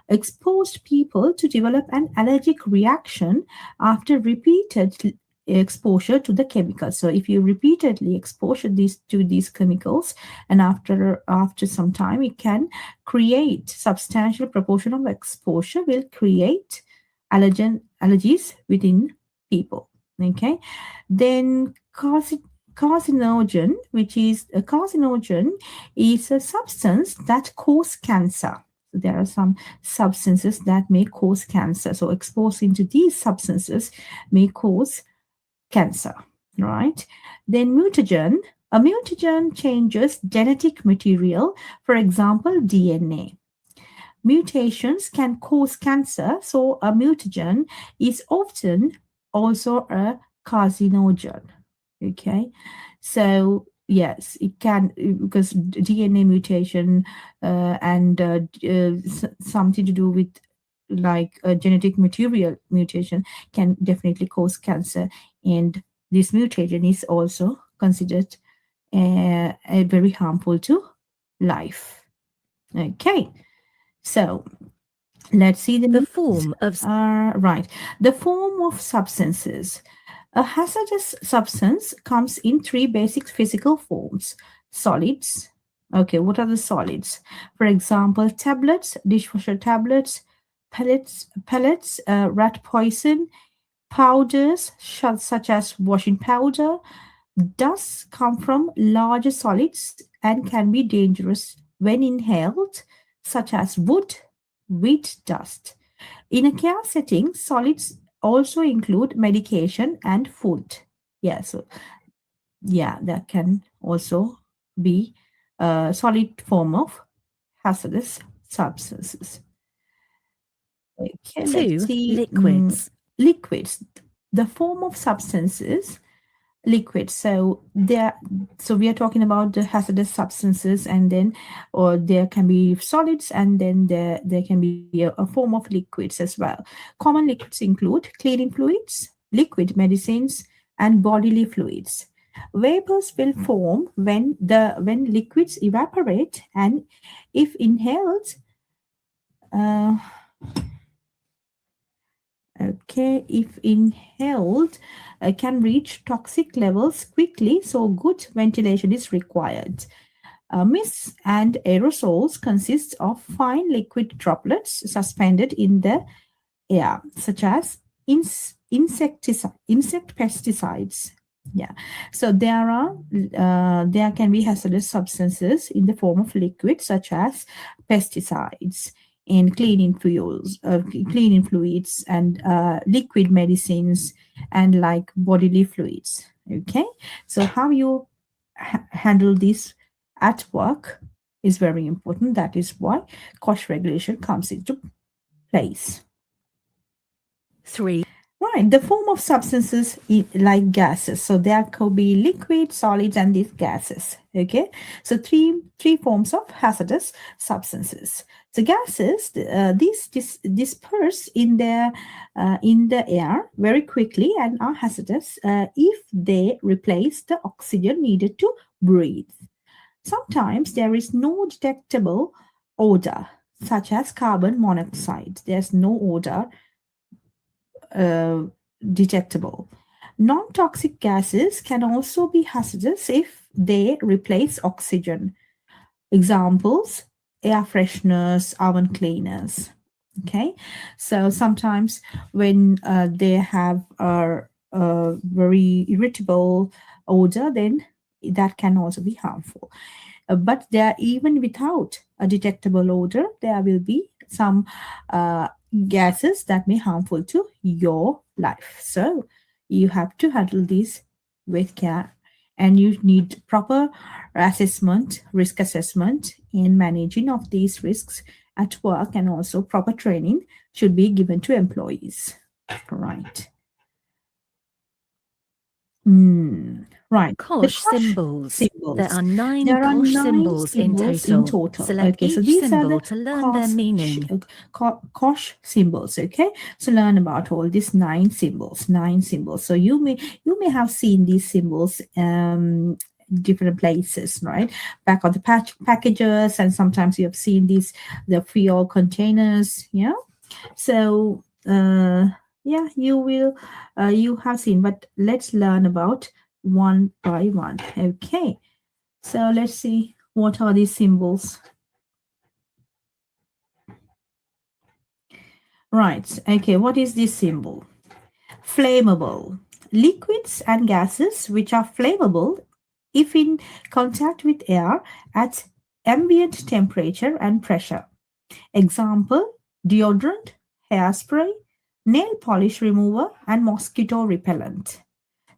exposed people to develop an allergic reaction after repeated exposure to the chemicals. So if you repeatedly exposure to these chemicals, and after some time, it can create substantial proportion of exposure will create allergies within people. Okay, then carcinogen, which is a carcinogen, is a substance that cause cancer. There are some substances that may cause cancer. So exposing to these substances may cause cancer, right? Then mutagen. A mutagen changes genetic material, for example, DNA. Mutations can cause cancer, so a mutagen is often also a carcinogen. Okay, so yes, it can, because DNA mutation and something to do with like a genetic material mutation can definitely cause cancer, and this mutation is also considered very harmful to life. Okay, so let's see the The next. form of Right, the form of substances. A hazardous substance comes in three basic physical forms: solids. Okay, what are the solids? For example, tablets, dishwasher tablets, pellets, rat poison, powders such as washing powder. Dust come from larger solids and can be dangerous when inhaled, such as wood, wheat dust. In a care setting, solids also include medication and food. Yeah, so yeah, that can also be a solid form of hazardous substances. Okay, let's 2. see. Liquids. Liquids, the form of substances, liquids. So we are talking about the hazardous substances, and then or there can be solids, and then there can be a form of liquids as well. Common liquids include cleaning fluids, liquid medicines, and bodily fluids. Vapors will form when liquids evaporate, and if inhaled, uh, okay, if inhaled, can reach toxic levels quickly, so good ventilation is required. Mists and aerosols consist of fine liquid droplets suspended in the air, such as insect pesticides. Yeah, so there can be hazardous substances in the form of liquids, such as pesticides and cleaning fluids, and liquid medicines, and like bodily fluids. Okay, so how you handle this at work is very important. That is why cost regulation comes into place. 3. Right, the form of substances like gases. So there could be liquid, solids, and these gases. Okay, so three forms of hazardous substances. So gases, these disperse in the air very quickly and are hazardous if they replace the oxygen needed to breathe. Sometimes there is no detectable odor, such as carbon monoxide. There's no odor detectable. Non toxic gases can also be hazardous if they replace oxygen. Examples: air fresheners, oven cleaners. Okay, so sometimes when they have a very irritable odor, then that can also be harmful. But there, even without a detectable odor, there will be some gases that may harmful to your life. So you have to handle these with care, and you need proper assessment, risk assessment in managing of these risks at work, and also proper training should be given to employees. Right. Right. The Kosh kosh symbols. There symbols. are 9 There are Kosh 9 symbols in symbols in total. total. Select Okay, so each these are the symbol to learn their meaning. kosh symbols. Okay, so learn about all these 9 symbols. 9 symbols. So you may have seen these symbols different places, right? Back on the packages, and sometimes you have seen the fuel containers. Yeah. So yeah, you have seen, but let's learn about one by one. Okay, so let's see what are these symbols. Right, okay, what is this symbol? Flammable. Liquids and gases which are flammable if in contact with air at ambient temperature and pressure. Example: deodorant, hairspray, nail polish remover, and mosquito repellent.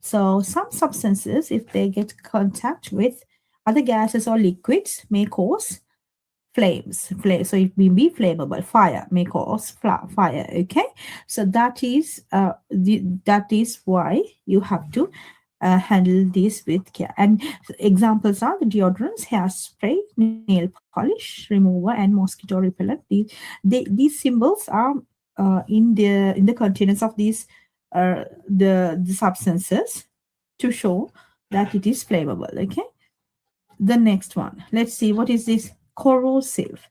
So some substances, if they get contact with other gases or liquids, may cause flames. So it may be flammable. Fire may cause fire. Okay, so that is why you have to handle this with care. And examples are the deodorants, hairspray, nail polish remover, and mosquito repellent. These symbols are in the containers of these the substances to show that it is flammable. Okay. The next one, let's see, what is this? Corrosive.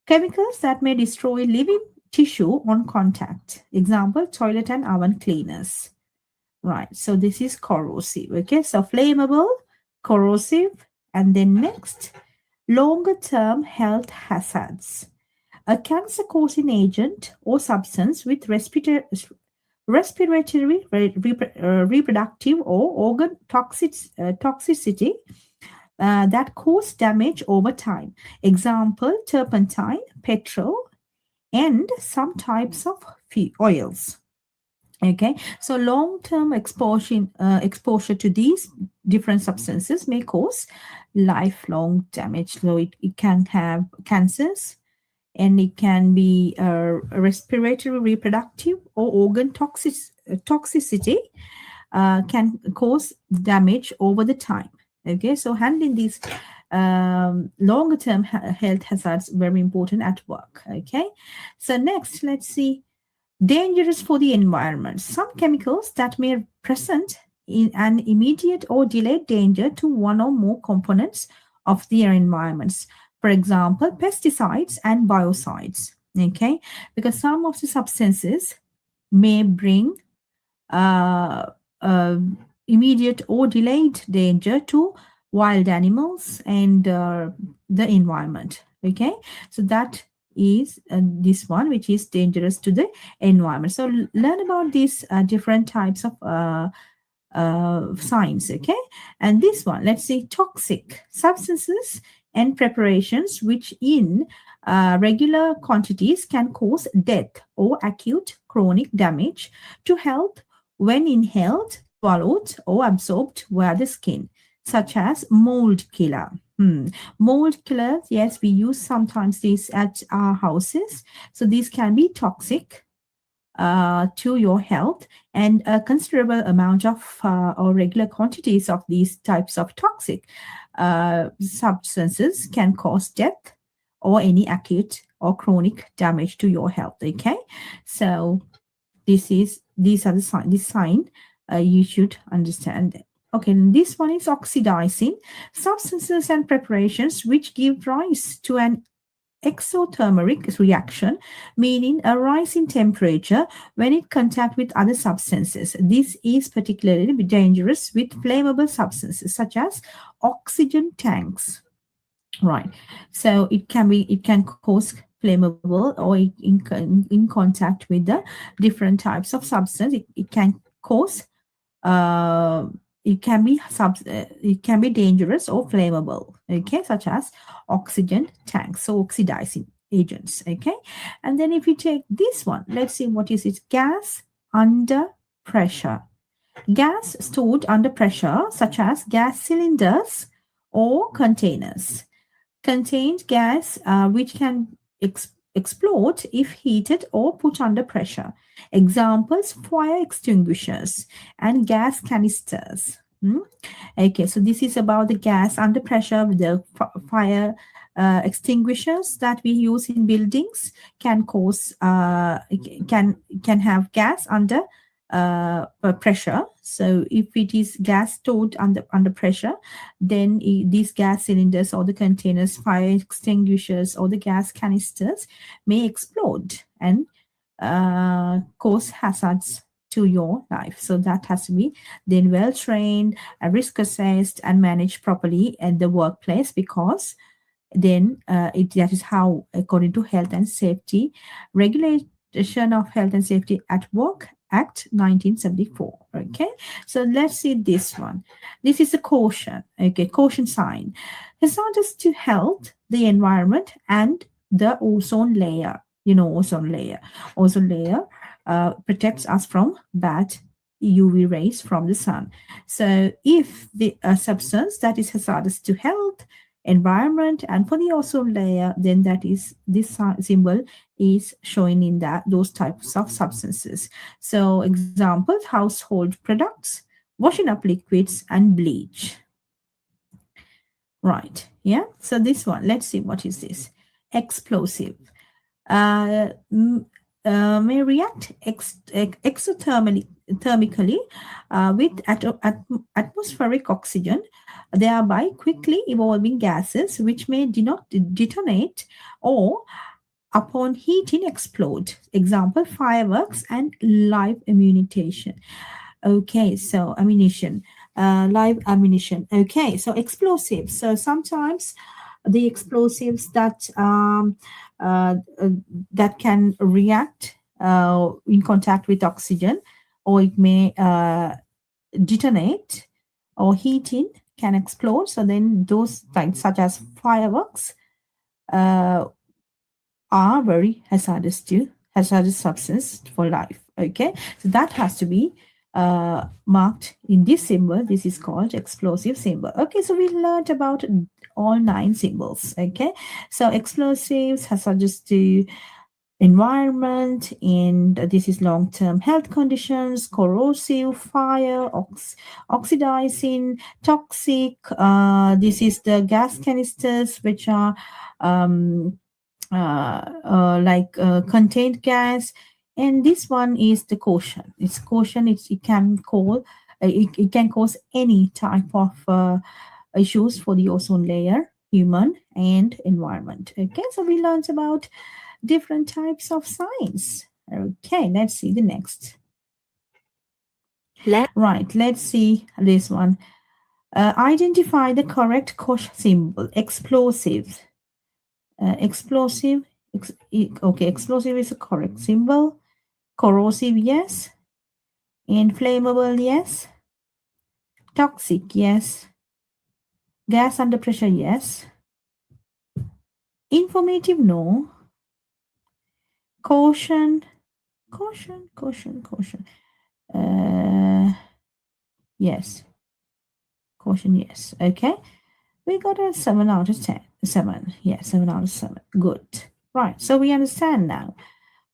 Chemicals that may destroy living tissue on contact. Example, toilet and oven cleaners. Right, so this is corrosive. Okay, so flammable, corrosive, and then next, longer term health hazards. A cancer causing agent or substance with respiratory, reproductive, or organ toxicity that cause damage over time. Example, turpentine, petrol, and some types of oils. Okay, so long-term exposure to these different substances may cause lifelong damage. So it can have cancers, and it can be respiratory, reproductive, or organ toxicity can cause damage over the time. Okay, so handling these longer term health hazards very important at work. Okay, so next, let's see, dangerous for the environment. Some chemicals that may present in an immediate or delayed danger to one or more components of their environments. For example, pesticides and biocides. Okay, because some of the substances may bring immediate or delayed danger to wild animals and the environment. Okay, so that is this one, which is dangerous to the environment. So learn about these different types of signs. Okay, and this one, let's see, toxic substances and preparations which in regular quantities can cause death or acute chronic damage to health when inhaled, swallowed, or absorbed via the skin, such as mold killer. Mold killers, yes, we use sometimes these at our houses. So these can be toxic to your health, and a considerable amount of or regular quantities of these types of toxic substances can cause death or any acute or chronic damage to your health. Okay, so these are the sign. This sign you should understand. Okay, this one is oxidizing substances and preparations which give rise to an exothermic reaction, meaning a rise in temperature when in contact with other substances. This is particularly dangerous with flammable substances such as oxygen tanks. Right, so it can cause flammable or in contact with the different types of substance. It can cause it can be dangerous or flammable. Okay, such as oxygen tanks, so oxidizing agents. Okay, and then if we take this one, let's see what is it. Gas under pressure. Gas stored under pressure, such as gas cylinders or containers, contained gas which can explode if heated or put under pressure. Examples, fire extinguishers and gas canisters. Okay, so this is about the gas under pressure with the fire extinguishers that we use in buildings can cause can have gas under pressure. So if it is gas stored under pressure, then these gas cylinders or the containers, fire extinguishers or the gas canisters may explode and cause hazards to your life. So that has to be then well trained, risk assessed, and managed properly at the workplace, because then that is how, according to Health and Safety Regulation of Health and Safety at Work Act 1974. Okay, so let's see this one. This is a caution. Okay, caution sign. Hazardous to health, the environment, and the ozone layer. You know, ozone layer. Ozone layer protects us from bad UV rays from the sun. So if the substance that is hazardous to health, environment, and for the ozone layer, then that is, this symbol is showing in that those types of substances. So examples, household products, washing up liquids, and bleach. Right, yeah, so this one, let's see what is this. Explosive. may react exothermically with atmospheric oxygen, thereby quickly evolving gases which may detonate or upon heating explode. Example, fireworks and live ammunition. Okay, so ammunition, live ammunition. Okay, so explosives. So sometimes the explosives that can react in contact with oxygen, or it may detonate or heating can explode. So then those things such as fireworks are very hazardous substance for life. Okay, so that has to be marked in this symbol. This is called explosive symbol. Okay, so we learned about all 9 symbols. Okay, so explosives, hazardous to environment, and this is long-term health conditions, corrosive, fire, oxidizing, toxic. This is the gas canisters which are contained gas, and this one is the caution. It's caution. It can cause any type of issues for the ozone layer, human and environment. Okay, so we learned about different types of signs. Okay, let's see the next. Right, let's see this one. Identify the correct caution symbol. Explosive. Explosive. Okay, explosive is a correct symbol. Corrosive, yes. Inflammable, yes. Toxic, yes. Gas under pressure, yes. Informative, no. Caution. Yes. Caution, yes. Okay. We got a 7 out of 10. 7. Yeah, 7 out of 7. Good. Right. So we understand now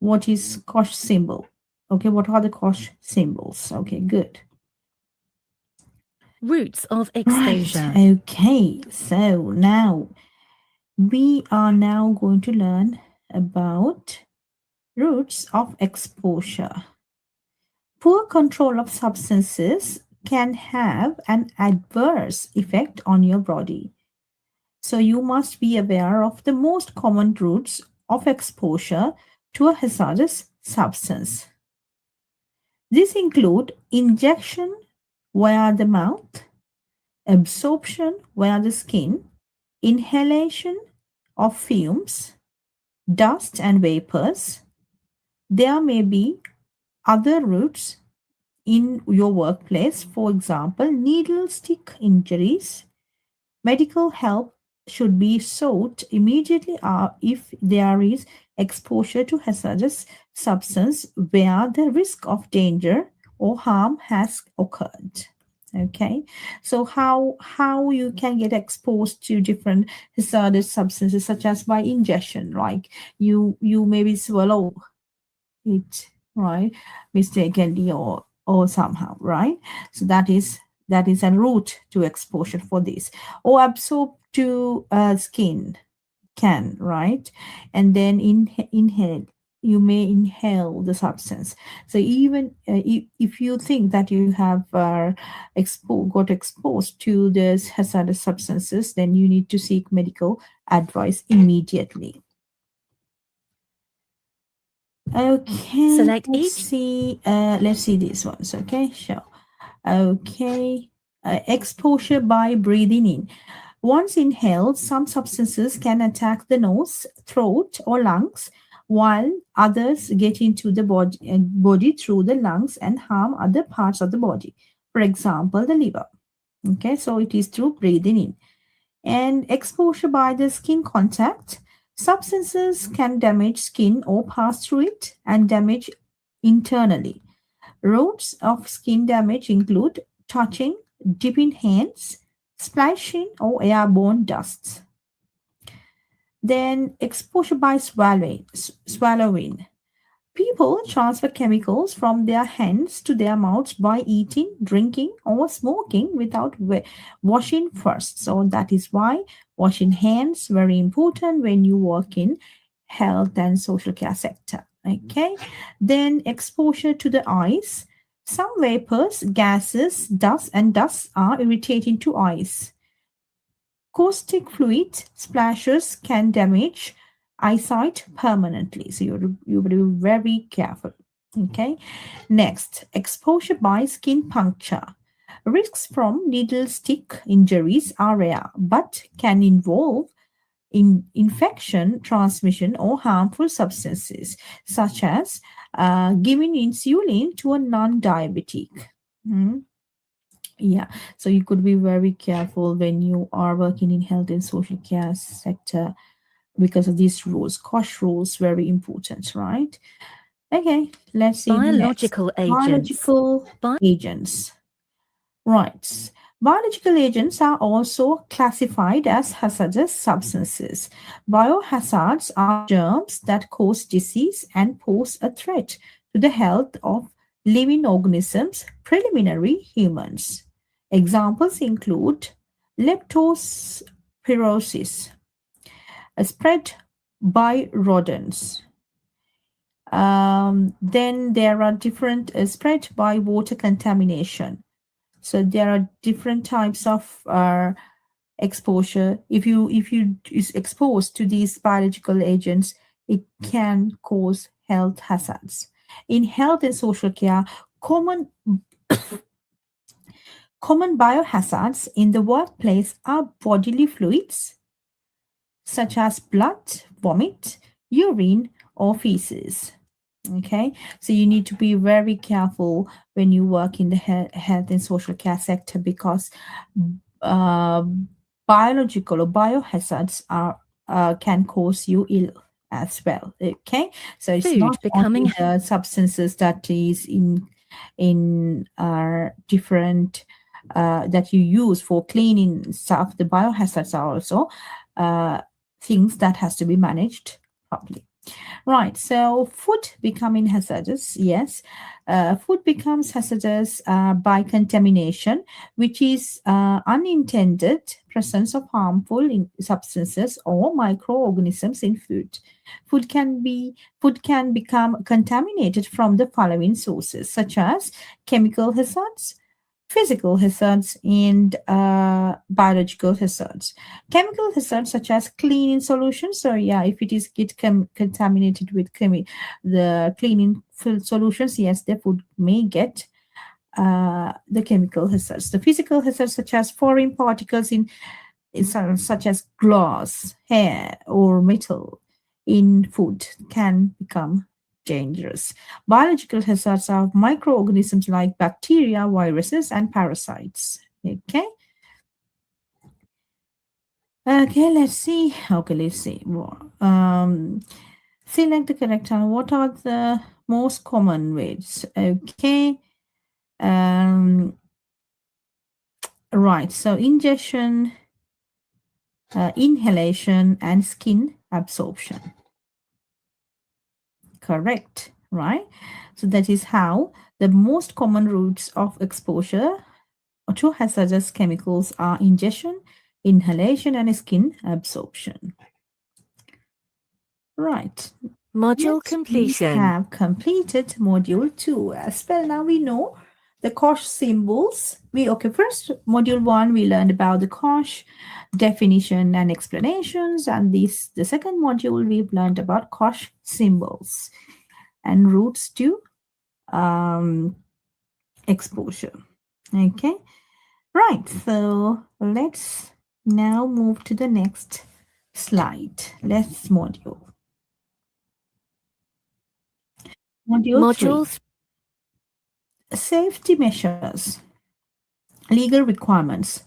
what is caution symbol. Okay, what are the caution symbols? Okay, good. Routes of exposure. Right. Okay, so now we are now going to learn about routes of exposure. Poor control of substances can have an adverse effect on your body. So you must be aware of the most common routes of exposure to a hazardous substance. These include injection via the mouth, absorption via the skin, inhalation of fumes, dust and vapors. There may be other routes in your workplace, for example, needle stick injuries. Medical help should be sought immediately if there is exposure to hazardous substance where the risk of danger or harm has occurred. Okay, so how you can get exposed to different hazardous substances, such as by ingestion, like you maybe swallow it, right, mistakenly or somehow, right? So that is a route to exposure for this, or absorb to skin can, right? And then inhale, you may inhale the substance. So even if you think that you have got exposed to this hazardous substances, then you need to seek medical advice immediately. Okay, Select let's each. see. Let's see these ones. Okay, sure. Okay, exposure by breathing in. Once inhaled, some substances can attack the nose, throat, or lungs, while others get into the body through the lungs and harm other parts of the body. For example, the liver. Okay, so it is through breathing in. And exposure by the skin contact. Substances can damage skin or pass through it and damage internally. Routes of skin damage include touching, dipping hands, splashing, or airborne dusts. Then exposure by swallowing. People transfer chemicals from their hands to their mouths by eating, drinking, or smoking without washing first. So that is why washing hands very important when you work in health and social care sector. Okay, then exposure to the eyes. Some vapors, gases, dust, and dust are irritating to eyes. Caustic fluid splashes can damage eyesight permanently. So you have to be very careful. Okay. Next, exposure by skin puncture. Risks from needle stick injuries are rare, but can involve infection, transmission, or harmful substances, such as giving insulin to a non-diabetic. Mm. Yeah, so you could be very careful when you are working in health and social care sector because of these rules. COSH rules very important, right? Okay, let's see next. Biological agents. Biological agents. Right. Biological agents are also classified as hazardous substances. Biohazards are germs that cause disease and pose a threat to the health of living organisms, preliminary humans. Examples include leptospirosis, spread by rodents. Then there are different spread by water contamination. So there are different types of exposure. If you is exposed to these biological agents, it can cause health hazards. In health and social care, common biohazards in the workplace are bodily fluids such as blood, vomit, urine, or feces. Okay, so you need to be very careful when you work in the health and social care sector because uh, biological or biohazards are can cause you ill as well. Okay, so it's Food not becoming only the substances that is in different that you use for cleaning stuff. The biohazards are also things that has to be managed properly. Right, so food becoming hazardous, yes. Food becomes hazardous by contamination, which is unintended presence of harmful substances or microorganisms in food. Food can become contaminated from the following sources, such as chemical hazards, physical hazards, and biological hazards. Chemical hazards such as cleaning solutions. So yeah, if it is contaminated with the cleaning solutions, yes, the food may get the chemical hazards. The physical hazards such as foreign particles such as glass, hair, or metal in food can become dangerous. Biological hazards are microorganisms like bacteria, viruses, and parasites. Okay. Okay, let's see. Okay, let's see. Select the correct one. What are the most common ways? Okay. Right. So ingestion, inhalation, and skin absorption. Correct, right? So that is how the most common routes of exposure to hazardous chemicals are ingestion, inhalation, and skin absorption. Right. Module We completion. have completed module 2. As well, now we know the COSH symbols. First, module 1, we learned about the COSH definition and explanations, and the second module we've learned about COSH symbols and routes to exposure. Okay, right. So let's now move to the next slide. Let's module. Module 3. Safety measures. Legal requirements.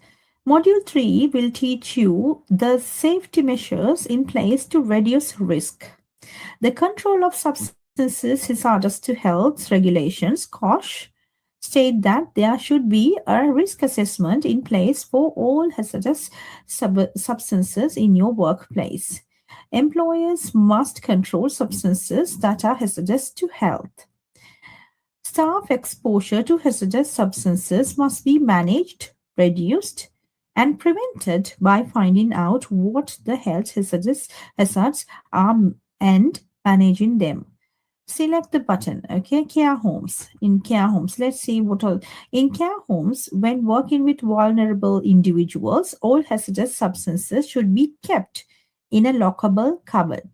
Module 3 will teach you the safety measures in place to reduce risk. The control of substances hazardous to health regulations, COSH, state that there should be a risk assessment in place for all hazardous substances in your workplace. Employers must control substances that are hazardous to health. Staff exposure to hazardous substances must be managed, reduced, and prevented by finding out what the health hazards are and managing them. select the button. Okay, care homes. In care homes, let's see what all. In care homes, when working with vulnerable individuals, all hazardous substances should be kept in a lockable cupboard.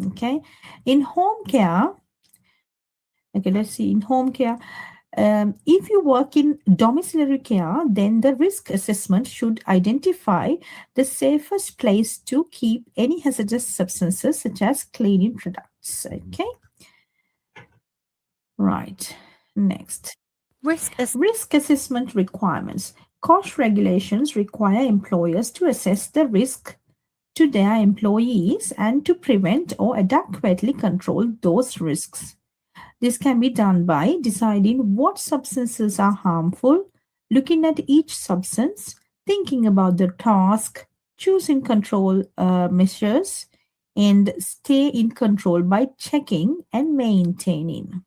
Okay, in home care, okay, let's see. In home care, if you work in domiciliary care, then the risk assessment should identify the safest place to keep any hazardous substances such as cleaning products. Okay. Right. Next. Risk Risk assessment requirements. COSH regulations require employers to assess the risk to their employees and to prevent or adequately control those risks. This can be done by deciding what substances are harmful, looking at each substance, thinking about the task, choosing control measures, and stay in control by checking and maintaining.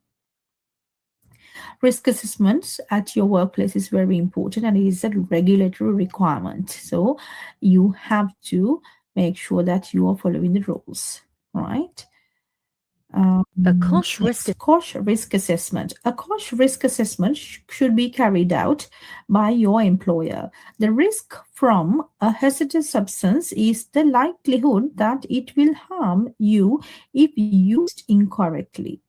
Risk assessments at your workplace is very important and it is a regulatory requirement. So you have to make sure that you are following the rules, right? A COSH risk COSH risk assessment. A COSH risk assessment should be carried out by your employer. The risk from a hazardous substance is the likelihood that it will harm you if used incorrectly.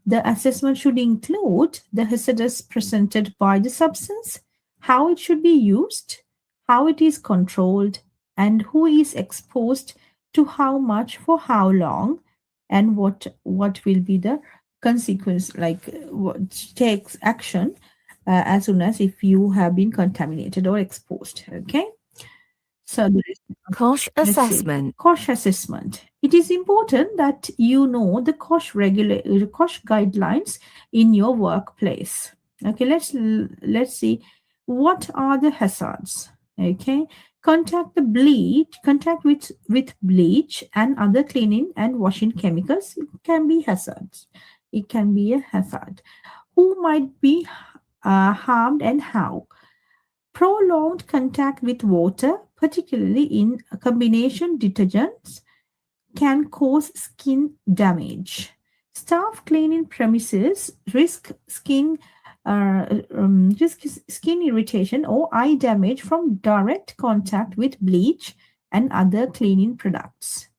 The assessment should include the hazardous presented by the substance, how it should be used, how it is controlled, and who is exposed to how much for how long, and what will be the consequence, like what takes action as soon as if you have been contaminated or exposed. Okay. So there is COSH assessment. COSH assessment. It is important that you know the COSH guidelines in your workplace. Okay, let's see what are the hazards. Okay, contact with bleach and other cleaning and washing chemicals. It can be hazards. It can be a hazard. Who might be harmed and how? Prolonged contact with water, particularly in combination detergents, can cause skin damage. Staff cleaning premises risk skin irritation or eye damage from direct contact with bleach and other cleaning products.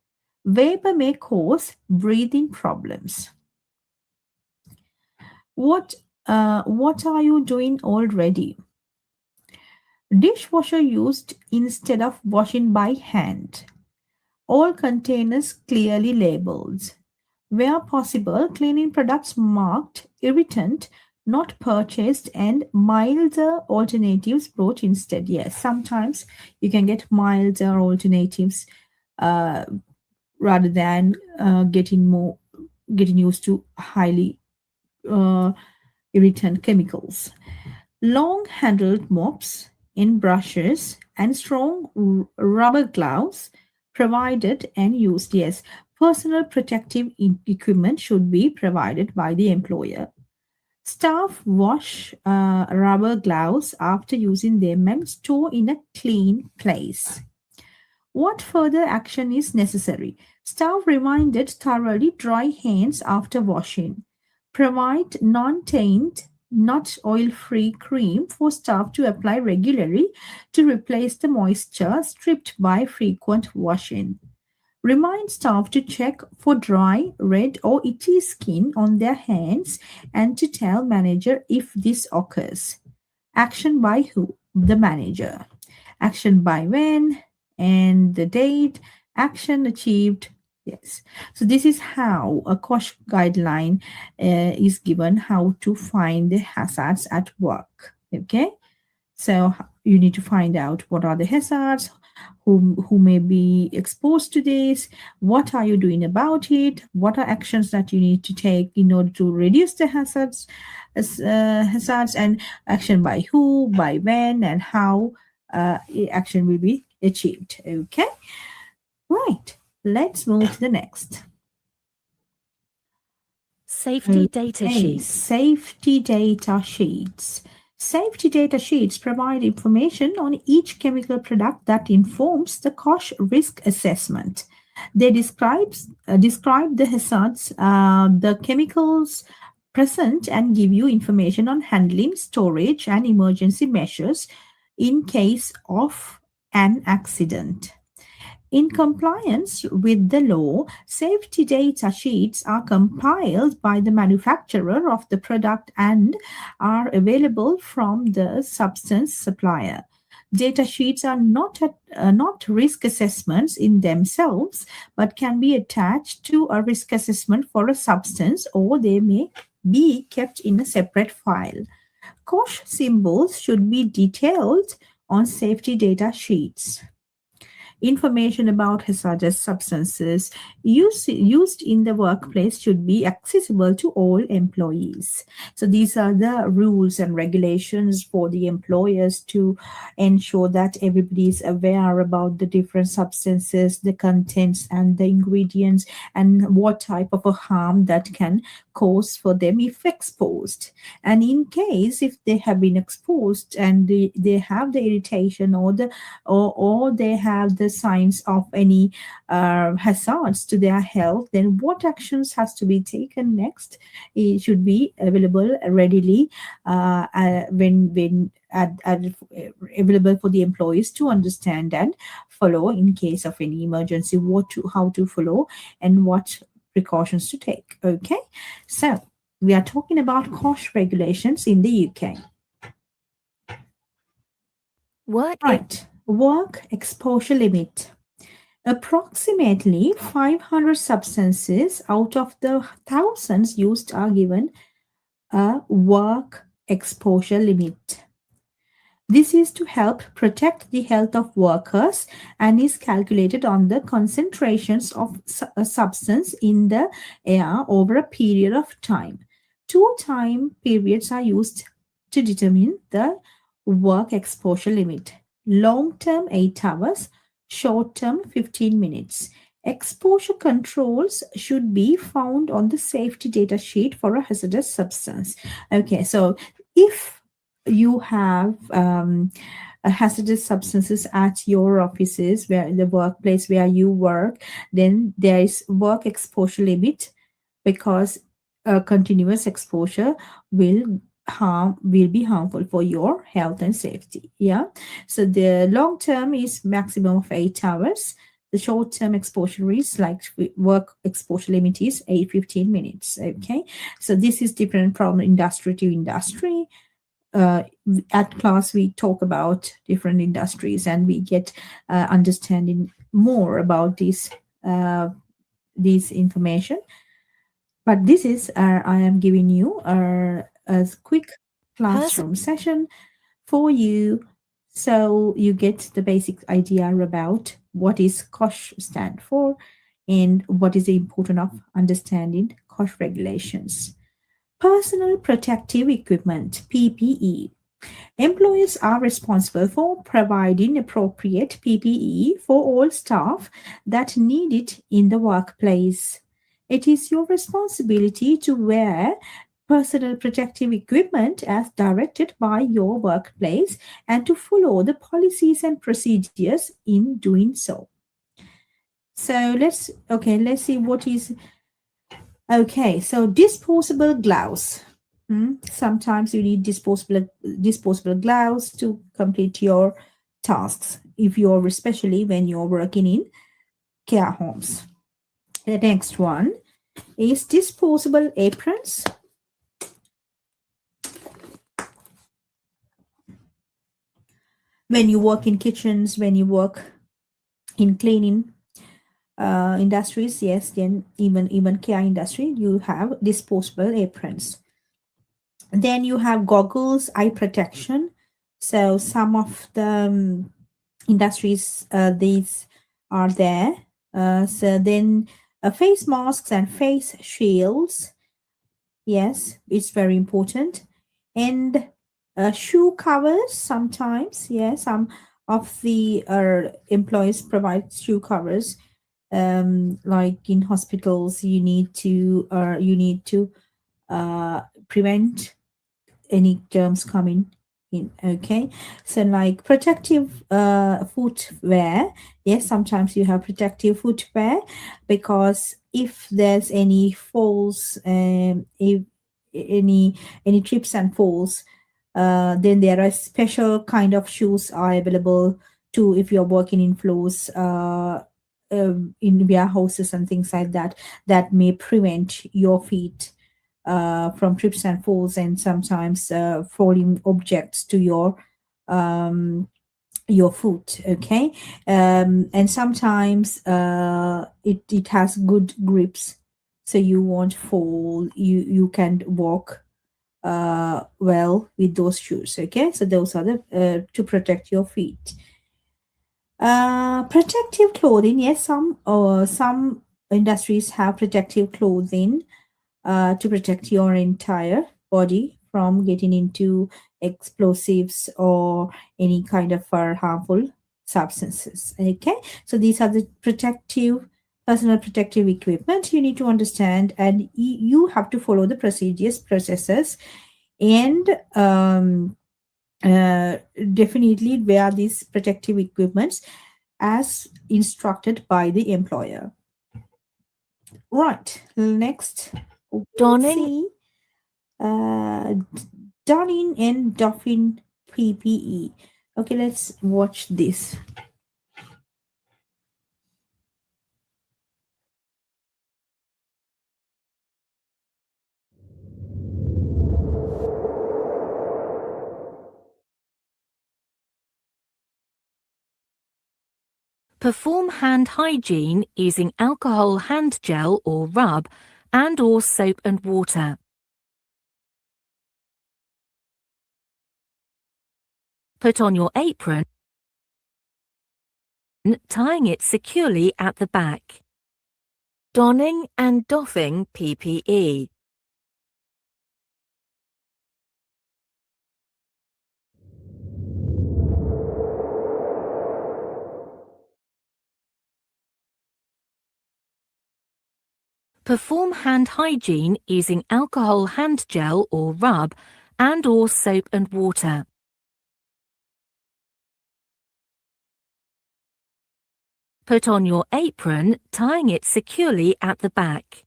Vapor may cause breathing problems. What are you doing already? Dishwasher used instead of washing by hand. All containers clearly labeled. Where possible, cleaning products marked irritant, not purchased, and milder alternatives brought instead. Yes, sometimes you can get milder alternatives rather than getting used to highly irritant chemicals. Long-handled mops in brushes and strong rubber gloves provided and used. Yes, personal protective equipment should be provided by the employer. Staff wash rubber gloves after using them and store in a clean place. What further action is necessary? Staff reminded thoroughly dry hands after washing. Provide non-taint, not oil-free cream for staff to apply regularly to replace the moisture stripped by frequent washing. Remind staff to check for dry, red, or itchy skin on their hands and to tell manager if this occurs. Action by who? The manager. Action by when and the date. Action achieved. Yes. So this is how a COSH guideline is given, how to find the hazards at work. Okay. So you need to find out what are the hazards, who may be exposed to this, what are you doing about it, what are actions that you need to take in order to reduce the hazards, and action by who, by when, and how action will be achieved. Okay. Right. Let's move to the next. Safety data sheets. Safety data sheets. Safety data sheets provide information on each chemical product that informs the COSH risk assessment. They describe the hazards, the chemicals present, and give you information on handling, storage, and emergency measures in case of an accident. In compliance with the law, safety data sheets are compiled by the manufacturer of the product and are available from the substance supplier. Data sheets are not risk assessments in themselves, but can be attached to a risk assessment for a substance, or they may be kept in a separate file. COSH symbols should be detailed on safety data sheets. Information about hazardous substances used in the workplace should be accessible to all employees. So these are the rules and regulations for the employers to ensure that everybody is aware about the different substances, the contents and the ingredients, and what type of a harm that can cause for them if exposed. And in case if they have been exposed and they have the irritation or they have the signs of any hazards to their health, then what actions has to be taken next? It should be available readily when available for the employees to understand and follow in case of any emergency, how to follow and what precautions to take. Okay, so we are talking about COSH regulations in the UK. Right. Work exposure limit. Approximately 500 substances out of the thousands used are given a work exposure limit. This is to help protect the health of workers and is calculated on the concentrations of a substance in the air over a period of time. Two time periods are used to determine the work exposure limit. Long term 8 hours, short term 15 minutes. Exposure controls should be found on the safety data sheet for a hazardous substance. Okay, so if you have hazardous substances at your offices, where in the workplace where you work, then there is work exposure limit, because continuous exposure will be harmful for your health and safety. Yeah, so the long term is maximum of 8 hours. The short term exposure is like work exposure limit is 15 minutes. Okay, so this is different from industry to industry. At class we talk about different industries and we get understanding more about this information. But this is I am giving you a quick classroom session for you, so you get the basic idea about what is COSH stand for and what is the importance of understanding COSH regulations. Personal protective equipment, PPE. Employers are responsible for providing appropriate PPE for all staff that need it in the workplace. It is your responsibility to wear personal protective equipment as directed by your workplace and to follow the policies and procedures in doing so. So let's see what is. Okay, so disposable gloves. Sometimes you need disposable gloves to complete your tasks, especially when you're working in care homes. The next one is disposable aprons. When you work in kitchens, when you work in cleaning industries, yes, then even care industry, you have disposable aprons. Then you have goggles, eye protection. So some of the industries, these are there. So then face masks and face shields. Yes, it's very important. And shoe covers sometimes. Yeah, some of the employees provide shoe covers. Like in hospitals, you need to prevent any germs coming Okay, so like protective footwear. Yes, sometimes you have protective footwear because if there's any falls, if any trips and falls, then there are special kind of shoes are available too if you're working in floors, in warehouses and things like that, that may prevent your feet from trips and falls, and sometimes falling objects to your foot. Okay, and sometimes it has good grips, so you won't fall. You can walk well with those shoes. Okay, so those are the to protect your feet. Protective clothing. Yes, some industries have protective clothing to protect your entire body from getting into explosives or any kind of harmful substances. Okay, so these are the personal protective equipment you need to understand, and you have to follow the processes, and definitely wear these protective equipments as instructed by the employer. Right, next we'll Donning see donning and doffing PPE. Okay, let's watch this. Perform hand hygiene using alcohol hand gel or rub and/or soap and water. Put on your apron, tying it securely at the back. Donning and doffing PPE. Perform hand hygiene using alcohol hand gel or rub and/or soap and water. Put on your apron, tying it securely at the back.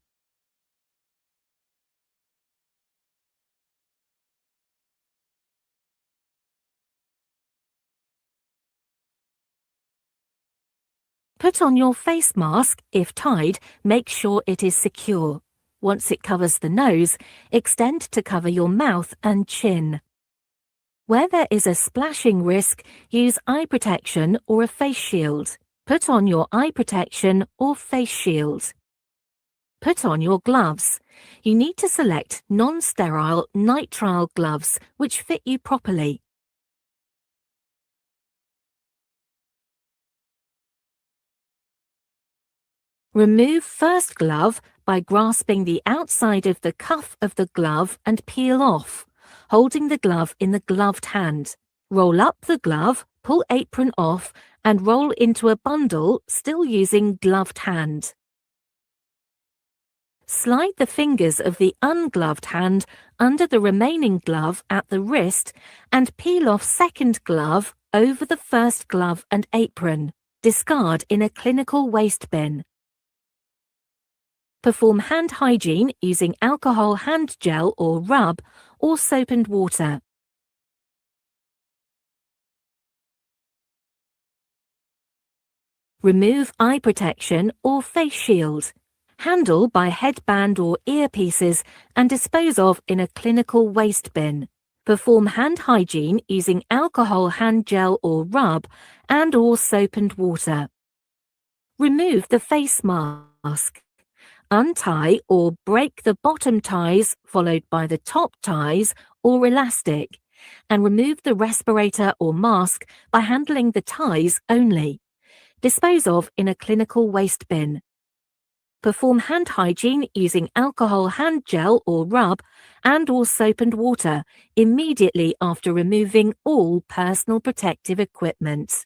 Put on your face mask. If tied, make sure it is secure. Once it covers the nose, extend to cover your mouth and chin. Where there is a splashing risk, use eye protection or a face shield. Put on your eye protection or face shield. Put on your gloves. You need to select non-sterile nitrile gloves which fit you properly. Remove first glove by grasping the outside of the cuff of the glove and peel off, holding the glove in the gloved hand. Roll up the glove, pull apron off, and roll into a bundle, still using gloved hand. Slide the fingers of the ungloved hand under the remaining glove at the wrist and peel off second glove over the first glove and apron. Discard in a clinical waste bin. Perform hand hygiene using alcohol hand gel or rub or soap and water. Remove eye protection or face shield. Handle by headband or earpieces and dispose of in a clinical waste bin. Perform hand hygiene using alcohol hand gel or rub and/or soap and water. Remove the face mask. Untie or break the bottom ties followed by the top ties or elastic, and remove the respirator or mask by handling the ties only. Dispose of in a clinical waste bin. Perform hand hygiene using alcohol hand gel or rub and/or soap and water immediately after removing all personal protective equipment.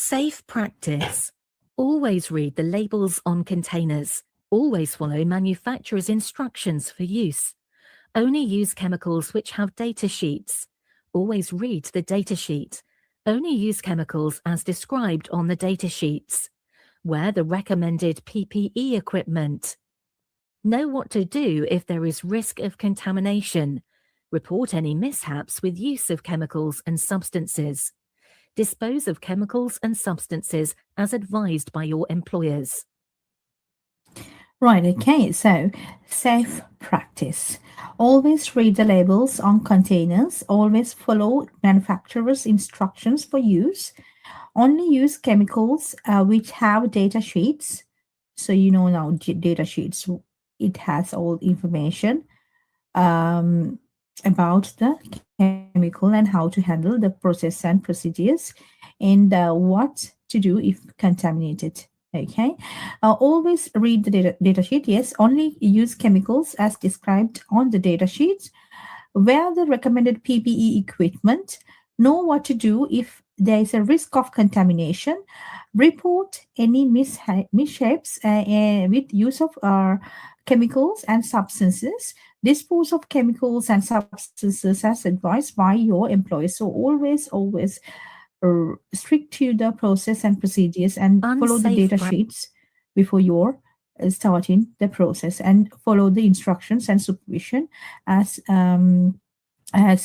Safe practice. Always read the labels on containers. Always follow manufacturer's instructions for use. Only use chemicals which have data sheets. Always read the data sheet. Only use chemicals as described on the data sheets. Wear the recommended PPE equipment. Know what to do if there is risk of contamination. Report any mishaps with use of chemicals and substances. Dispose of chemicals and substances as advised by your employers. Right, okay, so safe practice. Always read the labels on containers. Always follow manufacturer's instructions for use. Only use chemicals which have data sheets. So you know now data sheets, it has all information about the chemical and how to handle the process and procedures and what to do if contaminated. Okay, always read the data sheet. Yes, only use chemicals as described on the data sheets. Wear the recommended PPE equipment. Know what to do if there is a risk of contamination. Report any mishaps with use of chemicals and substances. Dispose of chemicals and substances as advised by your employer. So always strict to the process and procedures and follow the data sheets before you're starting the process, and follow the instructions and supervision as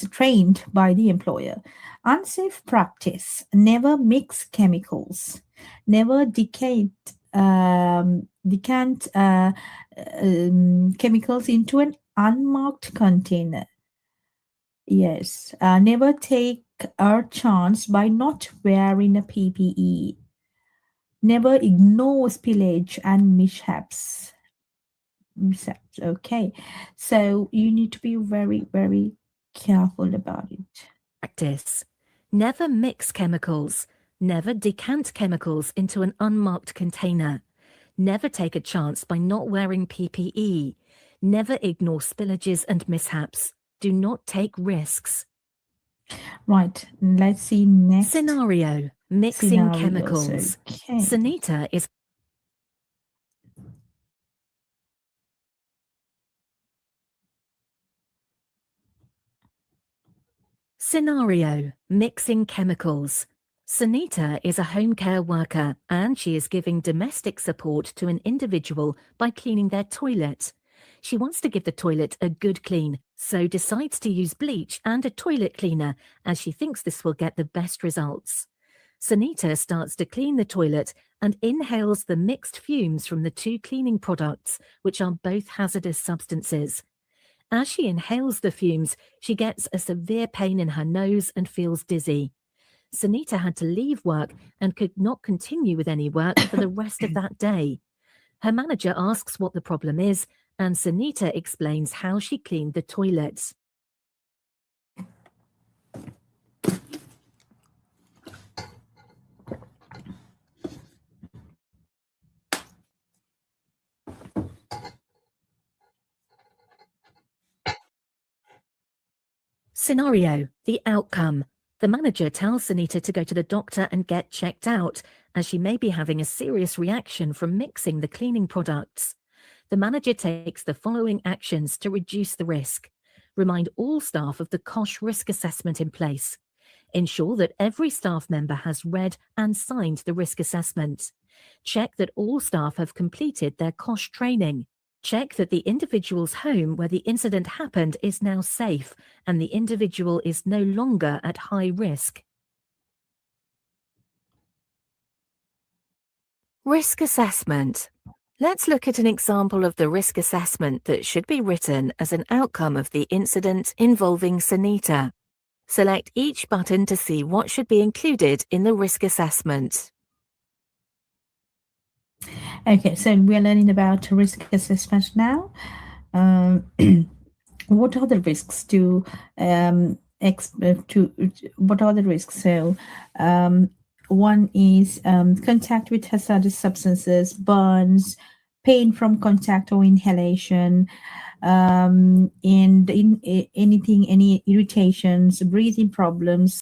trained by the employer. Unsafe practice: never mix chemicals, never decant chemicals into an unmarked container. Yes, never take a chance by not wearing a PPE. Never ignore spillage and mishaps. Okay, so you need to be very, very careful about it. Practice. Never mix chemicals. Never decant chemicals into an unmarked container. Never take a chance by not wearing PPE. Never ignore spillages and mishaps. Do not take risks. Right, let's see next. Scenario. Mixing chemicals. Okay. Sunita is Scenario. Mixing chemicals. Sunita is a home care worker and she is giving domestic support to an individual by cleaning their toilet. She wants to give the toilet a good clean, so decides to use bleach and a toilet cleaner as she thinks this will get the best results. Sunita starts to clean the toilet and inhales the mixed fumes from the two cleaning products, which are both hazardous substances. As she inhales the fumes, she gets a severe pain in her nose and feels dizzy. Sunita had to leave work and could not continue with any work for the rest of that day. Her manager asks what the problem is, and Sunita explains how she cleaned the toilets. Scenario. The outcome. The manager tells Sunita to go to the doctor and get checked out, as she may be having a serious reaction from mixing the cleaning products. The manager takes the following actions to reduce the risk. Remind all staff of the COSH risk assessment in place. Ensure that every staff member has read and signed the risk assessment. Check that all staff have completed their COSH training. Check that the individual's home where the incident happened is now safe and the individual is no longer at high risk. Risk assessment. Let's look at an example of the risk assessment that should be written as an outcome of the incident involving Sunita. Select each button to see what should be included in the risk assessment. Okay, so we are learning about risk assessment now. What are the risks what are the risks? So one is contact with hazardous substances, burns, pain from contact or inhalation, and any irritations, breathing problems,